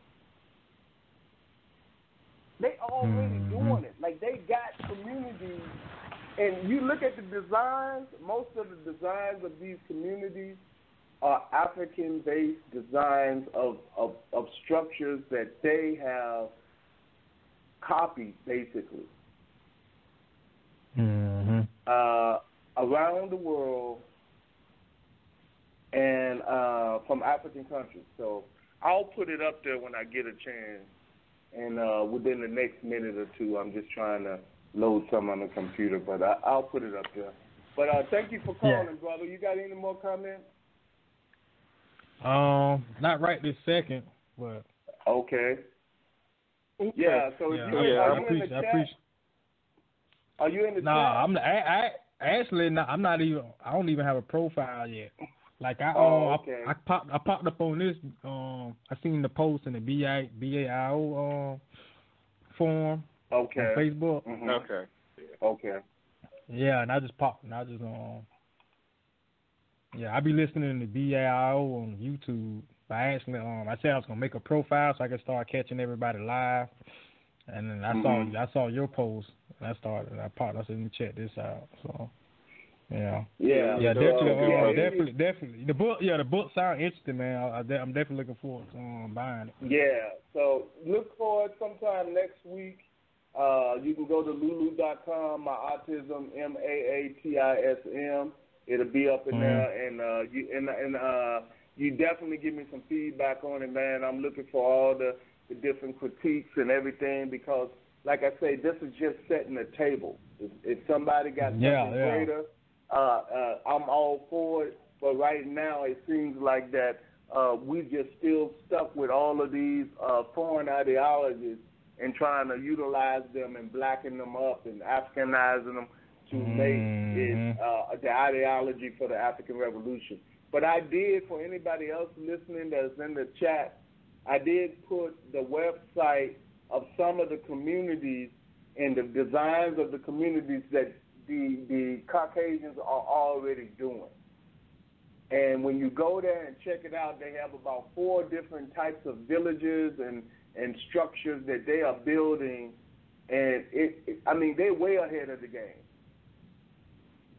They already doing it. Like, they got communities, and you look at the designs. Most of the designs of these communities are African-based designs of structures that they have copied, basically, around the world and from African countries. So I'll put it up there when I get a chance, and within the next minute or two. I'm just trying to load some on the computer, but I'll put it up there. But thank you for calling, brother. You got any more comments? Not right this second, but okay. Yeah. So are you in the chat? Are you in the chat? I actually not. I'm not even. I don't even have a profile yet. Like I popped up on this. I seen the post in the BAIO forum on Facebook. Mm-hmm. Okay. Yeah, and I just popped. And I just I be listening to BAIO on YouTube. I said I was gonna make a profile so I could start catching everybody live, and then I saw your post, and I said, let me check this out. So definitely. The book sounds interesting, man. I'm definitely looking forward to buying it. Yeah. So look for it sometime next week. You can go to lulu.com. Maatism, MAATISM. It'll be up in there, and you definitely give me some feedback on it, man. I'm looking for all the different critiques and everything because, like I say, this is just setting the table. If somebody got something greater, I'm all for it. But right now, it seems like that we just still stuck with all of these foreign ideologies and trying to utilize them and blacken them up and Africanizing them to make it the ideology for the African Revolution. But I did, for anybody else listening that's in the chat, I did put the website of some of the communities and the designs of the communities that the Caucasians are already doing. And when you go there and check it out, they have about 4 different types of villages and structures that they are building. And they're way ahead of the game.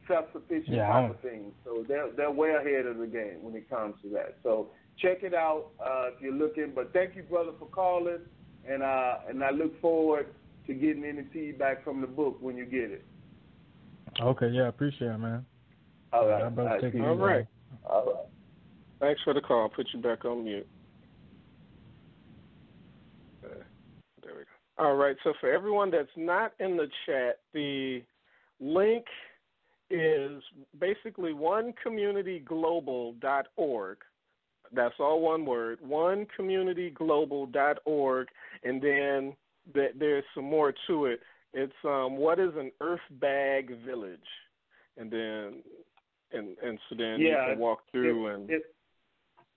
Self-sufficient type of things. So they're way ahead of the game when it comes to that. So check it out if you're looking. But thank you, brother, for calling, and I look forward to getting any feedback from the book when you get it. Okay, yeah, appreciate it, man. All right. All right. Thanks for the call. I'll put you back on mute. There we go. All right, so for everyone that's not in the chat, the link is basically onecommunityglobal.org. That's all one word, onecommunityglobal.org, and then there's some more to it. It's what is an earth bag village, and then so then you can walk through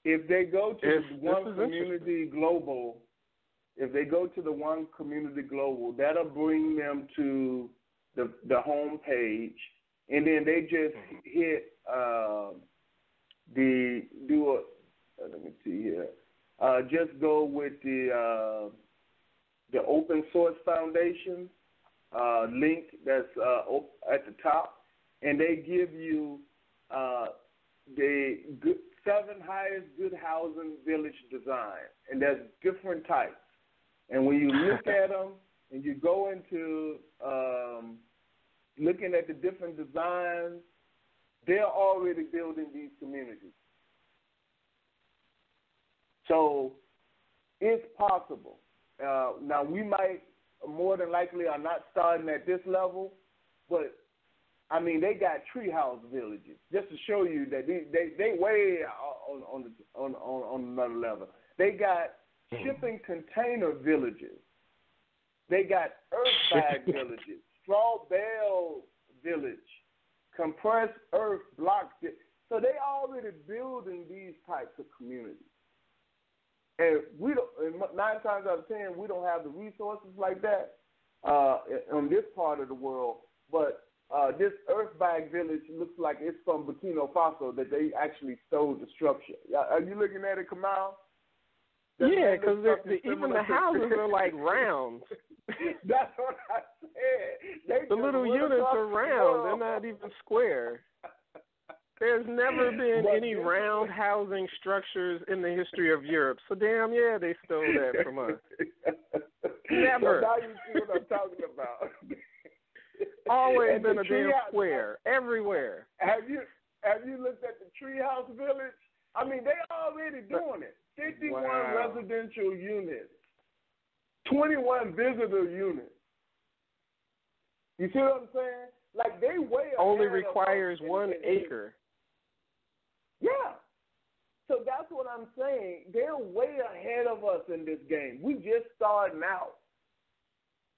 if they go to One Community Global, if they go to the One Community Global, that'll bring them to the home page, and then they just hit let me see here. Just go with the Open Source Foundation link that's at the top, and they give you the 7 highest good housing village design, and there's different types. And when you look at them and you go into looking at the different designs, they're already building these communities. So it's possible. Now, we might more than likely are not starting at this level, but I mean, they got treehouse villages just to show you that they way on another level. They got shipping container villages. They got earth bag villages, straw bale village, compressed earth blocks. So they already building these types of communities. And we don't. 9 times out of 10, we don't have the resources like that on this part of the world. But this earth bag village looks like it's from Burkina Faso that they actually stole the structure. Are you looking at it, Kamal? Yeah, because even the houses are like round. That's what I said. The little units are round. They're not even square. There's never been any round housing structures in the history of Europe. So damn yeah, they stole that from us. Never. So now you see what I'm talking about. Always been a damn square everywhere. Have you looked at the treehouse village? I mean, they already doing it. 51 residential units, 21 visitor units. You see what I'm saying? Like they way only requires 1 acre. Yeah. So that's what I'm saying. They're way ahead of us in this game. We just starting out.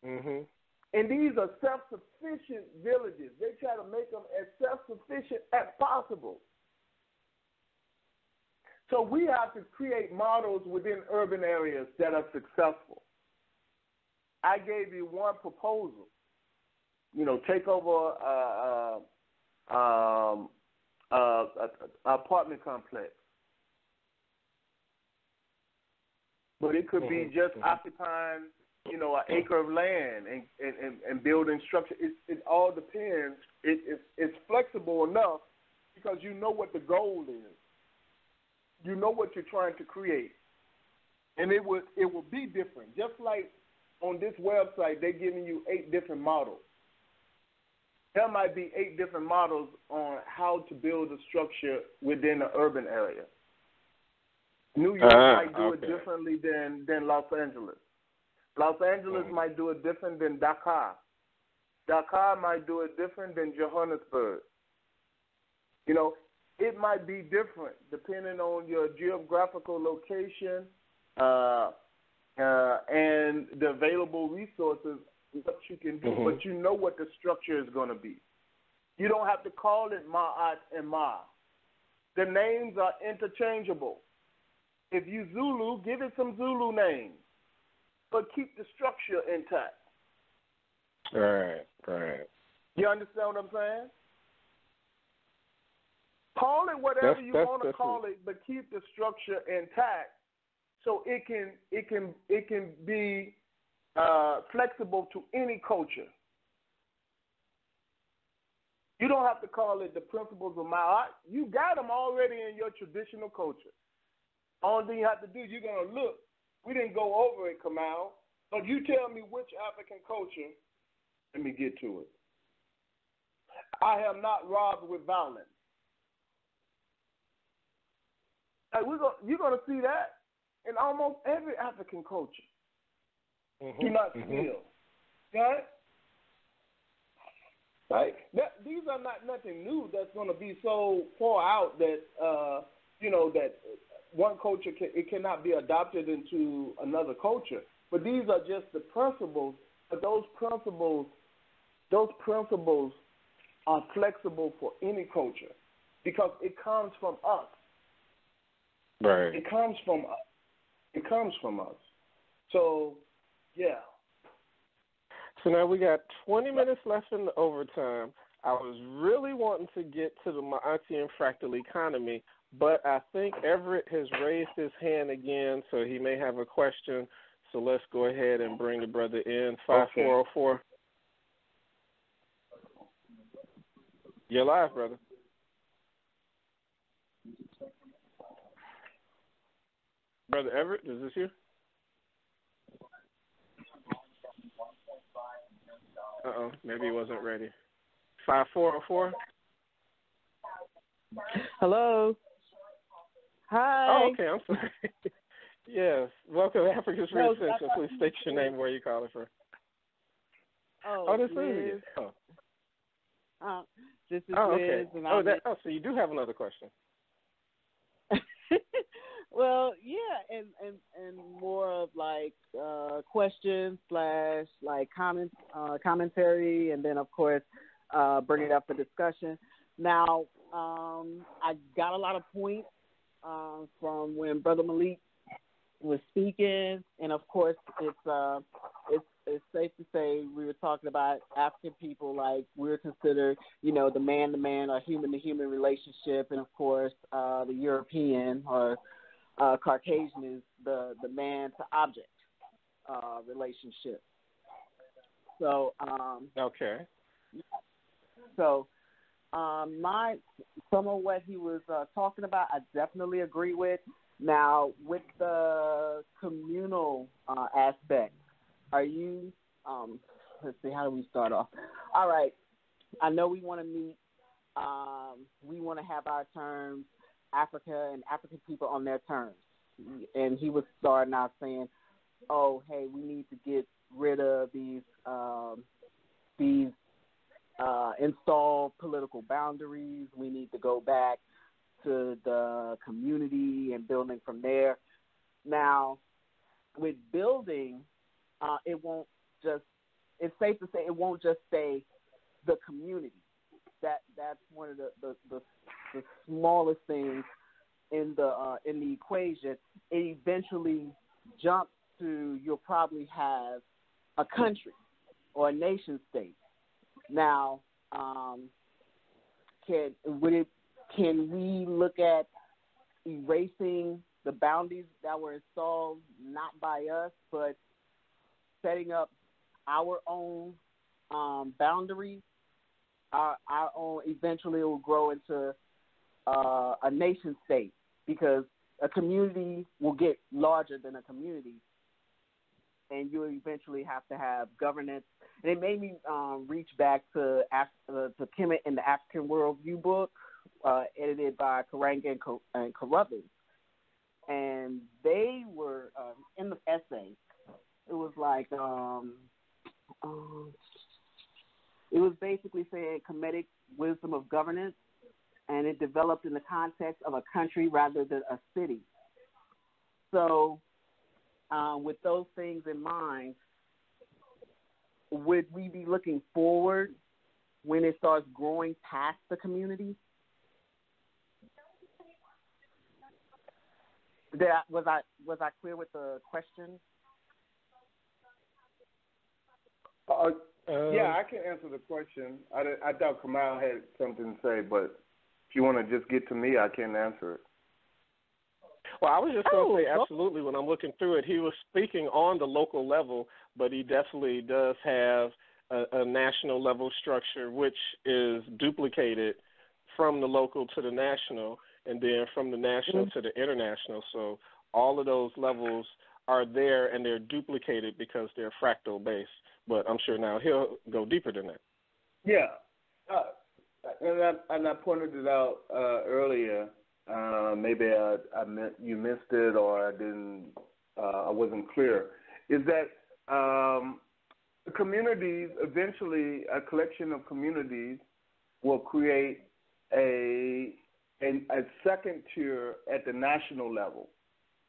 Mhm. And these are self-sufficient villages. They try to make them as self-sufficient as possible. So we have to create models within urban areas that are successful. I gave you one proposal. You know, take over apartment complex. But it could be just occupying, you know, an acre of land and building structure. It all depends. It's flexible enough because you know what the goal is. You know what you're trying to create. And it will be different. Just like on this website, they're giving you 8 different models. There might be 8 different models on how to build a structure within an urban area. New York might do it differently than Los Angeles. Los Angeles might do it different than Dakar. Dakar might do it different than Johannesburg. You know, it might be different depending on your geographical location and the available resources, what you can do, but you know what the structure is going to be. You don't have to call it Ma'at and Ma. The names are interchangeable. If you Zulu, give it some Zulu names, but keep the structure intact. Right. You understand what I'm saying? Call it whatever you want to call it, but keep the structure intact, so it can be flexible to any culture. You don't have to call it the principles of Ma'at. You got them already in your traditional culture. Only thing you have to do, you're going to look. We didn't go over it, Kamal, but you tell me which African culture. Let me get to it. I have not robbed with violence. You're going to see that in almost every African culture. Do not steal. Right? Right? These are not nothing new that's going to be so far out that, that one culture, it cannot be adopted into another culture. But these are just the principles, but those principles are flexible for any culture because it comes from us. Right. It comes from us. So, yeah. So now we got 20 minutes left in the overtime. I was really wanting to get to the Maatism Fractal economy, but I think Everett has raised his hand again, so he may have a question. So let's go ahead and bring the brother in. 5404. You're live, brother. Brother Everett, is this you? Uh-oh, maybe he wasn't ready. 5404. Hello. Hi. Oh, okay, I'm sorry. Yes, welcome to Africa's Reascension. Please state your name, where you calling from. This is you. This is okay. Liz. And so you do have another question. Well, yeah, and more of like questions / like commentary, and then of course bring it up for discussion. Now, I got a lot of points from when Brother Malik was speaking, and of course it's safe to say we were talking about African people, like we're considered, the man-to-man or human-to-human relationship, and of course the European or Caucasian is the man-to-object relationship. So okay. So some of what he was talking about, I definitely agree with. Now, with the communal aspect, are you, let's see, how do we start off? All right. I know we want to meet, we want to have our terms, Africa and African people on their terms. And he was starting out saying, oh, hey, we need to get rid of these installed political boundaries. We need to go back to the community and building from there. Now, with building, it's safe to say it won't just stay the community. That's one of the smallest things in the equation. It eventually jumps to, you'll probably have a country or a nation state. Now, can we look at erasing the boundaries that were installed not by us, but setting up our own boundaries? Our own, eventually it will grow into a nation state, because a community will get larger than a community, and you'll eventually have to have governance. And it made me reach back to Kemet in the African Worldview book, edited by Karanga and Carruthers. And they were, in the essay, it was like, it was basically saying Kemetic wisdom of governance, and it developed in the context of a country rather than a city. So with those things in mind, would we be looking forward when it starts growing past the community? Was I clear with the question? Yeah, I can answer the question. I thought Kamal had something to say, but if you want to just get to me, I can answer it. Well, I was just going to say absolutely. When I'm looking through it, he was speaking on the local level, but he definitely does have a national level structure, which is duplicated from the local to the national, and then from the national to the international. So all of those levels are there, and they're duplicated because they're fractal based. But I'm sure now he'll go deeper than that. Yeah, and I pointed it out earlier. Maybe you missed it, or I wasn't clear. Is that communities, eventually a collection of communities will create a second tier at the national level,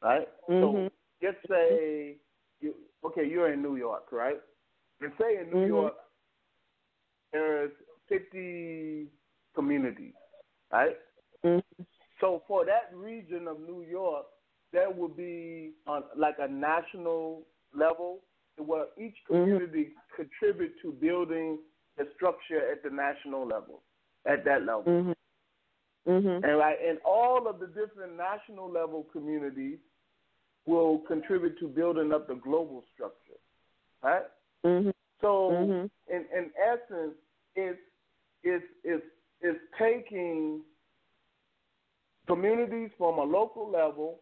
right? So just say, you're in New York, right? And say in New York, there's 50 communities, right? So for that region of New York, there will be like a national level, where each community contribute to building the structure at the national level, at that level. And all of the different national level communities will contribute to building up the global structure, right? So, in essence, it's taking communities from a local level,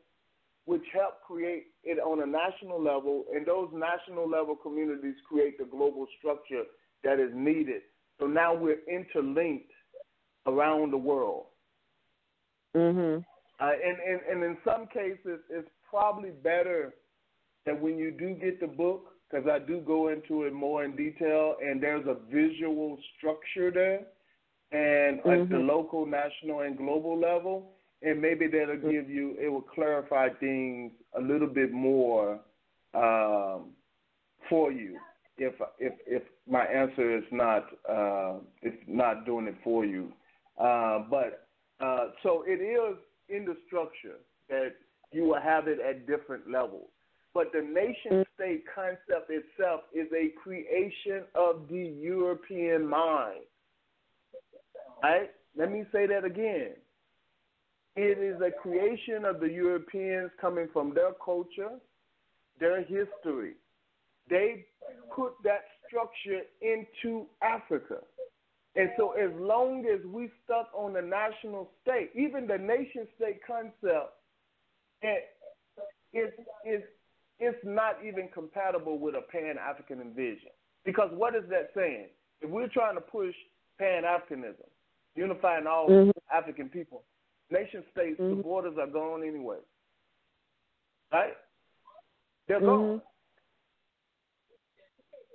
which help create it on a national level, and those national level communities create the global structure that is needed. So now we're interlinked around the world. And in some cases, it's probably better that when you do get the book, because I do go into it more in detail, and there's a visual structure there, and at the local, national, and global level, and maybe that'll give you, it will clarify things a little bit more for you. If my answer is not doing it for you, so it is in the structure that you will have it at different levels. But the nation-state concept itself is a creation of the European mind. Right? Let me say that again. It is a creation of the Europeans coming from their culture, their history. They put that structure into Africa. And so as long as we stuck on the national state, even the nation-state concept, it's not even compatible with a Pan-African vision. Because what is that saying? If we're trying to push Pan-Afrikanism, unifying all African people, nation-states, the borders are gone anyway. Right? They're gone.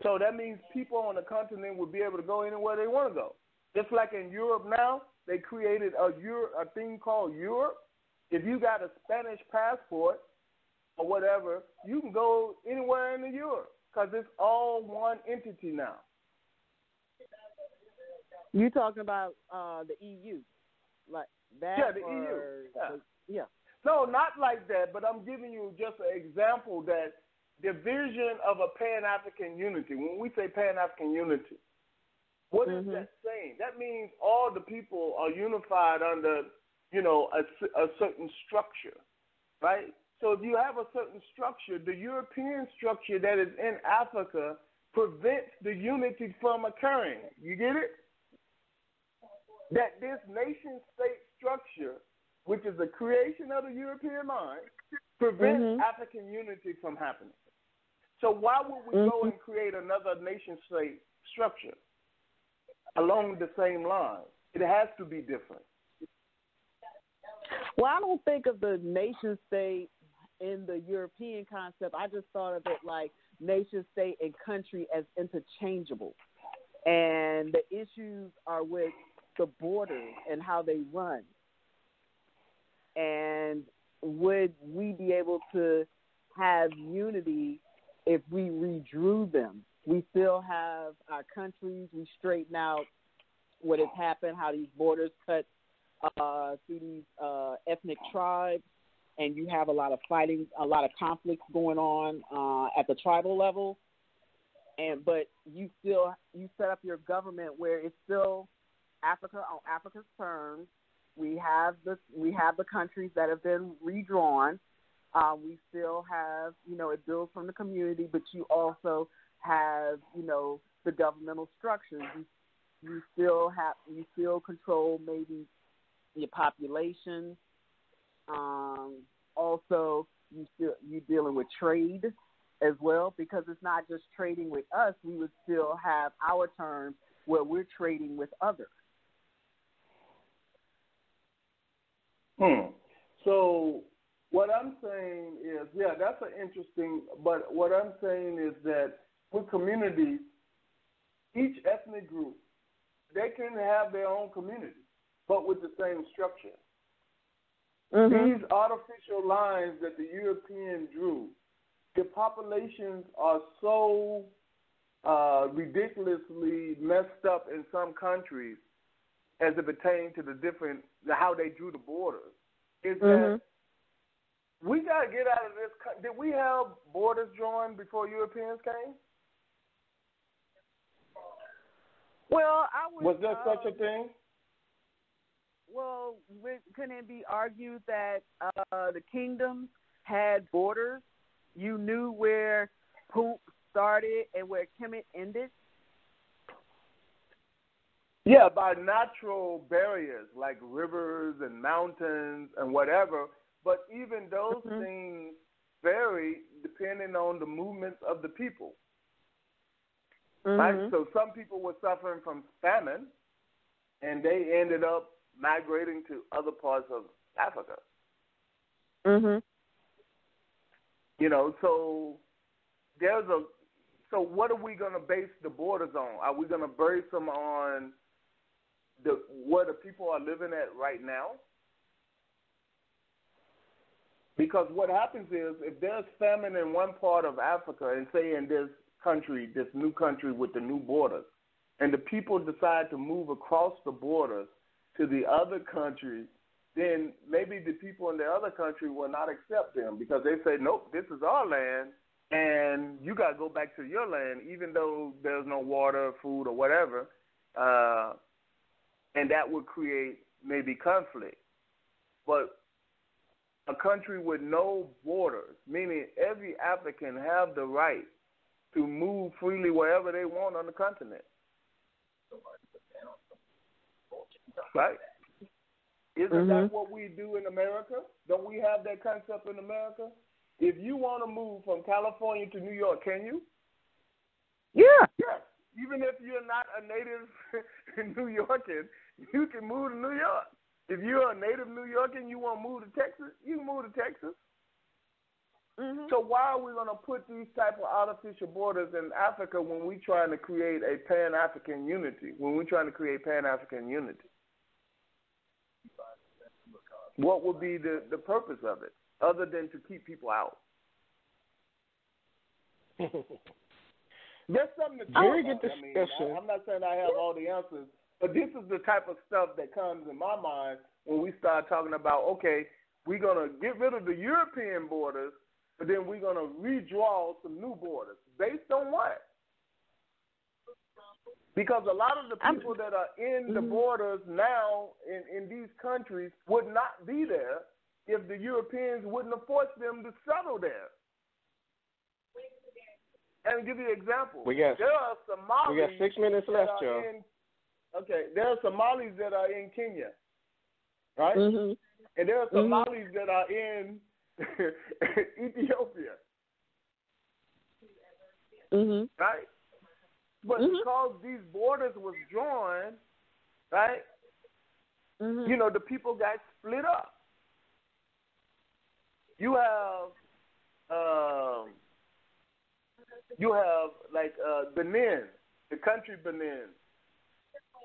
So that means people on the continent would be able to go anywhere they want to go. Just like in Europe now, they created a thing called Europe. If you got a Spanish passport or whatever, you can go anywhere in the Europe because it's all one entity now. You talking about the EU, like that? Yeah, the EU. Yeah. No, not like that. But I'm giving you just an example that the vision of a Pan-African unity. When we say Pan-African unity, what is that saying? That means all the people are unified under, a certain structure, right? So if you have a certain structure, the European structure that is in Africa prevents the unity from occurring. You get it? That this nation-state structure, which is the creation of the European mind, prevents African unity from happening. So why would we go and create another nation-state structure along the same lines? It has to be different. Well, I don't think of the nation-state in the European concept. I just thought of it like nation-state and country as interchangeable. And the issues are with the borders and how they run. And would we be able to have unity if we redrew them? We still have our countries. We straighten out what has happened, how these borders cut through these ethnic tribes, and you have a lot of fighting, a lot of conflicts going on at the tribal level. But you set up your government where it's still Africa on Africa's terms. We have the countries that have been redrawn. We still have, it builds from the community, but you also have, the governmental structures. You still control maybe your population. Also, you're dealing with trade as well, because it's not just trading with us. We would still have our terms where we're trading with others. So what I'm saying is, that's an interesting, but what I'm saying is that with communities, each ethnic group, they can have their own community, but with the same structure. These artificial lines that the Europeans drew, the populations are so ridiculously messed up in some countries as it pertains to how they drew the borders, is that we got to get out of this. Did we have borders drawn before Europeans came? Well, was there such a thing? Well, couldn't it be argued that the kingdoms had borders? You knew where Punt started and where Kemet ended? Yeah, by natural barriers like rivers and mountains and whatever. But even those things vary depending on the movements of the people. Right? So some people were suffering from famine, and they ended up migrating to other parts of Africa. You know, so so what are we going to base the borders on? Are we going to base them on where the people are living at right now? Because what happens is, if there's famine in one part of Africa, and say in this country, this new country with the new borders, and the people decide to move across the borders to the other country, then maybe the people in the other country will not accept them because they say, nope, this is our land, and you got to go back to your land, even though there's no water, food, or whatever, and that would create maybe conflict. But a country with no borders, meaning every African have the right to move freely wherever they want on the continent. Right? Isn't that what we do in America? Don't we have that concept in America? If you want to move from California to New York, can you? Yeah. Yes. Even if you're not a native New Yorker, you can move to New York. If you're a native New Yorker and you want to move to Texas, you can move to Texas. So why are we going to put these type of artificial borders in Africa when we're trying to create a Pan-African unity, when we're trying to create Pan-African unity? What would be the purpose of it, other than to keep people out? There's something to very good discussion. I'm not saying I have all the answers, but this is the type of stuff that comes in my mind when we start talking about, okay, we're going to get rid of the European borders, but then we're going to redraw some new borders. Based on what? Because a lot of the people that are in the borders now in these countries would not be there if the Europeans wouldn't have forced them to settle there. And I'll give you an example. There are Somalis. We got 6 minutes left, Joe. There are Somalis that are in Kenya, right? And there are Somalis that are in Ethiopia, right? But because these borders was drawn, right, you know, the people got split up. You have like Benin, the country Benin.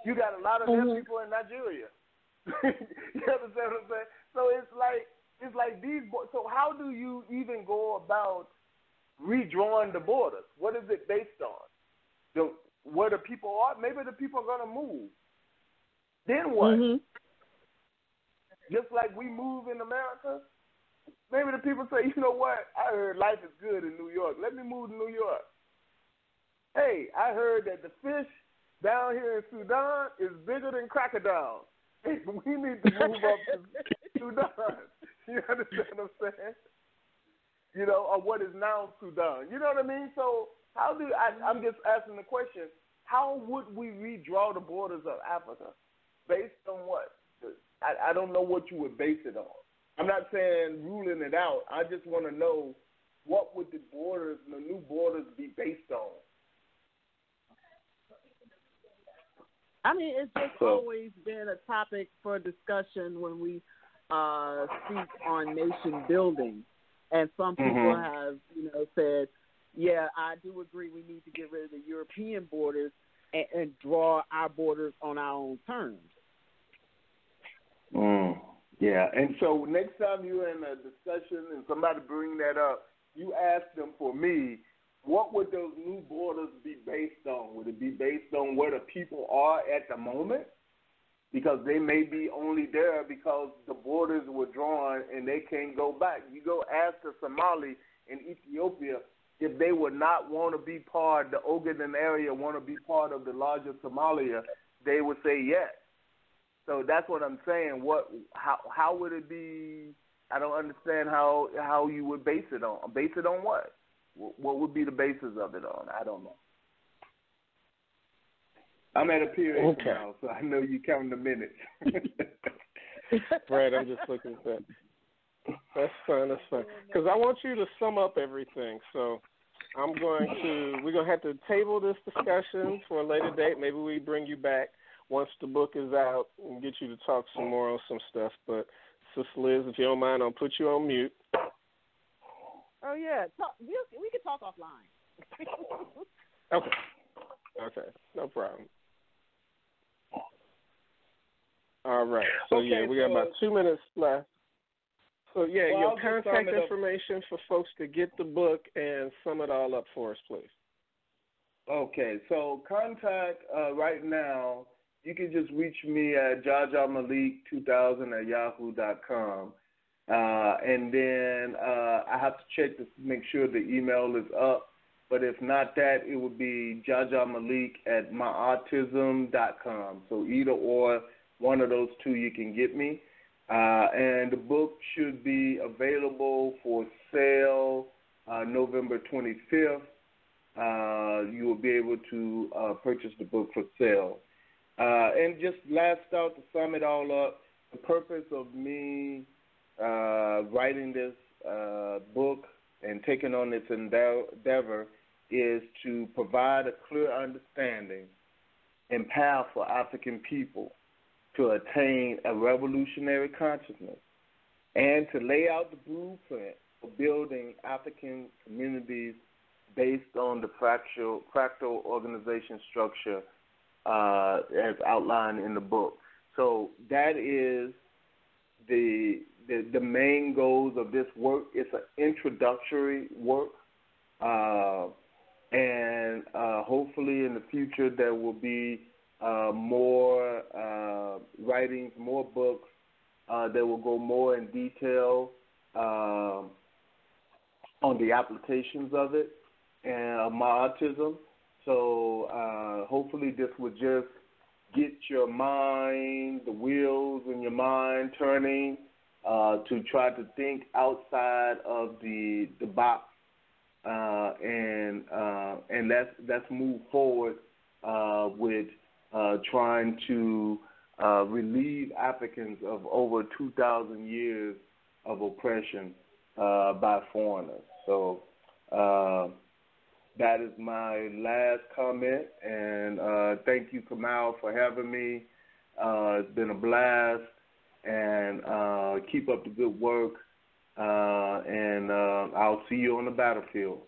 You got a lot of them people in Nigeria. You understand what I'm saying? So it's like these. So how do you even go about redrawing the borders? What is it based on? Where the people are? Maybe the people are going to move. Then what? Just like we move in America, maybe the people say, you know what? I heard life is good in New York. Let me move to New York. Hey, I heard that the fish down here in Sudan is bigger than crocodiles. Hey, we need to move up to Sudan. You understand what I'm saying? You know, or what is now Sudan. You know what I mean? So I'm just asking the question, how would we redraw the borders of Africa? Based on what? I don't know what you would base it on. I'm not saying ruling it out. I just want to know, what would the borders, the new borders, be based on? I mean, it's just always been a topic for discussion when we speak on nation building. And some people have, said, yeah, I do agree we need to get rid of the European borders and draw our borders on our own terms. Yeah, and so next time you're in a discussion and somebody bring that up, you ask them for me, what would those new borders be based on? Would it be based on where the people are at the moment? because they may be only there because the borders were drawn and they can't go back. You go ask the Somali in Ethiopia if they would not want to be part, the Ogaden area want to be part of the larger Somalia, they would say yes. So that's what I'm saying. How would it be? I don't understand how you would base it on. Base it on what? What would be the basis of it on? I don't know. I'm at a period now, so I know you counting the minutes. Right, I'm just looking at that. That's fine. Because I want you to sum up everything. So we're going to have to table this discussion for a later date. Maybe we bring you back once the book is out and get you to talk some more on some stuff. But Sister Liz, if you don't mind, I'll put you on mute. Oh, yeah. We can talk offline. Okay. No problem. All right. So, we got about 2 minutes left. So, your contact information for folks to get the book and sum it all up for us, please. Okay. So, contact right now, you can just reach me at jajamalik2000@yahoo.com. And then I have to check to make sure the email is up. But if not that, it would be jajamalik@maatism.com. So either or, one of those two you can get me. And the book should be available for sale November 25th. You will be able to purchase the book for sale. And just last out to sum it all up, the purpose of me writing this book and taking on this endeavor is to provide a clear understanding and path for African people to attain a revolutionary consciousness and to lay out the blueprint for building African communities based on the fractal organization structure as outlined in the book. So that is the main goals of this work. It's an introductory work, and hopefully in the future there will be more writings, more books that will go more in detail on the applications of it and Maatism. So hopefully this will just get your mind, the wheels in your mind turning to try to think outside of the box, and let's move forward with trying to relieve Africans of over 2,000 years of oppression by foreigners. So that is my last comment, and thank you, Kamal, for having me. It's been a blast, and keep up the good work, and I'll see you on the battlefield.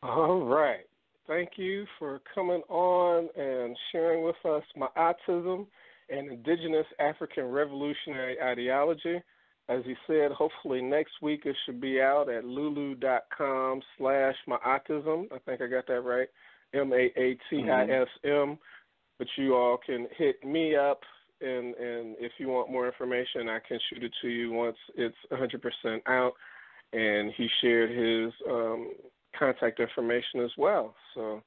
All right. Thank you for coming on and sharing with us Maatism and Indigenous African Revolutionary Ideology. As you said, hopefully next week it should be out at lulu.com/Maatism. I think I got that right, MAATISM. But you all can hit me up, and if you want more information, I can shoot it to you once it's 100% out. And he shared his contact information as well. So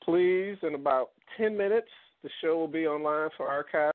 please, in about 10 minutes, the show will be online for archive.